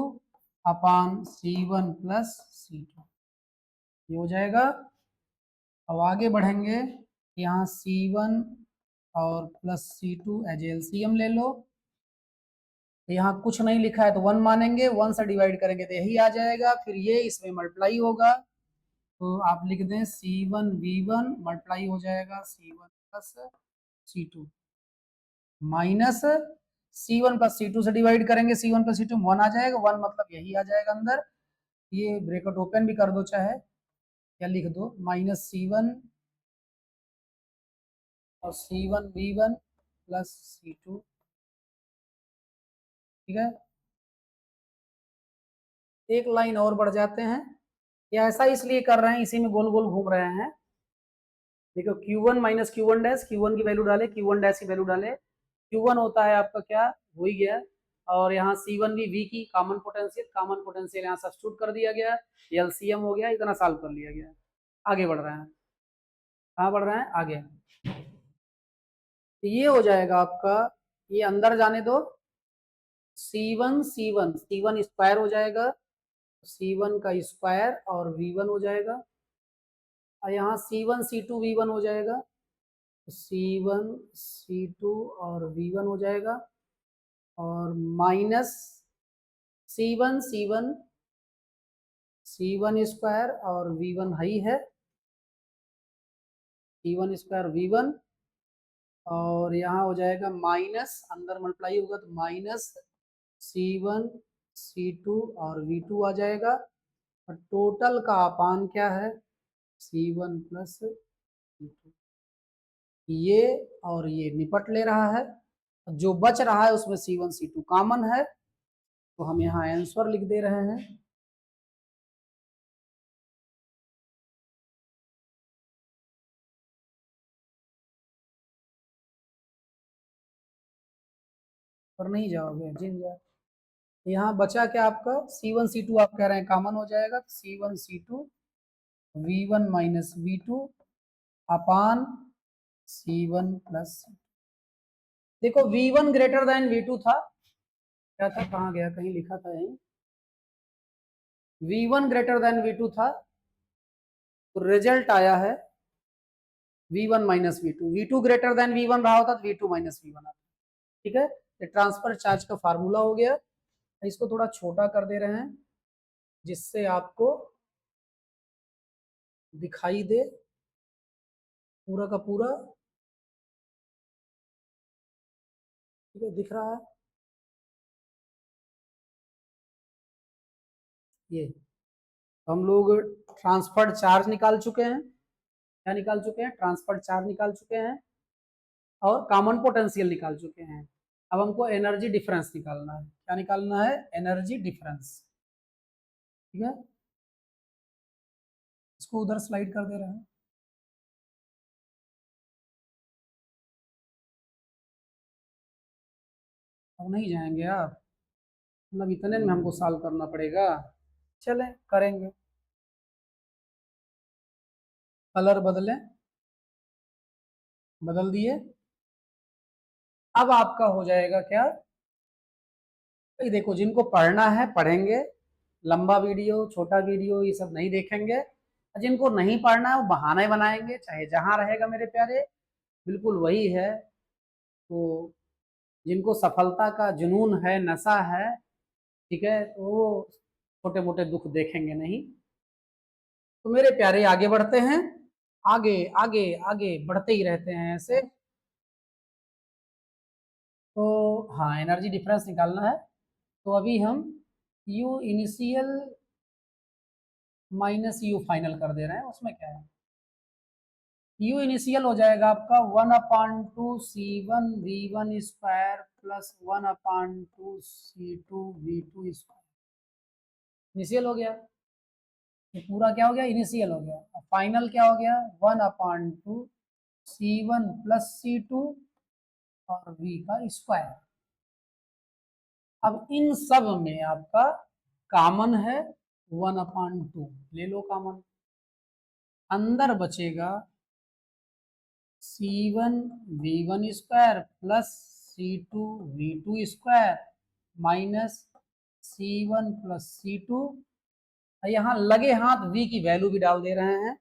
अपान C1 प्लस C2, ये हो जाएगा। अब आगे बढ़ेंगे, यहाँ C1 और प्लस C2 एज एलसीएम ले लो। यहाँ कुछ नहीं लिखा है तो 1 मानेंगे, 1 से डिवाइड करेंगे तो यही आ जाएगा, फिर ये इसमें मल्टीप्लाई होगा, तो आप लिख दें C1 V1 मल्टीप्लाई हो जाएगा C1 plus C2 minus C1 plus C2 से डिवाइड करेंगे, C1 प्लस C2 1 आ जाएगा, 1 मतलब यही आ जाएगा अंदर। ये ब्रैकेट ओपन भी कर दो चाहे, या लिख दो माइनस C1 और C1 V1 प्लस C2। ठीक है, एक लाइन और बढ़ जाते हैं, या ऐसा इसलिए कर रहे हैं, इसी में गोल गोल घूम रहे हैं। देखो Q1 minus Q1 dash, Q1 की वैल्यू डाले, Q1 डैश की वैल्यू डाले। Q1 होता है आपका क्या, हो ही गया, और यहाँ C1 भी V की कॉमन पोटेंशियल यहाँ सब्स्टिट्यूट कर दिया गया, एलसीएम हो गया, इतना सॉल्व कर लिया गया। आगे बढ़ रहे हैं, कहाँ बढ़ रहे हैं? आगे। तो ये हो जाएगा आपका, ये अंदर जाने दो, C1 स्क्वायर हो जाएगा, C1 का स्क्वायर और V1 हो जाएगा, और यहाँ C1 C2 V1 हो जाएगा, C1 C2 और V1 हो जाएगा, और माइनस C1 C1 स्क्वायर और V1 हाई है, C1 स्क्वायर V1, और यहाँ हो जाएगा माइनस, अंदर मल्टीप्लाई होगा तो माइनस C1 C2 और V2 आ जाएगा, और टोटल का अपान क्या है? C1 plus C2। ये और ये निपट ले रहा है, जो बच रहा है उसमें C1 C2 कॉमन है, तो हम यहाँ आंसर लिख दे रहे हैं। पर नहीं जाओगे, जिन जा। यहाँ बचा क्या आपका, C1 C2 आप कह रहे हैं कॉमन हो जाएगा, C1 C2 V1 minus V2 अपान C1 प्लस। देखो V1 ग्रेटर देन V2 था, क्या था, कहाँ गया, कहीं लिखा था यहीं, V1 ग्रेटर देन V2 था, तो रिजल्ट आया है V1 minus V2। V2 greater than V1 रहा होता तो V2 माइनस V1 आता। ठीक है, ये ट्रांसफर चार्ज का फार्मूला हो गया। इसको थोड़ा छोटा कर दे रहे हैं जिससे आपको दिखाई दे पूरा का पूरा। ठीक है, दिख रहा है ये। हम लोग ट्रांसफर्ड चार्ज निकाल चुके हैं, क्या निकाल चुके हैं, ट्रांसफर्ड चार्ज निकाल चुके हैं और कॉमन पोटेंशियल निकाल चुके हैं। अब हमको एनर्जी डिफरेंस निकालना है। क्या निकालना है, एनर्जी डिफरेंस। ठीक है, इसको उधर स्लाइड कर दे रहे हैं। अब नहीं जाएंगे आप, मतलब इतने में हमको सॉल्व करना पड़ेगा। चलें करेंगे, कलर बदलें, बदल दिए। अब आपका हो जाएगा क्या, भाई देखो जिनको पढ़ना है पढ़ेंगे, लंबा वीडियो छोटा वीडियो ये सब नहीं देखेंगे। जिनको नहीं पढ़ना है वो बहाने बनाएंगे, चाहे जहां रहेगा मेरे प्यारे, बिल्कुल वही है। तो जिनको सफलता का जुनून है, नशा है, ठीक है, तो वो छोटे मोटे दुख देखेंगे नहीं। तो मेरे प्यारे आगे बढ़ते हैं, आगे आगे आगे बढ़ते ही रहते हैं ऐसे। तो हाँ, एनर्जी डिफरेंस निकालना है। तो अभी हम you initial minus you final कर दे रहे हैं, उसमें क्या है, यू इनिशियल हो जाएगा आपका 1/2 C1 V1 square plus 1/2 C2 V2 square. Initial हो गया, ये पूरा क्या हो गया, इनिशियल हो गया। अब फाइनल क्या हो गया, 1/2 C1 प्लस C2 और V का स्क्वायर। अब इन सब में आपका कॉमन है 1/2, ले लो कॉमन। अंदर बचेगा C1 V1 square plus C2 V2 square minus C1 plus C2। यहाँ लगे हाथ V की वैल्यू भी डाल दे रहे हैं,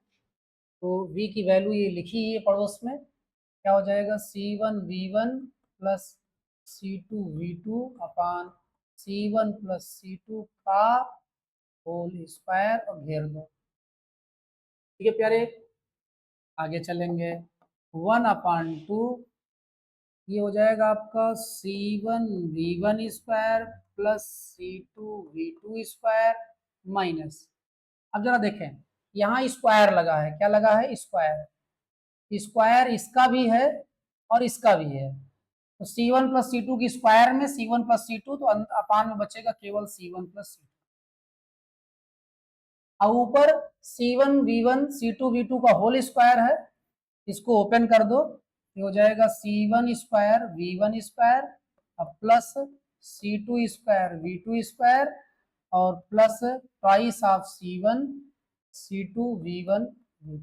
तो V की वैल्यू ये लिखी है पड़ोस में, क्या हो जाएगा, C1 V1 plus C2 V2 अपान C1 प्लस C2 का होल स्क्वायर और घेर दो। ठीक है प्यारे, आगे चलेंगे। 1/2 ये हो जाएगा आपका C1 V1 square plus C2 V2 square minus. अब जरा देखें, यहाँ स्क्वायर लगा है, क्या लगा है, स्क्वायर। स्क्वायर इसका भी है और इसका भी है, तो C1 प्लस C2 की स्क्वायर में C1 प्लस C2, तो अपान में बचेगा केवल C1 प्लस C2। और ऊपर C1 V1 C2 V2 का होल स्क्वायर है, इसको ओपन कर दो, ये हो जाएगा C1 square V1 square plus C2 square V2 square और plus twice of C1 C2 V1 V2।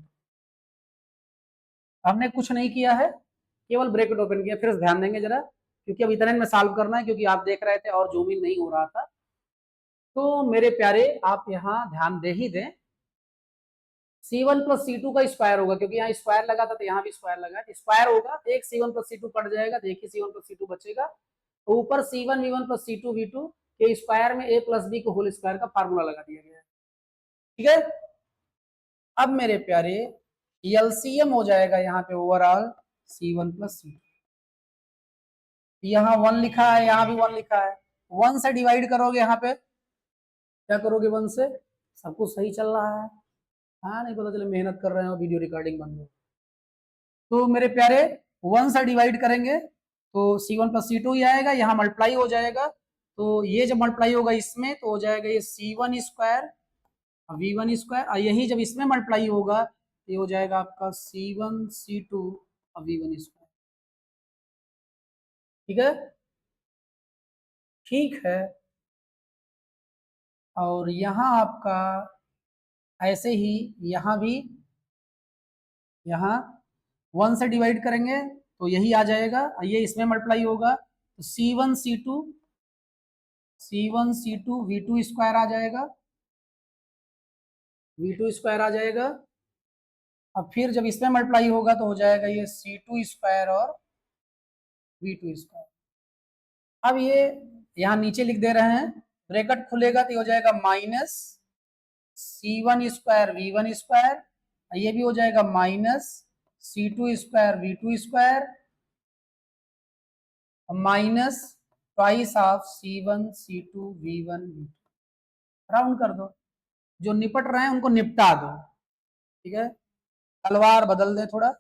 हमने कुछ नहीं किया है, केवल ब्रैकेट ओपन किया। फिर ध्यान देंगे जरा, क्योंकि अब इतने में सॉल्व करना है, क्योंकि आप देख रहे थे और जूम इन नहीं हो रहा था। तो मेरे प्यारे आप यहाँ ध्यान दे ही दें, C1 प्लस C2 का स्क्वायर होगा, क्योंकि यहाँ स्क्वायर लगा था तो यहाँ भी स्क्वायर लगा, स्क्वायर होगा, एक C1 प्लस C2 कट जाएगा, देखिए C1 प्लस C2 बचेगा। तो ऊपर C1 V1 plus C2 V2 के स्क्वायर में A प्लस B को होल स्क्वायर का फार्मूला लगा दिया गया है। ठीक है, अब मेरे प्यारे एलसीएम हो जाएगा यहाँ पे ओवरऑल C1 प्लस C2। यहाँ 1 लिखा है, यहाँ भी 1 लिखा है, 1 से डिवाइड करोगे, यहाँ पे क्या करोगे, 1 से, सब कुछ सही चल रहा है। हाँ, नहीं पता चले मेहनत कर रहे हैं और वीडियो रिकॉर्डिंग बंद हो। तो मेरे प्यारे 1 से डिवाइड करेंगे तो C1 प्लस C2 ही आएगा, यहाँ मल्टीप्लाई हो जाएगा, तो ये जब मल्टीप्लाई होगा इसमें तो हो जाएगा ये C1 स्क्वायर V1 स्क्वायर, और यही जब इसमें मल्टीप्लाई होगा ये हो जाएगा आपका C1 C2 V1 स्क्वायर। ठीक है, ठीक है। और यहाँ आपका ऐसे ही यहाँ भी, यहाँ 1 से डिवाइड करेंगे तो यही आ जाएगा, ये इसमें मल्टीप्लाई होगा तो C1 C2 V2 स्क्वायर आ जाएगा, V2 स्क्वायर आ जाएगा। अब फिर जब इसमें मल्टीप्लाई होगा तो हो जाएगा ये C2 स्क्वायर और V2 स्क्वायर। अब ये यहाँ नीचे लिख दे रहे हैं, ब्रैकेट खुलेगा तो ये हो जाएगा minus C1 square V1 square, ये भी हो जाएगा minus C2 square V2 square minus twice of C1 C2 V1 V2। Round कर दो, जो निपट रहे हैं उनको निपटा दो। ठीक है, तलवार बदल दें, थोड़ा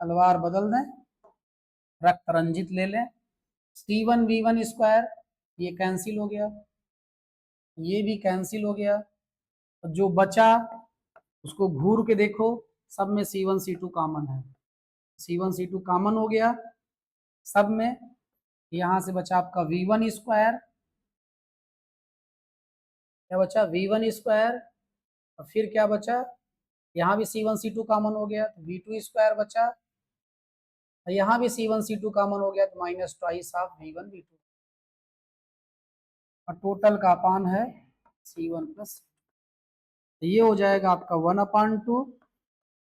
तलवार बदल दें, रक्त रंजित ले लें। C1 V1 स्क्वायर ये कैंसिल हो गया, ये भी कैंसिल हो गया, जो बचा उसको घूर के देखो, सब में C1 C2 कॉमन है, C1 C2 कॉमन हो गया सब में। यहां से बचा आपका V1 स्क्वायर, क्या बचा V1 स्क्वायर, और फिर क्या बचा, यहाँ भी C1 C2 कॉमन हो गया तो V2 स्क्वायर बचा, यहाँ भी C1 C2 कॉमन हो गया तो minus twice of V1 V2, और टोटल का अपान है C1 प्लस, ये हो जाएगा आपका 1/2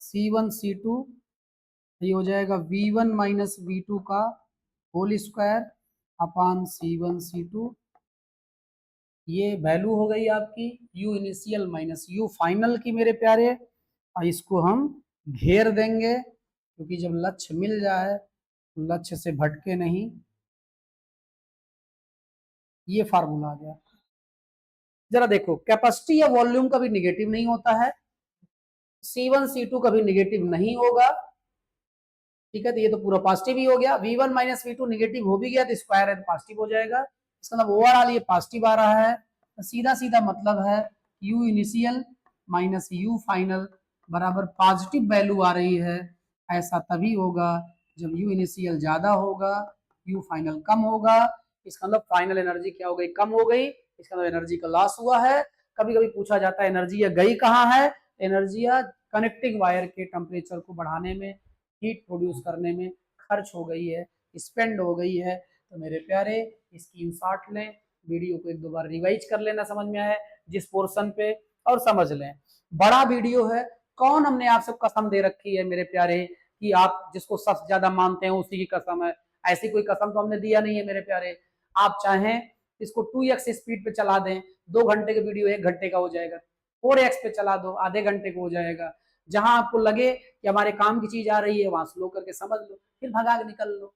C1 C2, ये हो जाएगा V1 माइनस V2 का whole square upon C1 C2। ये वैल्यू हो गई आपकी U initial minus U final की मेरे प्यारे, और इसको हम घेर देंगे क्योंकि जब लक्ष्य मिल जाए तो लक्ष्य से भटके नहीं। ये फार्मूला आ गया। जरा देखो, कैपेसिटी या वॉल्यूम कभी निगेटिव नहीं होता है, C1 C2 कभी निगेटिव नहीं होगा। ठीक है, तो ये तो पूरा पॉजिटिव ही हो गया, V1 माइनस V2 निगेटिव हो भी गया तो स्क्वायर है तो पॉजिटिव हो जाएगा, इसका मतलब ओवरऑल ये पॉजिटिव आ रहा है। तो सीधा सीधा मतलब है U initial minus U final बराबर पॉजिटिव वैल्यू आ रही है। ऐसा तभी होगा जब U इनिशियल ज्यादा होगा, U फाइनल कम होगा। इसका मतलब फाइनल एनर्जी क्या हो गई, कम हो गई, इसका मतलब एनर्जी का लॉस हुआ है। कभी कभी पूछा जाता है एनर्जी या गई कहाँ है, एनर्जी या कनेक्टिंग वायर के टेम्परेचर को बढ़ाने में, हीट प्रोड्यूस करने में खर्च हो गई है, स्पेंड हो गई है। तो मेरे प्यारे स्क्रीनशॉट लें, वीडियो को एक दो बार रिवाइज कर लेना समझ में आए जिस पोर्शन पे, और समझ लें बड़ा वीडियो है। कौन हमने आप सब कसम दे रखी है मेरे प्यारे कि आप जिसको सबसे ज्यादा मानते हैं उसी की कसम है, ऐसी कोई कसम तो हमने दिया नहीं है मेरे प्यारे। आप चाहें इसको 2x स्पीड पे चला दें, 2 घंटे का वीडियो 1 घंटे का हो जाएगा, 4x पे चला दो आधे घंटे को हो जाएगा। जहां आपको लगे कि हमारे काम की चीज आ रही है वहां स्लो करके समझ लो, फिर भगा के निकल लो।